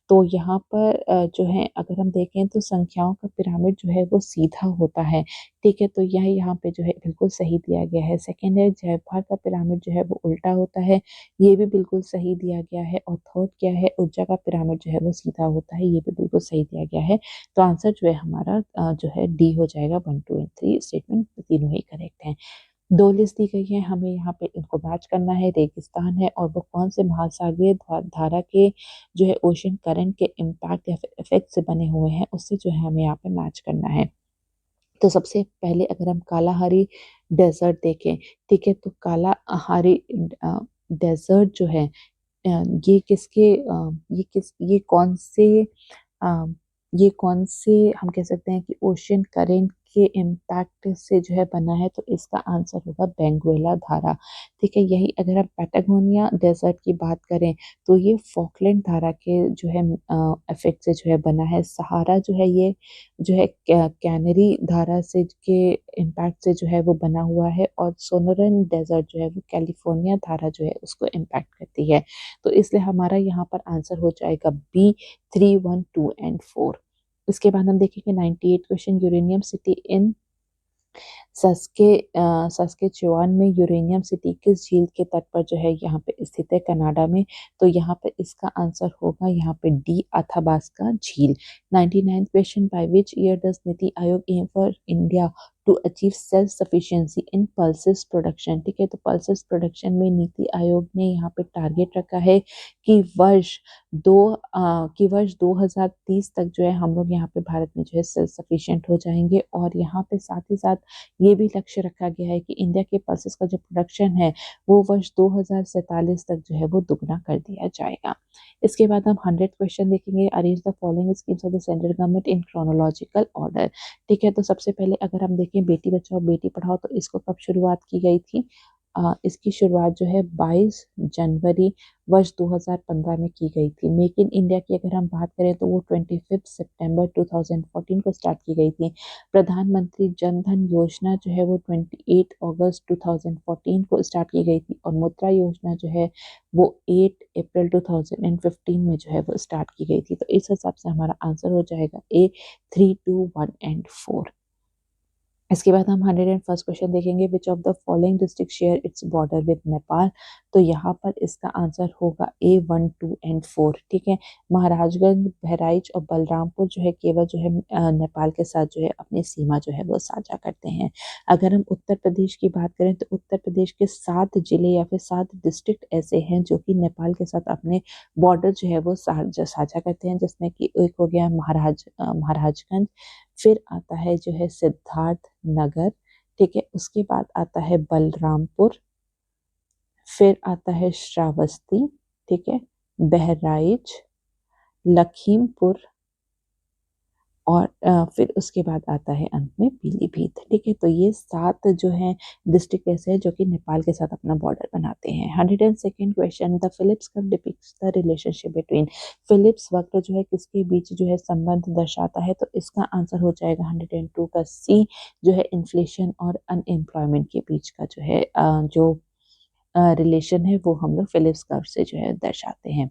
तो यहाँ पर जो है अगर हम देखें तो संख्याओं का पिरामिड जो है वो सीधा होता है। ठीक है, तो यह यहाँ पे जो है बिल्कुल सही दिया गया है। सेकेंड है जयभार का पिरामिड जो है वो उल्टा होता है, ये भी बिल्कुल सही दिया गया है। और थर्ड क्या है, ऊर्जा का पिरामिड जो है वो सीधा होता है, ये भी बिल्कुल सही दिया गया है। तो आंसर जो है हमारा जो है डी हो जाएगा। 1, 2 एंड 3 स्टेटमेंट तीनों ही करेक्ट हैं। दो लिस्ट दी गई है, हमें यहाँ पे इनको मैच करना है। रेगिस्तान है और वो कौन से महासागरीय धारा के जो है ओशन करंट के इम्पैक्ट या फिर इफेक्ट से बने हुए हैं, उससे जो है हमें यहाँ पे मैच करना है। तो सबसे पहले अगर हम कालाहारी डेजर्ट देखें, ठीक है, तो कालाहारी डेजर्ट जो है ये किसके अ, ये कौन से हम कह सकते हैं कि ओशियन करेंट के इम्पैक्ट से जो है बना है, तो इसका आंसर होगा बेंगुएला धारा। ठीक है, यही अगर हम पैटागोनिया डेजर्ट की बात करें तो ये फॉकलैंड धारा के जो है इफेक्ट से जो है बना है। सहारा जो है ये जो है कैनरी धारा से के इम्पैक्ट से जो है वो बना हुआ है और सोनोरन डेजर्ट जो है वो कैलिफोर्निया धारा जो है उसको इम्पैक्ट करती है। तो इसलिए हमारा यहाँ पर आंसर हो जाएगा बी, 3, 1, 2 एंड 4। इसके बाद हम देखेंगे 98 क्वेश्चन। यूरेनियम सिटी इन सस्केचुआन में यूरेनियम सिटी किस झील के तट पर जो है यहाँ पे स्थित है, कनाडा में। तो यहाँ पे इसका आंसर होगा यहाँ पे डी, अथाबास्का झील। 99 question, by which year does NITI Aayog aim for India to achieve self sufficiency in pulses production. ठीक है, तो पल्सेस प्रोडक्शन में नीति आयोग ने यहाँ पे टारगेट रखा है कि वर्ष 2030 तक जो है हम लोग यहाँ पे भारत में जो है सेल्फ सफिशिएंट हो जाएंगे। और यहाँ पे साथ ही साथ ये भी लक्ष्य रखा गया है कि इंडिया के पल्सेस का जो प्रोडक्शन है वो वर्ष 2047 तक जो है वो दुगना कर दिया जाएगा। इसके बाद हम 100 क्वेश्चन देखेंगे। Arrange the following schemes of the central government in chronological order. ठीक है, तो सबसे पहले अगर हम देखें बेटी बचाओ बेटी पढ़ाओ, तो इसको कब शुरुआत की गई थी। इसकी शुरुआत जो है 22 जनवरी वर्ष 2015 में की गई थी। मेक इन इंडिया की अगर हम बात करें तो वो 25 सितंबर 2014 को स्टार्ट की गई थी। प्रधानमंत्री जन धन योजना जो है वो 28 अगस्त 2014 को स्टार्ट की गई थी और मुद्रा योजना जो है वो 8 अप्रैल 2015 में जो है वो स्टार्ट की गई थी। तो इस हिसाब से हमारा आंसर हो जाएगा ए, 3, 2, 1 एंड 4। इसके बाद हम 101st क्वेश्चन देखेंगे। Which of the following district share its border with Nepal. तो यहाँ पर इसका आंसर होगा ए, 1, 2 एंड 4। ठीक है, महाराजगंज, बहराइच और बलरामपुर जो है केवल जो है नेपाल के साथ जो है अपनी सीमा जो है वो साझा करते हैं। अगर हम उत्तर प्रदेश की बात करें तो उत्तर प्रदेश के 7 जिले या फिर 7 डिस्ट्रिक्ट ऐसे हैं जो कि नेपाल के साथ अपने बॉर्डर जो है वो साझा करते हैं, जिसमें कि एक हो गया महाराजगंज, फिर आता है जो है सिद्धार्थ नगर। ठीक है, उसके बाद आता है बलरामपुर, फिर आता है श्रावस्ती, ठीक है, बहराइच, लखीमपुर, और फिर उसके बाद आता है अंत में पीलीभीत। ठीक है, तो ये 7 जो है डिस्ट्रिक्ट ऐसे हैं जो कि नेपाल के साथ अपना बॉर्डर बनाते हैं। 102nd question, the Phillips curve depicts the relationship between. Phillips वक्र जो है किसके बीच जो है संबंध दर्शाता है, तो इसका आंसर हो जाएगा 102 का सी, जो है इन्फ्लेशन और अनएम्प्लॉयमेंट के बीच का जो है जो रिलेशन है वो हम लोग फिलिप्स कर्व से जो है दर्शाते हैं।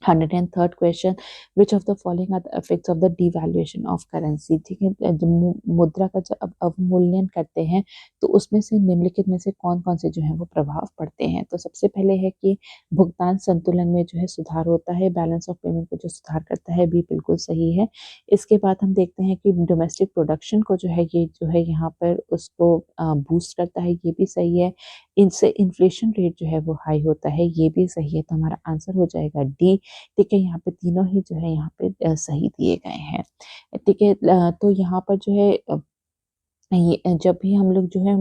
103rd question, which of the following are the effects of the devaluation of currency. ठीक है, जब मुद्रा का जब अवमूल्यन करते हैं तो उसमें से निम्नलिखित में से कौन कौन से जो है वो प्रभाव पड़ते हैं। तो सबसे पहले है कि भुगतान संतुलन में जो है सुधार होता है, बैलेंस ऑफ पेमेंट को जो सुधार करता है, भी बिल्कुल सही है। इसके बाद हम देखते हैं कि डोमेस्टिक प्रोडक्शन को जो है ये जो है यहाँ पर उसको बूस्ट करता है, ये भी सही है। इनसे इन्फ्लेशन रेट जो है वो हाई होता है, ये भी सही है। तो हमारा आंसर हो जाएगा डी। ठीक है, यहाँ पे तीनों ही जो है यहाँ पे सही दिए गए हैं। ठीक है, तो यहाँ पर जो है ये जब भी हम लोग जो है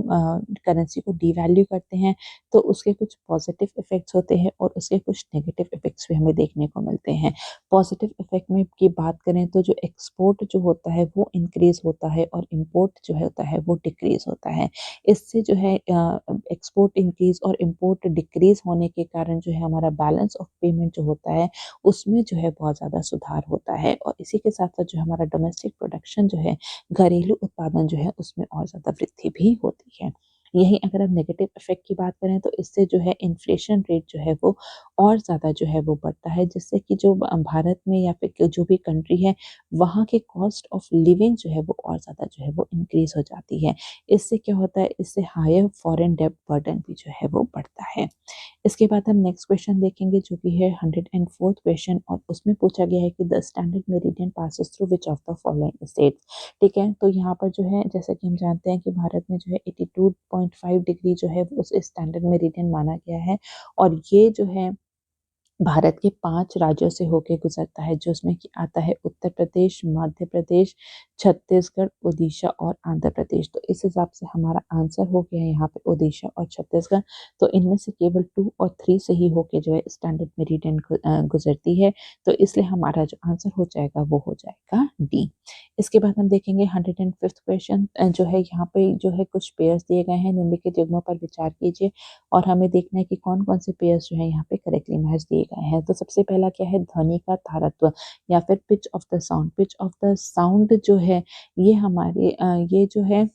करेंसी को डिवैल्यू करते हैं तो उसके कुछ पॉजिटिव इफेक्ट्स होते हैं और उसके कुछ नेगेटिव इफेक्ट्स भी हमें देखने को मिलते हैं। पॉजिटिव इफेक्ट में की बात करें तो जो एक्सपोर्ट जो होता है वो इंक्रीज होता है और इम्पोर्ट जो होता है वो डिक्रीज होता है। इससे जो है एक्सपोर्ट इंक्रीज और इम्पोर्ट डिक्रीज होने के कारण जो है हमारा बैलेंस ऑफ पेमेंट जो होता है उसमें जो है बहुत ज़्यादा सुधार होता है। और इसी के साथ साथ जो हमारा डोमेस्टिक प्रोडक्शन जो है, घरेलू उत्पादन जो है उसमें और ज़्यादा वृद्धि भी होती है। यहीं अगर हम नेगेटिव इफेक्ट की बात करें तो इससे जो है इन्फ्लेशन रेट जो है वो और ज़्यादा जो है वो बढ़ता है, जिससे कि जो भारत में या फिर जो भी कंट्री है वहाँ के कॉस्ट ऑफ लिविंग जो है वो और ज़्यादा जो है वो इंक्रीज हो जाती है। इससे क्या होता है, इससे हायर फॉरेन डेब्ट बर्डन भी जो है वो बढ़ता है। इसके बाद हम नेक्स्ट क्वेश्चन देखेंगे जो कि है 104th क्वेश्चन, और उसमें पूछा गया है कि the standard meridian passes through which of the following states. ठीक है, तो यहाँ पर जो है जैसा कि हम जानते हैं कि भारत में जो है 82.5 डिग्री जो है उस स्टैंडर्ड मेरिडियन माना गया है, और ये जो है भारत के 5 राज्यों से होके गुजरता है, जो उसमें कि आता है उत्तर प्रदेश, मध्य प्रदेश, छत्तीसगढ़, उड़ीसा और आंध्र प्रदेश। तो इस हिसाब से हमारा आंसर हो गया है यहाँ पे उड़ीसा और छत्तीसगढ़। तो इनमें से केवल 2 और 3 से ही होके जो है स्टैंडर्ड मेरिडियन गुजरती है। तो इसलिए हमारा जो आंसर हो जाएगा वो हो जाएगा डी। इसके बाद हम देखेंगे 105th क्वेश्चन, जो है यहाँ पे जो है कुछ पेयर्स दिए गए हैं, निम्नलिखित युग्मों पर विचार कीजिए और हमें देखना है कि कौन कौन से पेयर्स जो है यहाँ पे करेक्टली मैच दिए गए हैं। तो सबसे पहला क्या है, ध्वनि का तारत्व या फिर pitch of the sound. Pitch of the sound जो है ये हमारे ये जो है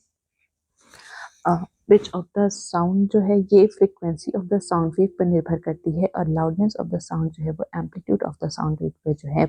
पिच ऑफ द साउंड जो है ये frequency of the sound wave पर निर्भर करती है, और लाउडनेस ऑफ द साउंड जो है वो amplitude of the sound wave पे जो है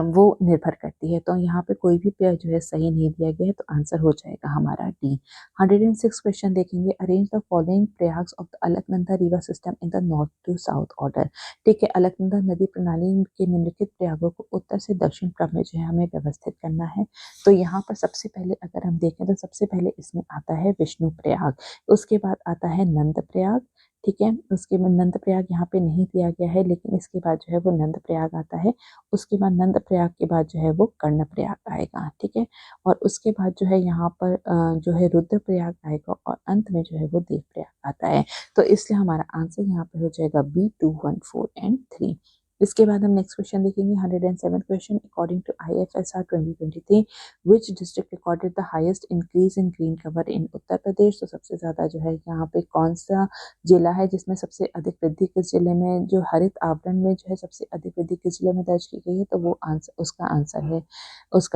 वो निर्भर करती है। तो यहाँ पे कोई भी पेयर जो है सही नहीं दिया गया है, तो आंसर हो जाएगा हमारा डी। 106 क्वेश्चन देखेंगे, arrange the following prayags of the Alaknanda river system in the north to south order. ठीक है, अलकनंदा नदी प्रणाली के निम्नलिखित प्रयागों को उत्तर से दक्षिण क्रम में जो है हमें व्यवस्थित करना है। तो यहाँ पर सबसे पहले अगर हम देखें तो सबसे पहले इसमें आता है विष्णु प्रयाग, उसके बाद आता है नंद प्रयाग। ठीक है, उसके बाद नंद प्रयाग यहाँ पे नहीं दिया गया है, लेकिन इसके बाद जो है वो नंद प्रयाग आता है। उसके बाद नंद प्रयाग के बाद जो है वो कर्ण प्रयाग आएगा। ठीक है, और उसके बाद जो है यहाँ पर जो है रुद्र प्रयाग आएगा, और अंत में जो है वो देव प्रयाग आता है। तो इसलिए हमारा आंसर यहाँ पे हो जाएगा बी 2, 1, 4 एंड 3। इसके बाद हम नेक्स्ट क्वेश्चन देखेंगे 107 question, according to IFSR 2023 which district recorded the highest increase in green cover in Uttar Pradesh. तो सबसे ज्यादा जो है यहाँ पे कौन सा जिला है जिसमें सबसे अधिक वृद्धि, किस जिले में जो हरित आवरण में जो है सबसे अधिक वृद्धि किस जिले में दर्ज की गई है, तो वो आंसर उसका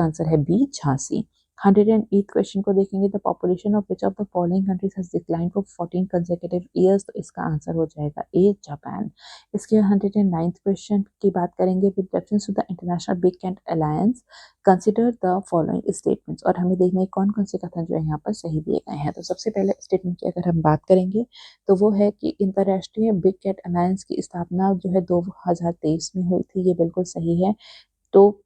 आंसर है बी, झांसी। 108 क्वेश्चन को देखेंगे, the population of which of the following countries has declined for 14 consecutive years. तो इसका आंसर हो जाएगा ए, जापान। इसके 109th क्वेश्चन की बात करेंगे, with reference to the international big cat alliance consider the following statements. और हमें देखना है कौन कौन से कथन जो है यहाँ पर सही दिए गए हैं। तो सबसे पहले स्टेटमेंट की अगर हम बात करेंगे तो वो है कि अंतर्राष्ट्रीय बिग कैट अलायंस की स्थापना जो है 2023 में हुई थी, ये बिल्कुल सही है। तो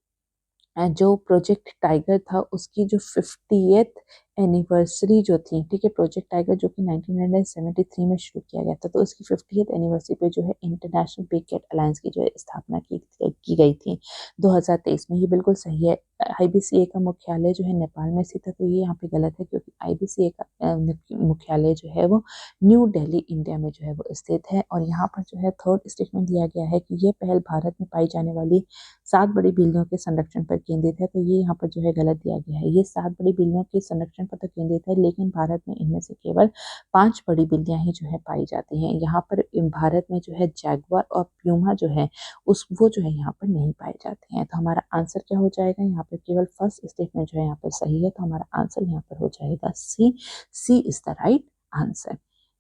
जो प्रोजेक्ट टाइगर था उसकी जो 50th एनिवर्सरी जो थी, ठीक है, प्रोजेक्ट टाइगर जो कि 1973 में शुरू किया गया था, तो उसकी 50th एनिवर्सरी पे जो है इंटरनेशनल बिग कैट अलायंस की जो है स्थापना की गई थी 2023 में। ये बिल्कुल सही है। IBCA का मुख्यालय जो है नेपाल में स्थित है, तो ये यहाँ पे गलत है क्योंकि IBCA का मुख्यालय जो है वो न्यू दिल्ली इंडिया में जो है वो स्थित है। और यहाँ पर जो है थर्ड स्टेटमेंट दिया गया है कि ये पहल भारत में पाई जाने वाली 7 बड़ी बिल्लियों के संरक्षण पर केंद्रित है, तो ये यहाँ पर जो है गलत दिया गया है। ये 7 बड़ी बिल्लियों के संरक्षण पर तो केंद्रित है, लेकिन भारत में इनमें से केवल 5 बड़ी बिल्लियां ही जो है पाई जाती हैं। यहाँ पर भारत में जो है जैगुआर और प्यूमा जो है वो जो है यहाँ पर नहीं पाए जाते हैं। तो हमारा आंसर क्या हो जाएगा, यहाँ पर केवल फर्स्ट स्टेटमेंट जो है यहाँ पर सही है, तो हमारा आंसर यहाँ पर हो जाएगा सी। सी इज द राइट आंसर।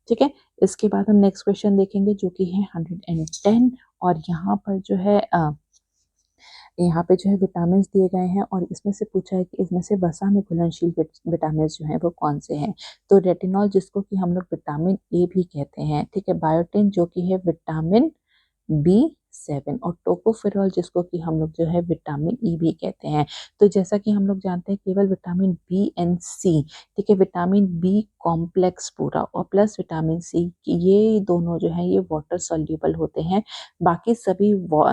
ठीक है, इसके बाद हम नेक्स्ट क्वेश्चन देखेंगे जो कि है 110, और यहाँ पर जो है यहाँ पे जो है विटामिन दिए गए हैं, और इसमें से पूछा है कि इसमें से वसा में घुलनशील विटामिन जो है वो कौन से हैं। तो रेटिनॉल, जिसको कि हम लोग विटामिन ए भी कहते हैं, ठीक है, बायोटिन जो कि है विटामिन B7, और टोकोफेरॉल जिसको कि हम लोग जो है विटामिन ई भी कहते हैं। तो जैसा कि हम लोग जानते हैं केवल विटामिन बी एंड सी, ठीक है, विटामिन बी कॉम्प्लेक्स पूरा और प्लस विटामिन सी, ये दोनों जो है ये वाटर सॉल्यूबल होते हैं। बाकी सभी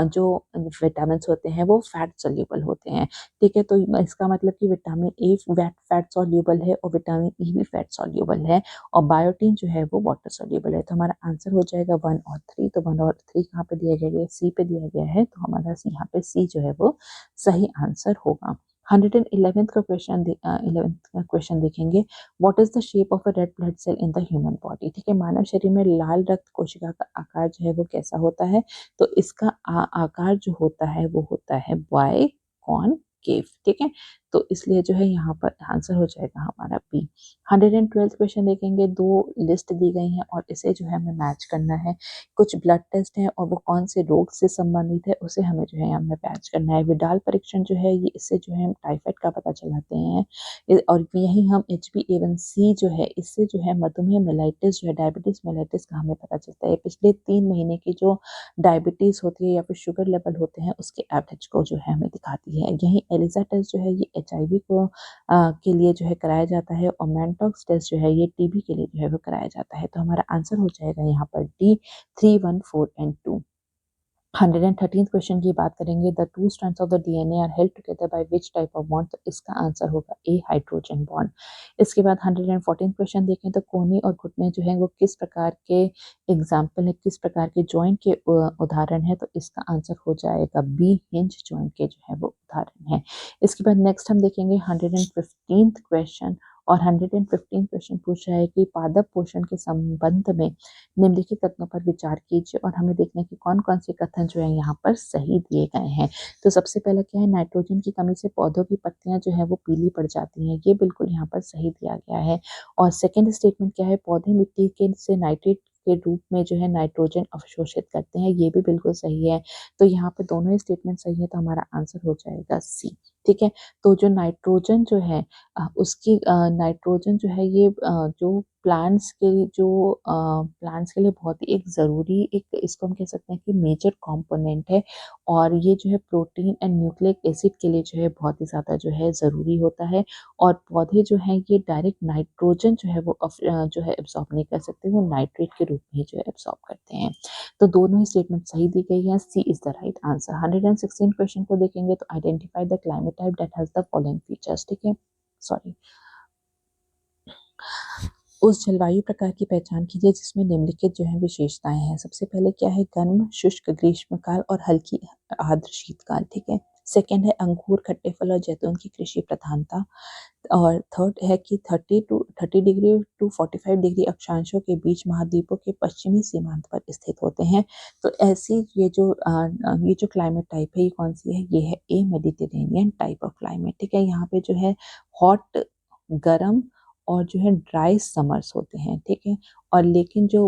जो विटामिन होते हैं वो फैट सॉल्यूबल होते हैं। ठीक है, तो इसका मतलब कि विटामिन ए फैट सॉल्यूबल है और विटामिन ई भी फैट सॉल्यूबल है, और बायोटिन जो है वो वाटर सॉल्यूबल है। तो हमारा आंसर हो जाएगा 1 और 3। तो 1 और 3 कहाँ पे दिया गया है, सी पे दिया गया है, तो हमारा यहाँ पे सी जो है वो सही आंसर होगा। 111 का क्वेश्चन 11th का क्वेश्चन देखेंगे। What is the shape of a red blood cell in the human body. ठीक है, मानव शरीर में लाल रक्त कोशिका का आकार जो है वो कैसा होता है, तो इसका आकार जो होता है वो होता है बाय कॉनकेव। ठीक है, तो इसलिए जो है यहाँ पर आंसर हो जाएगा हमारा बी। 112 क्वेश्चन देखेंगे। 2 लिस्ट दी गई हैं और इसे जो है हमें मैच करना है। कुछ ब्लड टेस्ट है और वो कौन से रोग से संबंधित है उसे हमें जो है यहाँ में मैच करना है। विडाल परीक्षण जो है ये इससे जो है हम टाइफाइड का पता चलाते हैं, और यही हम HbA1c जो है इससे जो है मधुमेह मेलाइटिस जो है डायबिटीज मेलाइटिस का हमें पता चलता है। पिछले 3 महीने की जो डायबिटीज होती है या फिर शुगर लेवल होते हैं उसके एवरेज को जो है हमें दिखाती है। यही एलिजा टेस्ट जो है ये HIV को के लिए जो है कराया जाता है, और मैनटॉक्स टेस्ट जो है ये TB के लिए जो है वो कराया जाता है। तो हमारा आंसर हो जाएगा यहाँ पर D 3, 1, 4 एंड 2। 113 क्वेश्चन की बात करेंगे। The 2 strands of the DNA are held together by which type of bond, तो इसका आंसर होगा ए हाइड्रोजन बॉन्ड। इसके बाद 114 क्वेश्चन देखें तो कोहनी और घुटने जो है वो किस प्रकार के एग्जाम्पल है, किस प्रकार के जॉइंट के उदाहरण है, तो इसका आंसर हो जाएगा बी हिंज जॉइंट के जो है वो उदाहरण है। इसके बाद नेक्स्ट हम देखेंगे 115 क्वेश्चन, और 115 क्वेश्चन पूछ रहा है कि पादप पोषण के संबंध में निम्नलिखित कथनों पर विचार कीजिए, और हमें देखना है कि कौन कौन से कथन जो है यहाँ पर सही दिए गए हैं। तो सबसे पहले क्या है, नाइट्रोजन की कमी से पौधों की पत्तियां जो है वो पीली पड़ जाती हैं, ये बिल्कुल यहाँ पर सही दिया गया है। और सेकेंड स्टेटमेंट क्या है, पौधे मिट्टी के से नाइट्रेट के रूप में जो है नाइट्रोजन अवशोषित करते हैं, ये भी बिल्कुल सही है। तो यहाँ पे दोनों ही स्टेटमेंट सही है, तो हमारा आंसर हो जाएगा सी। ठीक है, तो जो नाइट्रोजन जो है उसकी नाइट्रोजन जो है ये जो प्लांट्स के लिए बहुत ही एक ज़रूरी एक इसको हम कह सकते हैं कि मेजर कंपोनेंट है, और ये जो है प्रोटीन एंड न्यूक्लिक एसिड के लिए जो है बहुत ही ज़्यादा जो है ज़रूरी होता है। और पौधे जो हैं ये डायरेक्ट नाइट्रोजन जो है वो जो है एब्जॉर्ब नहीं कर सकते, वो नाइट्रेट के रूप में जो है एब्जॉर्ब करते हैं। तो दोनों ही स्टेटमेंट सही दी गई है, C is the right answer. 116 question को देखेंगे तो identify the climate type that has the following features. ठीक है, सॉरी, उस जलवायु प्रकार की पहचान कीजिए जिसमें निम्नलिखित जो है विशेषताएं हैं। सबसे पहले क्या है, गर्म शुष्क ग्रीष्मकाल और हल्की आर्द्र शीतकाल। ठीक है, सेकेंड है अंगूर खट्टे फल और जैतून की कृषि प्रधानता, और थर्ड है कि 30 डिग्री टू 45 डिग्री अक्षांशों के बीच महाद्वीपों के पश्चिमी सीमांत पर स्थित होते हैं। तो ऐसी ये जो क्लाइमेट टाइप है ये कौन सी है, ये है ए मेडिटेरेनियन टाइप ऑफ क्लाइमेट। ठीक है, यहाँ पे जो है हॉट गर्म और जो है ड्राई समर्स होते हैं। ठीक है, और लेकिन जो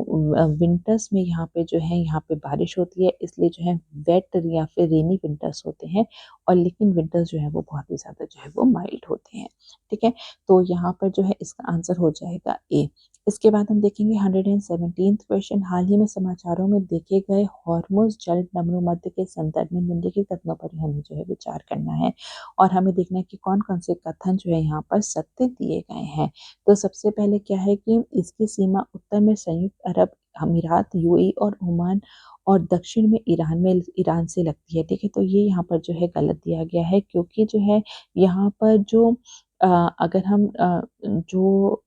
विंटर्स में यहाँ पे जो है यहाँ पे बारिश होती है, इसलिए जो है वेट या फिर रेनी विंटर्स होते हैं, और लेकिन विंटर्स जो है वो बहुत ही ज़्यादा जो है वो माइल्ड होते हैं। ठीक है, तो यहाँ पर जो है इसका आंसर हो जाएगा ए। इसके बाद हम देखेंगे 117 क्वेश्चन। हाल ही में समाचारों में देखे गए हॉर्मुज जल मध्य के संदर्भ में निम्नलिखित कथनों पर हमें जो है विचार करना है, और हमें देखना है कि कौन कौन से कथन जो है यहाँ पर सत्य दिए गए हैं। तो सबसे पहले क्या है कि इसकी सीमा उत्तर में संयुक्त अरब अमीरात, UAE और ओमान, और दक्षिण में ईरान से लगती है। ठीक है, तो ये यहाँ पर जो है गलत दिया गया है, क्योंकि जो है यहाँ पर जो अगर हम जो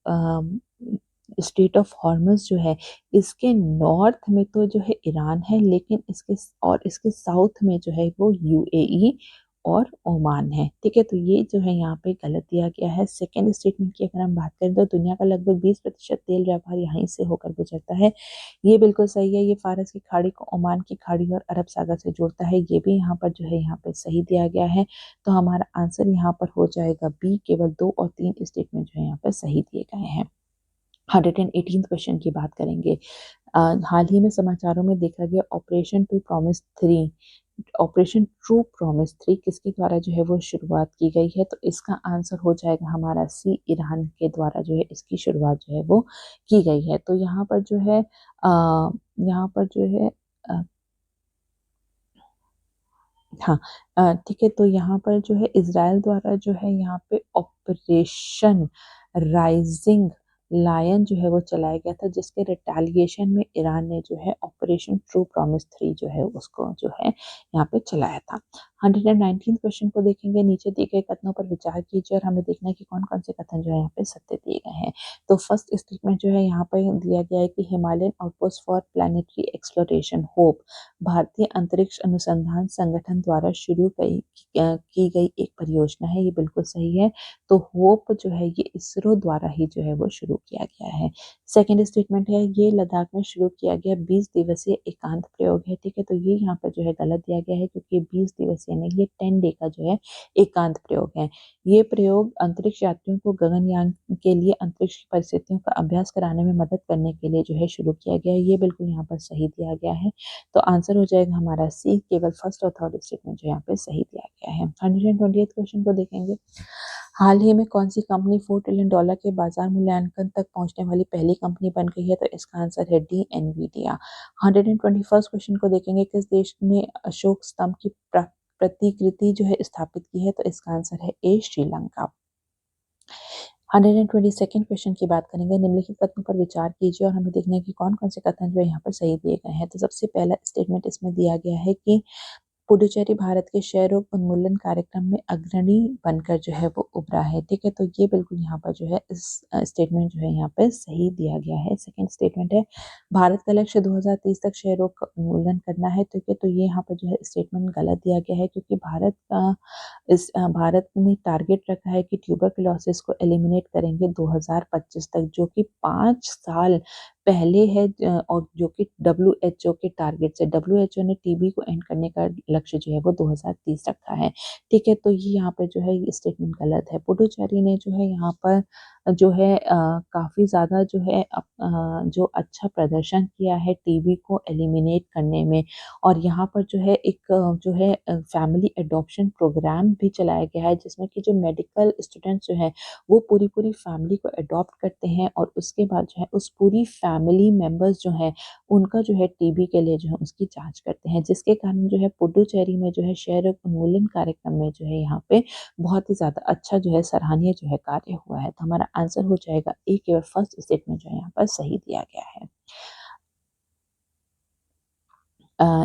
स्ट्रेट ऑफ हॉर्मस जो है, इसके नॉर्थ में तो जो है ईरान है, लेकिन इसके साउथ में जो है वो यूएई और ओमान है। ठीक है, तो ये जो है यहाँ पे गलत दिया गया है। सेकेंड स्टेटमेंट की अगर हम बात करें तो दुनिया का लगभग 20% तेल व्यापार यहीं से होकर गुजरता है। ये बिल्कुल सही है। ये फारस की खाड़ी को ओमान की खाड़ी और अरब सागर से जोड़ता है। ये भी यहाँ पर जो है यहाँ पे सही दिया गया है। तो हमारा आंसर यहाँ पर हो जाएगा बी। केवल 2 और 3 स्टेटमेंट जो है यहाँ पर सही दिए गए हैं। 118th क्वेश्चन की बात करेंगे। हाल ही में समाचारों में देखा गया ऑपरेशन ट्रू प्रॉमिस 3 किसके द्वारा जो है वो शुरुआत की गई है? तो इसका आंसर हो जाएगा हमारा सी। ईरान के द्वारा जो है इसकी शुरुआत जो है वो की गई है। तो यहाँ पर जो है यहाँ पर जो है हाँ, ठीक है, तो यहाँ पर जो है इज़राइल द्वारा जो है यहाँ पे ऑपरेशन राइजिंग लायन जो है वो चलाया गया था, जिसके रिटेलिएशन में ईरान ने जो है ऑपरेशन ट्रू प्रॉमिस 3 जो है उसको जो है यहाँ पे चलाया था। 119 क्वेश्चन को देखेंगे। नीचे दिए गए कथनों पर विचार कीजिए और हमें देखना है कि कौन कौन से कथन जो है यहाँ पे सत्य दिए गए हैं। तो फर्स्ट स्टेटमेंट जो है यहाँ पर दिया गया है कि Himalayan outpost for planetary exploration hope भारतीय अंतरिक्ष अनुसंधान संगठन द्वारा की गई एक परियोजना है। ये बिल्कुल सही है। तो होप जो है ये इसरो द्वारा ही जो है वो शुरू किया गया है। सेकेंड स्टेटमेंट है ये लद्दाख में शुरू किया गया 20 दिवसीय एकांत प्रयोग है। ठीक है, तो ये यहाँ पर जो है गलत दिया गया है, क्योंकि 20 दिवसीय नहीं, ये 10 डे का जो है एकांत प्रयोग है। ये प्रयोग अंतरिक्ष यात्रियों को गगनयान के लिए अंतरिक्ष की परिस्थितियों का अभ्यास कराने में मदद करने के लिए जो है शुरू किया गया है। ये बिल्कुल यहाँ पर सही दिया गया है। तो आंसर हो जाएगा हमारा सी। केवल फर्स्ट और थर्ड स्टेटमेंट जो यहाँ पे सही दिया गया है। 128 क्वेश्चन को देखेंगे। हाल ही में कौन सी कंपनी $4 ट्रिलियन के बाजार मूल्यांकन तक पहुंचने वाली पहली कंपनी बन गई है? तो इसका आंसर है डी, एनवीडिया। 121 क्वेश्चन को देखेंगे। किस देश ने अशोक स्तंभ की प्रतिकृति जो है स्थापित की है? तो इसका आंसर है ए, श्रीलंका। 122nd क्वेश्चन की बात करेंगे। निम्नलिखित कथनों पर विचार कीजिए और हमें देखना है कि कौन कौन से कथन जो है यहाँ पर सही दिए गए हैं। तो सबसे पहला स्टेटमेंट इसमें दिया गया है कि पुडुचेरी भारत के क्षय रोग उन्मूलन कार्यक्रम में अग्रणी बनकर जो है वो उभरा है। ठीक है, तो ये बिल्कुल यहाँ पर जो है इस स्टेटमेंट जो है यहाँ पे सही दिया गया है। सेकंड स्टेटमेंट है भारत का लक्ष्य 2030 तक क्षय रोग का उन्मूलन करना है। ठीक है, तो ये यहाँ पर जो है स्टेटमेंट गलत दिया गया है, क्योंकि भारत ने टारगेट रखा है कि ट्यूबरकुलोसिस को एलिमिनेट करेंगे 2025 तक, जो कि 5 साल पहले है, और जो कि WHO के टारगेट से WHO ने टीबी को एंड करने का लक्ष्य जो है वो 2030 रखा है। ठीक है, तो ये यहाँ पे जो है ये स्टेटमेंट गलत है। पुडुचेरी ने जो है यहाँ पर जो है काफी ज्यादा जो है जो अच्छा प्रदर्शन किया है टीबी को एलिमिनेट करने में, और यहाँ पर जो है एक जो है फैमिली एडॉप्शन प्रोग्राम भी चलाया गया है, जिसमें कि जो मेडिकल स्टूडेंट्स जो है वो पूरी पूरी फैमिली को अडॉप्ट करते हैं, और उसके बाद जो है उस पूरी फैमिली मेंबर्स जो है उनका जो है टीबी के लिए जो है उसकी जांच करते हैं, जिसके कारण जो है पुडुचेरी में जो है क्षय रोग उन्मूलन कार्यक्रम में जो है यहाँ पे बहुत ही ज्यादा अच्छा जो है सराहनीय जो है कार्य हुआ है। तो हमारा आंसर हो जाएगा ए। केवल फर्स्ट स्टेटमेंट जो है यहाँ पर सही दिया गया है।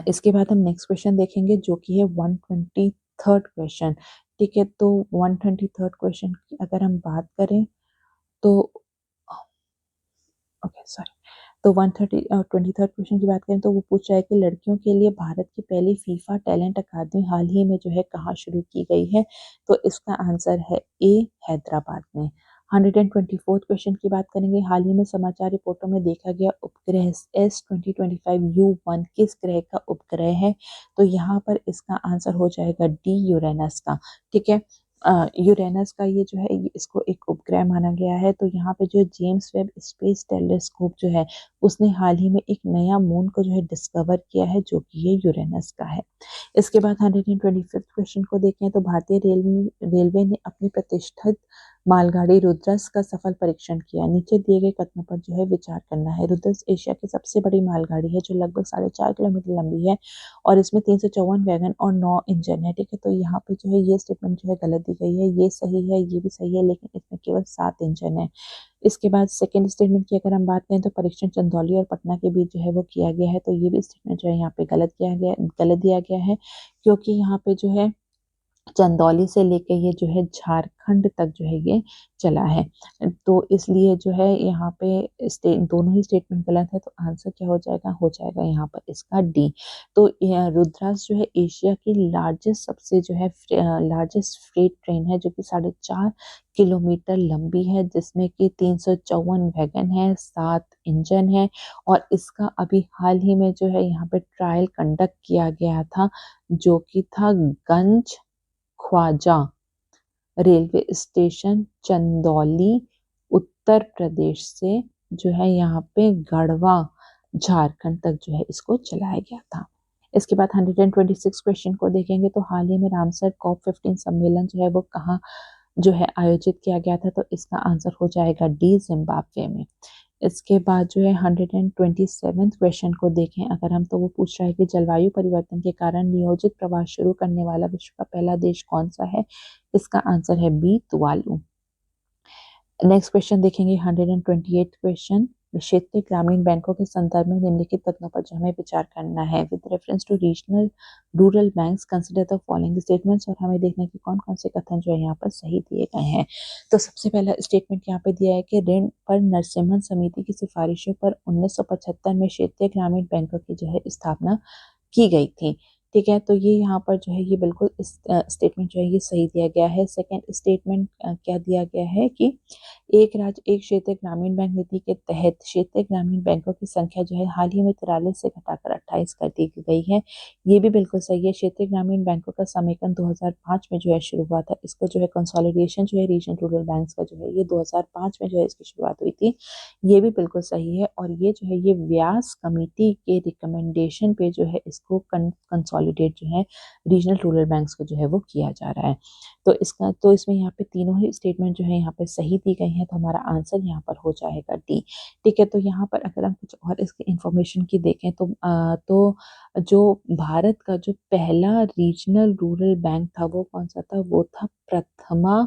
इसके बाद हम नेक्स्ट क्वेश्चन देखेंगे, जो कि है 123rd क्वेश्चन। ठीक है, तो 123rd क्वेश्चन की अगर हम बात करें तो ओके सॉरी, तो 23rd क्वेश्चन की बात करें तो वो पूछ रहा है कि लड़कियों के लिए भारत की पहली फीफा टैलेंट अकादमी हाल ही में जो है कहाँ शुरू की गई है? तो इसका आंसर है ए, हैदराबाद में। 124th क्वेश्चन की बात करेंगे। हाल ही में समाचार रिपोर्टों में देखा गया उपग्रह S2025U1 किस ग्रह का उपग्रह है? तो यहाँ पर इसका आंसर हो जाएगा डी, यूरेनस का। ठीक है, यूरेनस का ये जो है इसको एक उपग्रह माना गया है। तो यहाँ पे जो जेम्स वेब स्पेस टेलीस्कोप जो है उसने हाल ही में एक नया मून को जो है डिस्कवर किया है, जो कि ये यूरेनस का है। इसके बाद 125th क्वेश्चन को देखें तो भारतीय रेलवे ने अपनी प्रतिष्ठित मालगाड़ी रुद्रस का सफल परीक्षण किया। नीचे दिए गए कथनों पर जो है विचार करना है। रुद्रस एशिया की सबसे बड़ी मालगाड़ी है, जो लगभग 4.5 किलोमीटर लंबी है, और इसमें 354 वैगन और 9 इंजन है। ठीक है, तो यहाँ पे जो है ये स्टेटमेंट जो है गलत दी गई है। ये सही है, ये भी सही है, लेकिन इसमें केवल 7 इंजन है। इसके बाद सेकेंड स्टेटमेंट की अगर हम बात करें तो परीक्षण चंदौली और पटना के बीच जो है वो किया गया है। तो ये भी स्टेटमेंट जो है यहाँ पे गलत दिया गया है, क्योंकि यहाँ पे जो है चंदौली से लेके ये जो है झारखंड तक जो है ये चला है। तो इसलिए जो है यहाँ पे दोनों ही स्टेटमेंट गलत है, तो आंसर क्या हो जाएगा यहाँ पर इसका डी। तो रुद्रास जो है एशिया की लार्जेस्ट सबसे जो है लार्जेस्ट फ्रेट ट्रेन है, जो कि 4.5 किलोमीटर लंबी है, जिसमें कि 354 वैगन है, 7 इंजन है। और इसका अभी हाल ही में जो है यहाँ पे ट्रायल कंडक्ट किया गया था, जो कि था गंज ख्वाजा रेलवे स्टेशन, चंदौली, उत्तर प्रदेश से जो है यहाँ पे गढ़वा झारखंड तक जो है इसको चलाया गया था। इसके बाद 126 क्वेश्चन को देखेंगे तो हाल ही में रामसर COP15 सम्मेलन जो है वो कहाँ जो है आयोजित किया गया था, तो इसका आंसर हो जाएगा डी, जिम्बाब्वे में। इसके बाद जो है 127 क्वेश्चन को देखें अगर हम, तो वो पूछ रहा है कि जलवायु परिवर्तन के कारण नियोजित प्रवास शुरू करने वाला विश्व का पहला देश कौन सा है। इसका आंसर है बी, तुवालू। नेक्स्ट क्वेश्चन देखेंगे 128 क्वेश्चन। क्षेत्रीय ग्रामीण बैंकों के संदर्भ में निम्नलिखित कथनों पर जो हमें विचार करना है। With reference to regional rural banks consider the following statements, और हमें देखना है कि कौन कौन से कथन जो है यहाँ पर सही दिए गए हैं। तो सबसे पहला स्टेटमेंट यहाँ पे दिया है कि ऋण पर नरसिम्हन समिति की सिफारिशों पर 1975 में क्षेत्रीय ग्रामीण बैंकों की जो है स्थापना की गई थी। ठीक है, तो ये यहाँ पर जो है ये बिल्कुल इस स्टेटमेंट जो है ये सही दिया गया है। सेकंड स्टेटमेंट क्या दिया गया है कि एक राज्य एक क्षेत्र ग्रामीण बैंक नीति के तहत क्षेत्रीय ग्रामीण बैंकों की संख्या जो है हाल ही में 43 से घटाकर 28 कर दी गई है। ये भी बिल्कुल सही है। क्षेत्रीय ग्रामीण बैंकों का समेकन 2005 में जो है शुरू हुआ था। इसका जो है कंसोलिडेशन जो है रीजनल रूरल बैंक्स का जो है ये 2005 में जो है इसकी शुरुआत हुई थी। ये भी बिल्कुल सही है। और ये जो है ये व्यास कमेटी के रिकमेंडेशन पे जो है इसको कंसोलिडेट जो है रीजनल रूरल बैंक्स को जो है वो किया जा रहा है। तो इसमें यहाँ पे तीनों ही स्टेटमेंट जो है यहाँ पे सही दी गई हैं, तो हमारा आंसर यहाँ पर हो जाएगा डी। ठीक है, तो यहाँ पर अगर हम कुछ और इसके इंफॉर्मेशन की देखें तो जो भारत का जो पहला रीजनल रूरल बैंक था वो कौन सा था, वो था प्रथमा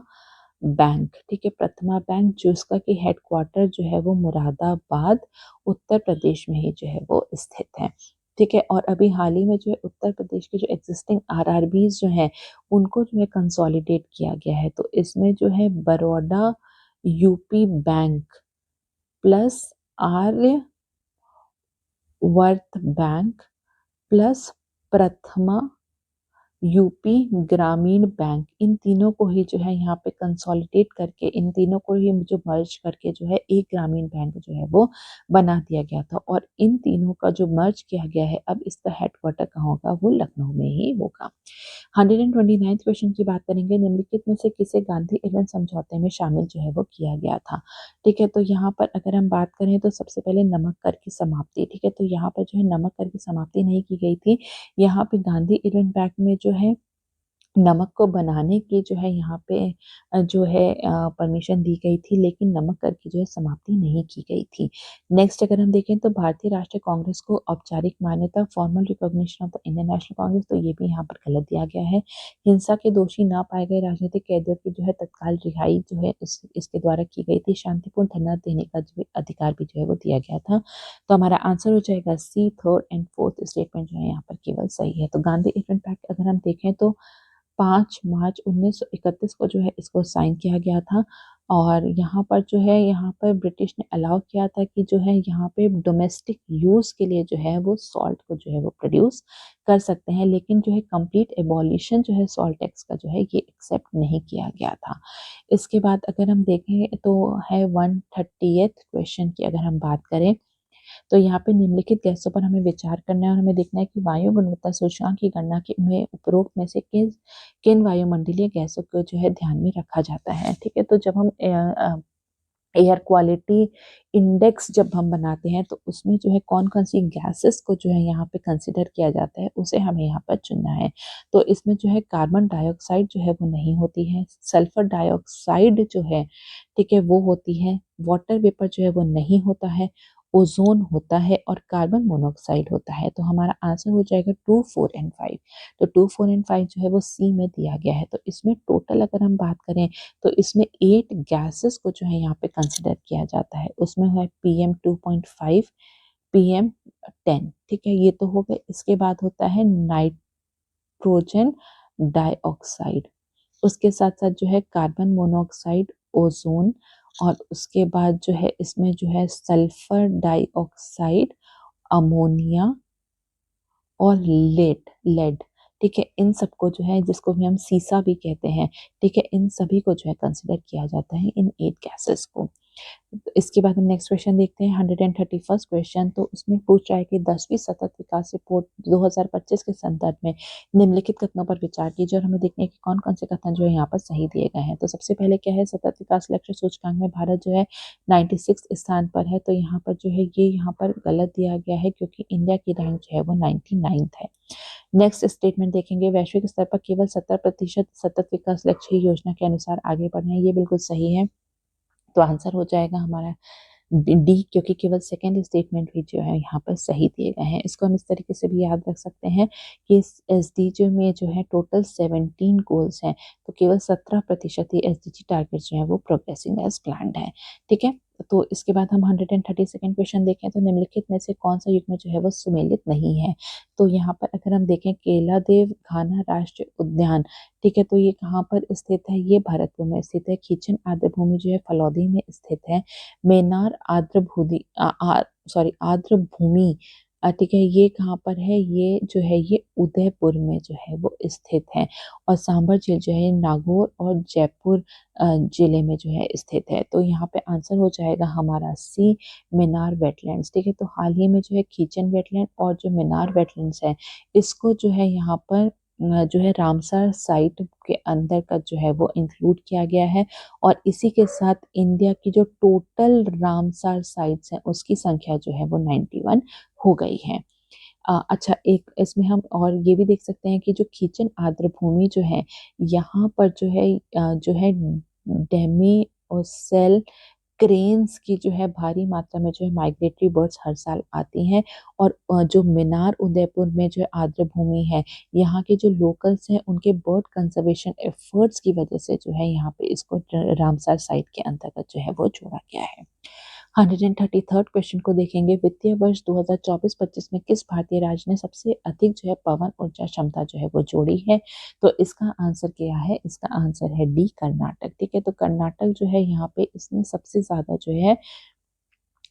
बैंक। ठीक है, प्रथमा बैंक, जो इसका की हेडक्वार्टर जो है वो मुरादाबाद उत्तर प्रदेश में ही जो है वो स्थित है। ठीक है, और अभी हाल ही में जो है उत्तर प्रदेश के जो एग्जिस्टिंग आरआरबीज जो है उनको जो है कंसोलिडेट किया गया है। तो इसमें जो है बड़ौदा यूपी बैंक प्लस आर्य वर्त बैंक प्लस प्रथमा यूपी ग्रामीण बैंक, इन तीनों को ही जो है यहाँ पे कंसोलिडेट करके, इन तीनों को ही जो मर्ज करके जो है एक ग्रामीण बैंक जो है वो बना दिया गया था। और इन तीनों का जो मर्ज किया गया है, अब इसका हेडक्वार्टर कहाँ होगा, वो लखनऊ में ही होगा। 129 क्वेश्चन की बात करेंगे। निम्नलिखित में से किसे गांधी एवं समझौते में शामिल जो है वो किया गया था। ठीक है, तो यहाँ पर अगर हम बात करें तो सबसे पहले नमक कर की समाप्ति। ठीक है, तो यहाँ पर जो है नमक कर की समाप्ति नहीं की गई थी। यहाँ पे गांधी एवं बैंक में जो है नमक को बनाने की जो है यहाँ पे जो है परमिशन दी गई थी, लेकिन नमक कर की जो है समाप्ति नहीं की गई थी। नेक्स्ट अगर हम देखें तो भारतीय राष्ट्रीय कांग्रेस को औपचारिक मान्यता, formal recognition of the Indian national Congress, तो ये भी यहाँ पर गलत दिया गया है। हिंसा के दोषी ना पाए गए राजनीतिक कैदियों की जो है तत्काल रिहाई जो है इसके द्वारा की गई थी। शांतिपूर्ण धरना देने का जो अधिकार भी जो है वो दिया गया था। तो हमारा आंसर हो जाएगा सी। थर्ड एंड फोर्थ स्टेटमेंट जो है यहाँ पर केवल सही है। तो गांधी इम्पैक्ट अगर हम देखें तो 5 मार्च 1931 को जो है इसको साइन किया गया था। और यहाँ पर जो है यहाँ पर ब्रिटिश ने अलाउ किया था कि जो है यहाँ पे डोमेस्टिक यूज के लिए जो है वो सॉल्ट को जो है वो प्रोड्यूस कर सकते हैं, लेकिन जो है कंप्लीट एबॉलिशन जो है सॉल्ट टैक्स का जो है ये एक्सेप्ट नहीं किया गया था। इसके बाद अगर हम देखें तो है 130th क्वेश्चन की अगर हम बात करें, तो यहाँ पे निम्नलिखित गैसों पर हमें विचार करना है और हमें देखना है कि वायु गुणवत्ता सूचकांक की गणना के में उपरोक्त में से किन किन वायुमंडलीय गैसों को जो है ध्यान में रखा जाता है। ठीक है, तो जब हम एयर क्वालिटी इंडेक्स जब हम बनाते हैं तो उसमें जो है कौन कौन सी गैसेस को जो है यहाँ पे कंसिडर किया जाता है, उसे हमें यहाँ पर चुनना है। तो इसमें जो है कार्बन डाइऑक्साइड जो है वो नहीं होती है, सल्फर डाइऑक्साइड जो है ठीक है वो होती है, वाटर वेपर जो है वो नहीं होता है, ओजोन होता है और कार्बन मोनोऑक्साइड होता है। तो हमारा आंसर हो जाएगा 2, 4 एंड 5। तो 2, 4 एंड 5 जो है वो सी में दिया गया है। तो इसमें टोटल अगर हम बात करें तो इसमें 8 गैसेस को जो है यहाँ पे कंसिडर किया जाता है। उसमें है PM2.5, PM10। ठीक है, ये तो हो गए। इसके बाद होता है नाइट्रोजन डाइऑक्साइड, उसके साथ साथ जो है कार्बन मोनोऑक्साइड, ओजोन, और उसके बाद जो है इसमें जो है सल्फर डाइऑक्साइड, अमोनिया और लेड लेड। ठीक है, इन सबको जो है, जिसको भी हम सीसा भी कहते हैं, ठीक है, इन सभी को जो है कंसिडर किया जाता है इन 8 गैसेस को। तो इसके बाद हम नेक्स्ट क्वेश्चन देखते हैं 131st क्वेश्चन। तो उसमें पूछ रहा है कि 10वीं सतत विकास रिपोर्ट 2025 के संदर्भ में निम्नलिखित कथनों पर विचार कीजिए, और हमें देखने हैं कि कौन कौन से कथन जो है यहाँ पर सही दिए गए हैं। तो सबसे पहले क्या है, सतत विकास लक्ष्य सूचकांक में भारत जो है 96 स्थान पर है। तो यहाँ पर जो है ये यहाँ पर गलत दिया गया है, क्योंकि इंडिया की रैंक जो है वो 99 है। नेक्स्ट स्टेटमेंट देखेंगे, वैश्विक स्तर पर केवल 70% सतत विकास लक्ष्य ही योजना के अनुसार आगे बढ़ रहे हैं। ये बिल्कुल सही है, तो आंसर हो जाएगा हमारा डी, क्योंकि केवल सेकंड स्टेटमेंट भी जो है यहाँ पर सही दिए गए हैं। इसको हम इस तरीके से भी याद रख सकते हैं कि इस एसडीजी में जो है टोटल 17 गोल्स हैं, तो केवल 17% ही एसडीजी टारगेट जो है वो प्रोग्रेसिंग एज प्लान्ड है। ठीक है, तो इसके बाद हम 132nd क्वेश्चन देखें, तो निम्नलिखित में से कौन सा युग्म जो है वो सुमेलित नहीं है। तो यहाँ पर अगर हम देखें केलादेव घाना राष्ट्रीय उद्यान, ठीक है, तो ये कहाँ पर स्थित है, ये भरतपुर में स्थित है। खीचन आर्द्र भूमि जो है फलौदी में स्थित है। मेनार आर्द्र भूमि आर्द्र भूमि, ठीक है, ये कहाँ पर है, ये जो है ये उदयपुर में जो है वो स्थित है। और सांभर झील जो है नागौर और जयपुर जिले में जो है स्थित है। तो यहाँ पे आंसर हो जाएगा हमारा सी, मेनार वेटलैंड्स। ठीक है, तो हाल ही में जो है खीचन वेटलैंड और जो मेनार वेटलैंड्स है, इसको जो है यहाँ पर जो है रामसर साइट के अंदर का जो है वो इंक्लूड किया गया है। और इसी के साथ इंडिया की जो टोटल रामसर साइट्स हैं उसकी संख्या जो है वो 91 हो गई है। अच्छा, एक इसमें हम और ये भी देख सकते हैं कि जो खीचन आर्द्र भूमि जो है, यहाँ पर जो है डेमी और सेल क्रेन्स की जो है भारी मात्रा में जो है माइग्रेटरी बर्ड्स हर साल आती हैं। और जो मिनार उदयपुर में जो आर्द्र भूमि है, यहाँ के जो लोकल्स हैं उनके बर्ड कंजर्वेशन एफर्ट्स की वजह से जो है यहाँ पे इसको रामसर साइट के अंतर्गत जो है वो जोड़ा गया है। 133rd क्वेश्चन को देखेंगे, वित्तीय वर्ष 2024-25 में किस भारतीय राज्य ने सबसे अधिक जो है पवन ऊर्जा क्षमता जो है वो जोड़ी है। तो इसका आंसर क्या है, इसका आंसर है डी, कर्नाटक। ठीक है, तो कर्नाटक जो है यहाँ पे इसने सबसे ज्यादा जो है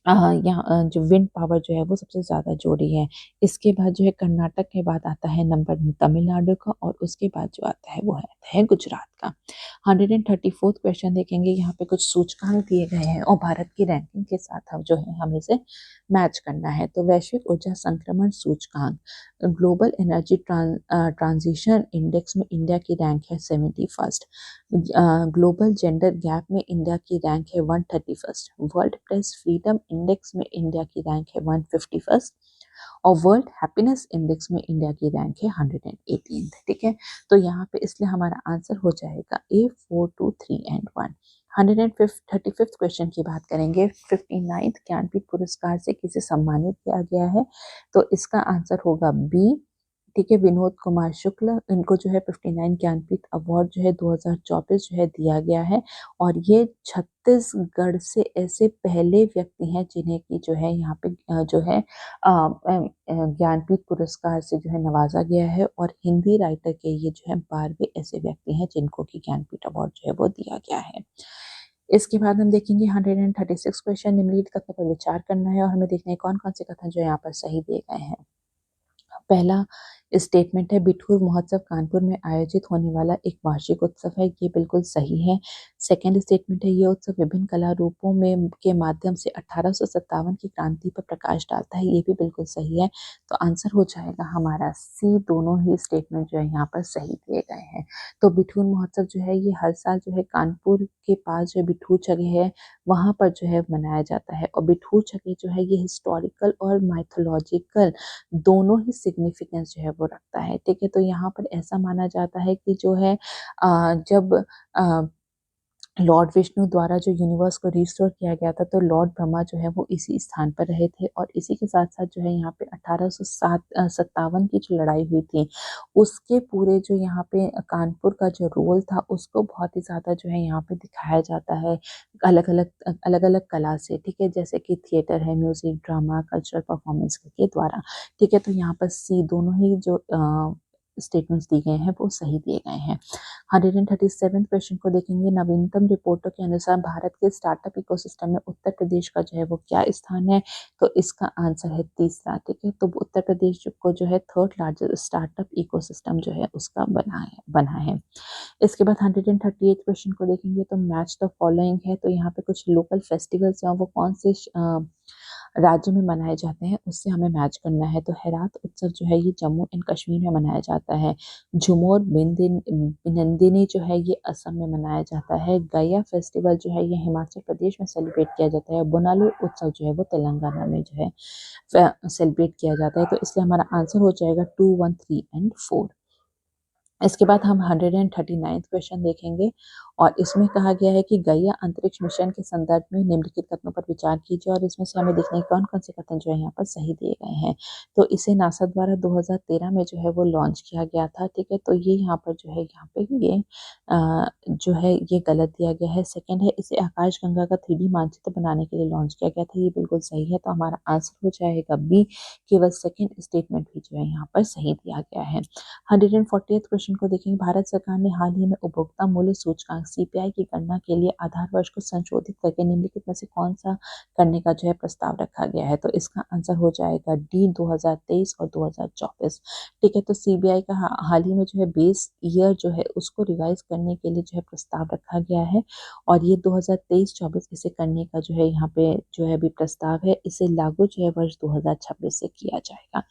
यहाँ जो विंड पावर जो है वो सबसे ज्यादा जोड़ी है। इसके बाद जो है कर्नाटक के बाद आता है नंबर तमिलनाडु का, और उसके बाद जो आता है वो है गुजरात का। 134th क्वेश्चन देखेंगे, यहाँ पे कुछ सूचकांक दिए गए हैं और भारत की रैंकिंग के साथ हम जो है हमें इसे मैच करना है। तो वैश्विक ऊर्जा संक्रमण सूचकांक, ग्लोबल एनर्जी ट्रांजिशन इंडेक्स में इंडिया की रैंक है 71st। ग्लोबल जेंडर गैप में इंडिया की रैंक है 131st। World press freedom index में इंडिया की रैंक है 151st। और वर्ल्ड हैप्पीनेस इंडेक्स में इंडिया की रैंक है 118th। ठीक है, तो यहाँ पे इसलिए हमारा आंसर हो जाएगा ए, 4, 2, 3 एंड 1। 135th क्वेश्चन की बात करेंगे, 59th ज्ञानपीठ पुरस्कार से किसे सम्मानित किया गया है। तो इसका आंसर होगा बी, ठीक है, विनोद कुमार शुक्ल। इनको जो है 59 ज्ञानपीठ अवार्ड जो है 2024 जो है दिया गया है। और ये छत्तीसगढ़ से ऐसे पहले व्यक्ति हैं जिन्हें की जो है यहाँ पे जो है ज्ञानपीठ पुरस्कार से जो है नवाजा गया है। और हिंदी राइटर के ये जो है 12वें ऐसे व्यक्ति हैं जिनको की ज्ञानपीठ अवार्ड जो है वो दिया गया है। इसके बाद हम देखेंगे 136 क्वेश्चन, निम्नलिखित कथनों पर विचार करना है और हमें देखना है कौन कौन से कथन जो यहाँ पर सही दिए गए हैं। पहला स्टेटमेंट है, बिठूर महोत्सव कानपुर में आयोजित होने वाला एक वार्षिक उत्सव है। ये बिल्कुल सही है। सेकंड स्टेटमेंट है, ये उत्सव विभिन्न कला रूपों में के माध्यम से 1857 की क्रांति पर प्रकाश डालता है। ये भी बिल्कुल सही है। तो आंसर हो जाएगा हमारा सी, दोनों ही स्टेटमेंट जो है यहाँ पर सही दिए गए हैं। तो बिठूर महोत्सव जो है ये हर साल जो है कानपुर के पास जो बिठूर जगह है वहां पर जो है मनाया जाता है। और बिठूर जगह जो है ये हिस्टोरिकल और माइथोलॉजिकल दोनों ही सिग्निफिकेंस जो है वो रखता है। ठीक है, तो यहाँ पर ऐसा माना जाता है कि जो है जब लॉर्ड विष्णु द्वारा जो यूनिवर्स को रिस्टोर किया गया था, तो लॉर्ड ब्रह्मा जो है वो इसी स्थान पर रहे थे। और इसी के साथ साथ जो है यहाँ पे 1857 की जो लड़ाई हुई थी, उसके पूरे जो यहाँ पे कानपुर का जो रोल था उसको बहुत ही ज्यादा जो है यहाँ पे दिखाया जाता है अलग अलग कला से। ठीक है, जैसे कि थिएटर है, म्यूजिक, ड्रामा, कल्चरल परफॉर्मेंस के द्वारा। ठीक है, तो यहाँ पर सी, दोनों ही जो स्टेटमेंट्स दिए गए हैं वो सही दिए गए हैं। 137 क्वेश्चन को देखेंगे। नवीनतम रिपोर्टों के अनुसार भारत के स्टार्टअप इकोसिस्टम में उत्तर प्रदेश का जो है वो क्या स्थान है? तो इसका आंसर है तीसरा। ठीक है, तो उत्तर प्रदेश को जो है थर्ड लार्जेस्ट स्टार्टअप इकोसिस्टम जो है उसका बना है। इसके बाद 138 क्वेश्चन को देखेंगे तो मैच द फॉलोइंग है। तो यहाँ पे कुछ लोकल फेस्टिवल्स हैं, वो कौन से राज्य में मनाए जाते हैं उससे हमें मैच करना है। तो हेरात उत्सव जो है ये जम्मू एंड कश्मीर में मनाया जाता है। झुमोर बिनंदिनी जो है ये असम में मनाया जाता है। गया फेस्टिवल जो है ये हिमाचल प्रदेश में सेलिब्रेट किया जाता है। बोनालू उत्सव जो है वो तेलंगाना में जो है सेलिब्रेट किया जाता है। तो इसलिए हमारा आंसर हो जाएगा 2, 1, 3 एंड 4। इसके बाद हम 139 क्वेश्चन देखेंगे और इसमें कहा गया है कि गया अंतरिक्ष मिशन के संदर्भ में निम्नलिखित कथनों पर विचार कीजिए और इसमें से हमें देखना है कौन कौन से कथन जो है यहाँ पर सही दिए गए हैं। तो इसे नासा द्वारा 2013 में जो है वो लॉन्च किया गया था। ठीक है, तो ये यहाँ पर जो है यहाँ पे ये जो है ये गलत दिया गया है। सेकंड है, इसे आकाश गंगा का 3D मानचित्र बनाने के लिए लॉन्च किया गया था। ये बिल्कुल सही है, तो हमारा आंसर हो जाएगा बी। केवल सेकंड स्टेटमेंट भी जो है यहाँ पर सही दिया गया है। 148 क्वेश्चन को देखेंगे। भारत सरकार ने हाल ही में उपभोक्ता मूल्य सूचकांक सीपीआई की गणना के लिए आधार वर्ष को संशोधित करके निम्नलिखित में से कौन सा करने का जो है प्रस्ताव रखा गया है? तो इसका आंसर हो जाएगा डी, 2023 और 2024। ठीक है, तो सीबीआई का हाल ही में जो है बेस ईयर जो है उसको रिवाइज करने के लिए जो है प्रस्ताव रखा गया है और ये 2023-24 इसे करने का जो है यहाँ पे जो है अभी प्रस्ताव है। इसे लागू जो है वर्ष 2026 से किया जाएगा।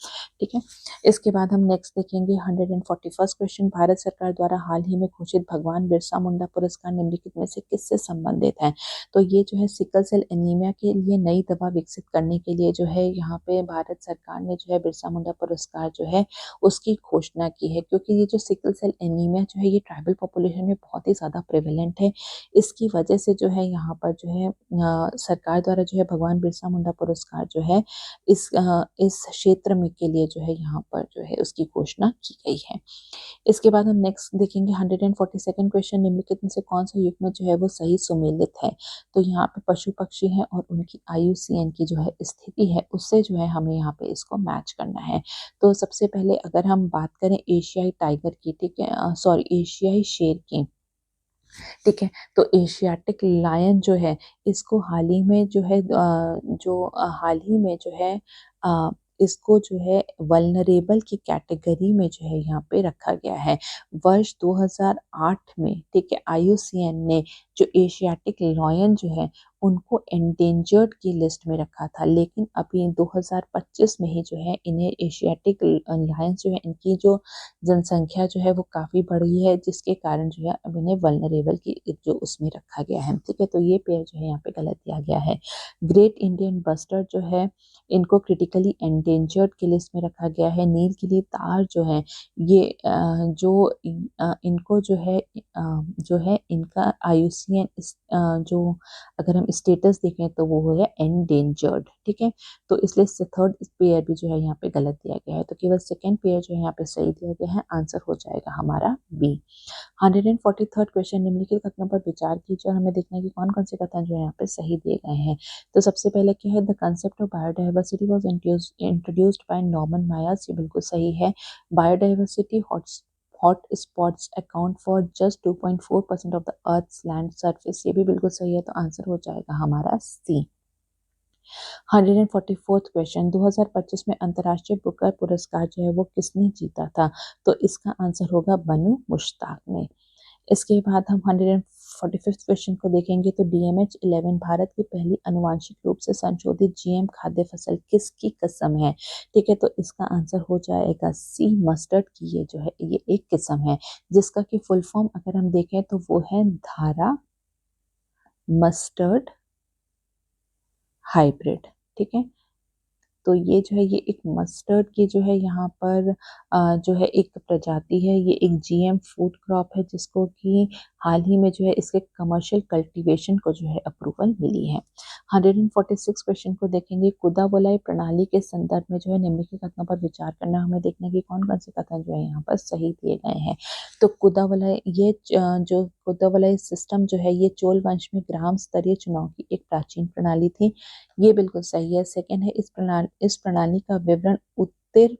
ठीक है, इसके बाद हम नेक्स्ट देखेंगे 141st क्वेश्चन। भारत सरकार द्वारा हाल ही में घोषित भगवान बिरसा मुंडा पुरस्कार निम्नलिखित में से किससे संबंधित है? तो ये जो है सिकल सेल एनीमिया के लिए नई दवा विकसित करने के लिए जो है यहाँ पे भारत सरकार ने जो है बिरसा मुंडा पुरस्कार जो है उसकी घोषणा की है, क्योंकि ये जो सिकल सेल एनीमिया जो है ये ट्राइबल पॉपुलेशन में बहुत ही ज्यादा प्रेवलेंट है। इसकी वजह से जो है यहाँ पर जो है सरकार द्वारा जो है भगवान बिरसा मुंडा पुरस्कार जो है इस क्षेत्र में के लिए जो है यहाँ पर जो है उसकी घोषणा की गई है। इसके बाद हम नेक्स्ट देखेंगे 142nd क्वेश्चन। निम्नलिखित में से कौन सा युग्म जो है वो सही सुमेलित है? तो यहाँ पे पशु पक्षी हैं और उनकी IUCN की जो है स्थिति है उससे जो है हमें यहाँ पे इसको मैच करना है। तो सबसे पहले अगर हम बात करें एशियाई टाइगर की, ठीक है, सॉरी एशियाई शेर की, ठीक है, तो एशियाटिक लायन जो है इसको हाल ही में जो है हाल ही में जो है इसको जो है वल्नरेबल की कैटेगरी में जो है यहाँ पे रखा गया है। वर्ष 2008 में, ठीक है, IUCN ने जो एशियाटिक लायन जो है उनको एंडेंजर्ड की लिस्ट में रखा था, लेकिन अभी 2025 में ही जो है इन्हें एशियाटिक लायंस जो है इनकी जो जनसंख्या जो है वो काफी बढ़ी है, जिसके कारण जो है अब इन्हें वल्नरेबल की जो उसमें रखा गया है। ठीक है, तो ये पेयर जो है यहाँ पे गलत दिया गया है। ग्रेट इंडियन बस्टर्ड जो है इनको क्रिटिकली एंडेंजर्ड की लिस्ट में रखा गया है। नीलगिरी तार जो है ये इनको जो है इनका IUCN जो अगर हम स्टेटस देखें तो वो है एंडेंजर्ड। ठीक है, तो इसलिए थर्ड पेयर भी जो है यहाँ पे गलत दिया गया है, तो केवल सेकंड पेयर जो है यहाँ पे सही दिया गया है। आंसर हो जाएगा हमारा बी। 143rd question. निम्नलिखित कथनों पर विचार कीजिए और हमें देखना है कि कौन कौन से कथन जो है यहाँ पे सही दिए गए हैं। तो सबसे पहले क्या है, the concept of biodiversity was introduced by Norman Myers, ये बिल्कुल सही है। Biodiversity hot spots account for just 2.4% of the earth's land surface, ये भी बिल्कुल सही है, तो आंसर हो जाएगा हमारा सी। 144th question. 2025 में अंतर्राष्ट्रीय बुकर पुरस्कार जो है वो किसने जीता था? तो इसका आंसर होगा बनु मुश्ताक ने। इसके बाद हम 145th क्वेश्चन को देखेंगे। तो DMH11 भारत की पहली अनुवांशिक रूप से संशोधित GM खाद्य फसल किसकी किस्म है? ठीक है, तो इसका आंसर हो जाएगा सी, मस्टर्ड की ये जो है ये एक किस्म है, जिसका कि फुल फॉर्म अगर हम देखें तो वो है धारा मस्टर्ड हाइब्रिड। ठीक है, तो ये जो है ये एक मस्टर्ड की जो है यहाँ पर जो है एक प्रजाति है, ये एक GM फूड क्रॉप है जिसको कि हाल ही में जो है इसके कमर्शियल कल्टीवेशन को जो है अप्रूवल मिली है। 146 क्वेश्चन को देखेंगे। कुदावलाई प्रणाली के संदर्भ में जो है निम्नलिखित कथनों पर विचार करना, हमें देखने की कौन कौन से कथन जो है यहाँ पर सही दिए गए हैं। तो कुदावलाई ये जो कुदावलाई सिस्टम जो है ये चोल वंश में ग्राम स्तरीय चुनाव की एक प्राचीन प्रणाली थी, ये बिल्कुल सही है। सेकंड है, इस प्रणाली का विवरण उत्तर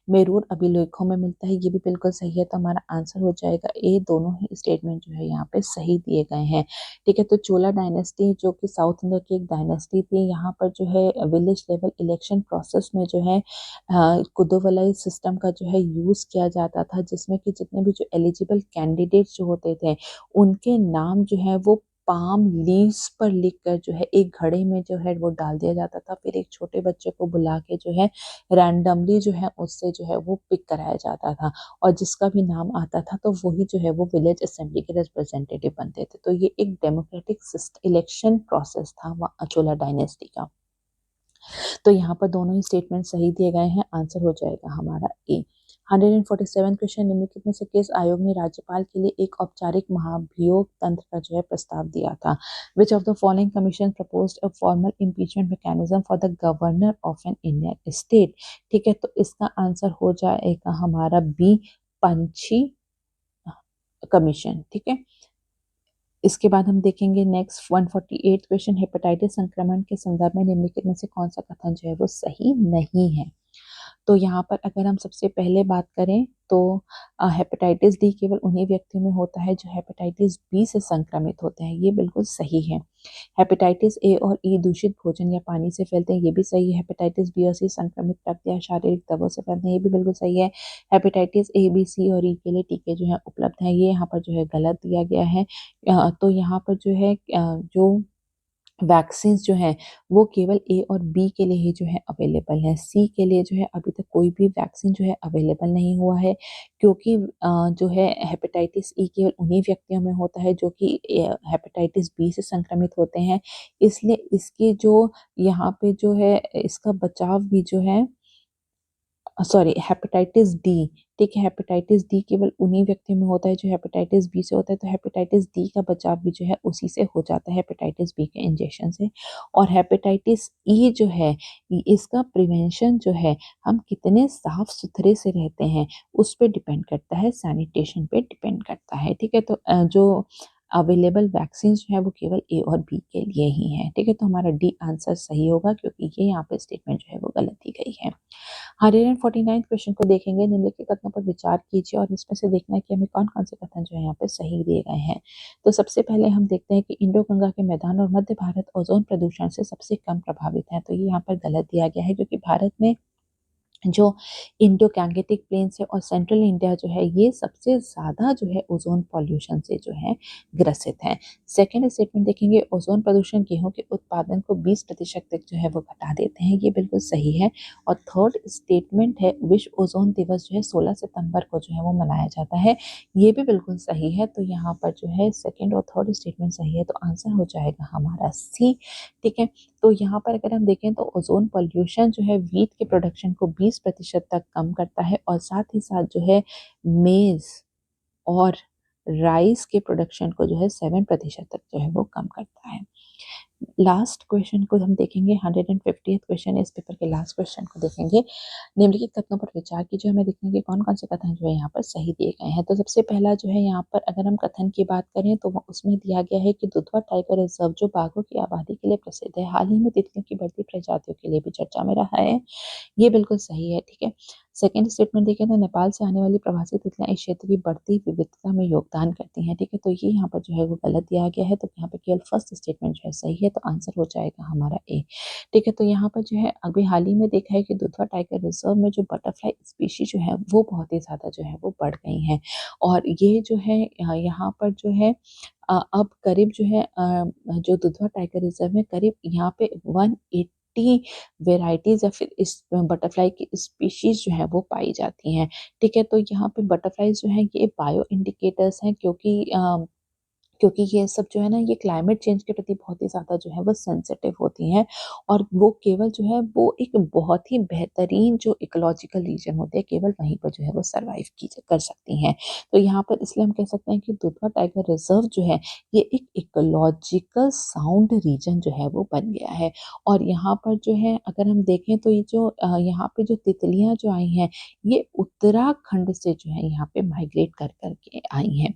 मेरूर अभिलेखों में मिलता है, ये भी बिल्कुल सही है। तो हमारा आंसर हो जाएगा ए। दोनों ही स्टेटमेंट जो है यहाँ पे सही दिए गए हैं। ठीक है, तो चोला डायनेस्टी जो कि साउथ इंडिया की एक डायनेस्टी थी, यहाँ पर जो है विलेज लेवल इलेक्शन प्रोसेस में जो है कुदोवलाई सिस्टम का जो है यूज किया जाता था, जिसमें कि जितने भी जो एलिजिबल कैंडिडेट्स जो होते थे उनके नाम जो है वो पाम लीव्स पर लिखकर जो है एक घड़े में जो है वो डाल दिया जाता था। फिर एक छोटे बच्चे को बुला के जो है रैंडमली जो है उससे जो है वो पिक कराया जाता था, और जिसका भी नाम आता था तो वही जो है वो विलेज असेंबली के रिप्रेजेंटेटिव बनते थे। तो ये एक डेमोक्रेटिक इलेक्शन प्रोसेस था चोला डायनेस्टी का। तो यहाँ पर दोनों ही स्टेटमेंट सही दिए गए हैं। आंसर हो जाएगा हमारा ए। 147 क्वेश्चन, निम्नलिखित में से किस आयोग ने राज्यपाल के लिए एक औपचारिक महाभियोग तंत्र का जो है प्रस्ताव दिया था? विच of the following commission proposed a formal impeachment mechanism for the governor of an Indian state? ठीक है, तो इसका आंसर हो जाएगा हमारा बी, पंछी कमीशन। ठीक है, इसके बाद हम देखेंगे नेक्स्ट 148 क्वेश्चन, हेपेटाइटिस संक्रमण के संदर्भ में निम्नलिखित में से कौन सा कथन जो है वो सही नहीं है? तो यहाँ पर अगर हम सबसे पहले बात करें तो हेपेटाइटिस डी केवल उन्हीं व्यक्तियों में होता है जो हेपेटाइटिस बी से संक्रमित होते हैं, ये बिल्कुल सही है। हेपेटाइटिस ए और ई दूषित भोजन या पानी से फैलते हैं, ये भी सही है। हेपेटाइटिस बी और सी संक्रमित रक्त या शारीरिक दबाव से फैलते हैं, ये भी बिल्कुल सही है। हेपेटाइटिस ए, बी, सी और ई के लिए टीके जो है उपलब्ध हैं, ये यहाँ पर जो है गलत दिया गया है। तो यहाँ पर जो है जो वैक्सीन जो है वो केवल ए और बी के लिए ही जो है अवेलेबल है। सी के लिए जो है अभी तक कोई भी वैक्सीन जो है अवेलेबल नहीं हुआ है, क्योंकि जो है हेपेटाइटिस ई केवल उन्हीं व्यक्तियों में होता है जो कि हेपेटाइटिस बी से संक्रमित होते हैं। इसलिए इसकी जो यहाँ पे जो है इसका बचाव भी जो है, सॉरी, हेपेटाइटिस डी। ठीक है, हेपेटाइटिस डी केवल उन्हीं व्यक्तियों में होता है जो हेपेटाइटिस बी से होता है, तो हेपेटाइटिस डी का बचाव भी जो है उसी से हो जाता है, हेपेटाइटिस बी के इंजेक्शन से। और हेपेटाइटिस ई जो है इसका प्रिवेंशन जो है हम कितने साफ सुथरे से रहते हैं उस पर डिपेंड करता है, सैनिटेशन पे डिपेंड करता है। ठीक है, तो जो अवेलेबल वैक्सीन जो है वो केवल ए और बी के लिए ही है। ठीक है, तो हमारा डी आंसर सही होगा, क्योंकि ये यहाँ पे स्टेटमेंट जो है वो गलत दी गई है। 149 क्वेश्चन को देखेंगे, निम्नलिखित कथनों पर विचार कीजिए और इसमें से देखना है कि हमें कौन कौन से कथन जो है यहाँ पे सही दिए गए हैं। तो सबसे पहले हम देखते हैं कि इंडो गंगा के मैदान और मध्य भारत ओजोन प्रदूषण से सबसे कम प्रभावित है। तो ये यहाँ पर गलत दिया गया है, क्योंकि भारत में जो इंडो गैंगेटिक प्लेन्स है और सेंट्रल इंडिया जो है ये सबसे ज़्यादा जो है ओजोन पॉल्यूशन से जो है ग्रसित है। सेकेंड स्टेटमेंट देखेंगे, ओजोन प्रदूषण गेहूं के उत्पादन को 20% तक जो है वो घटा देते हैं, ये बिल्कुल सही है। और थर्ड स्टेटमेंट है, विश्व ओजोन दिवस जो है 16 सितंबर को जो है वो मनाया जाता है, ये भी बिल्कुल सही है। तो यहाँ पर जो है सेकेंड और थर्ड स्टेटमेंट सही है, तो आंसर हो जाएगा हमारा सी। ठीक है, तो यहाँ पर अगर हम देखें तो ओजोन पॉल्यूशन जो है वीट के प्रोडक्शन को 20% तक कम करता है, और साथ ही साथ जो है मेज और राइस के प्रोडक्शन को जो है 7% तक जो है वो कम करता है। लास्ट क्वेश्चन को हम देखेंगे, 150th क्वेश्चन, इस पेपर के लास्ट क्वेश्चन को देखेंगे। निम्नलिखित कथनों पर विचार कीजिए, हमें देखेंगे कौन कौन से कथन जो है यहाँ पर सही दिए गए हैं। तो सबसे पहला जो है यहाँ पर अगर हम कथन की बात करें तो उसमें दिया गया है कि दुधवा टाइगर रिजर्व जो बाघों की आबादी के लिए प्रसिद्ध है, हाल ही में तितलियों की बढ़ती प्रजातियों के लिए भी चर्चा में रहा है, ये बिल्कुल सही है। ठीक है, सेकेंड स्टेटमेंट देखें तो नेपाल से आने वाली प्रवासी तितलियां इस क्षेत्र की बढ़ती विविधता में योगदान करती हैं। ठीक है, तो ये यहाँ पर जो है वो गलत दिया गया है, तो यहाँ पर केवल फर्स्ट स्टेटमेंट जो है सही है, तो आंसर हो जाएगा हमारा ए। ठीक है, तो यहाँ पर जो है अभी हाल ही में देखा है कि दुधवा टाइगर रिजर्व में जो बटरफ्लाई स्पीशीज जो है वो बहुत ही ज्यादा जो है वो बढ़ गई हैं, और ये जो है यहाँ पर जो है अब करीब जो है जो दुधवा टाइगर रिजर्व में करीब यहाँ पे 180 वेराइटीज या फिर इस बटरफ्लाई की स्पीशीज जो है वो पाई जाती हैं। ठीक है, तो यहाँ पे बटरफ्लाईज जो है ये बायो इंडिकेटर्स हैं, क्योंकि ये सब जो है ना ये क्लाइमेट चेंज के प्रति बहुत ही ज़्यादा जो है वो सेंसिटिव होती हैं, और वो केवल जो है वो एक बहुत ही बेहतरीन जो इकोलॉजिकल रीजन होते हैं केवल वहीं पर जो है वो सर्वाइव की कर सकती हैं। तो यहाँ पर इसलिए हम कह सकते हैं कि दुधवा टाइगर रिजर्व जो है ये एक इकोलॉजिकल साउंड रीजन जो है वो बन गया है। और यहाँ पर जो है अगर हम देखें तो ये जो यहाँ पे जो तितलियाँ जो आई हैं ये उत्तराखंड से जो है यहाँ पे माइग्रेट कर करके आई हैं।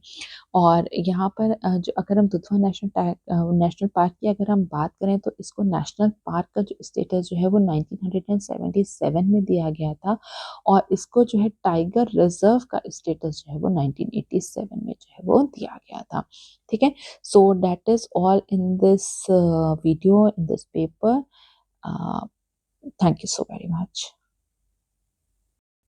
और यहाँ पर जो अगर हम दुधवा नेशनल पार्क की अगर हम बात करें तो इसको नेशनल पार्क का जो स्टेटस जो है वो 1977 में दिया गया था और इसको जो है टाइगर रिजर्व का स्टेटस जो है वो 1987 में जो है वो दिया गया था। ठीक है, so that is all in this video in this paper. Thank you so very much.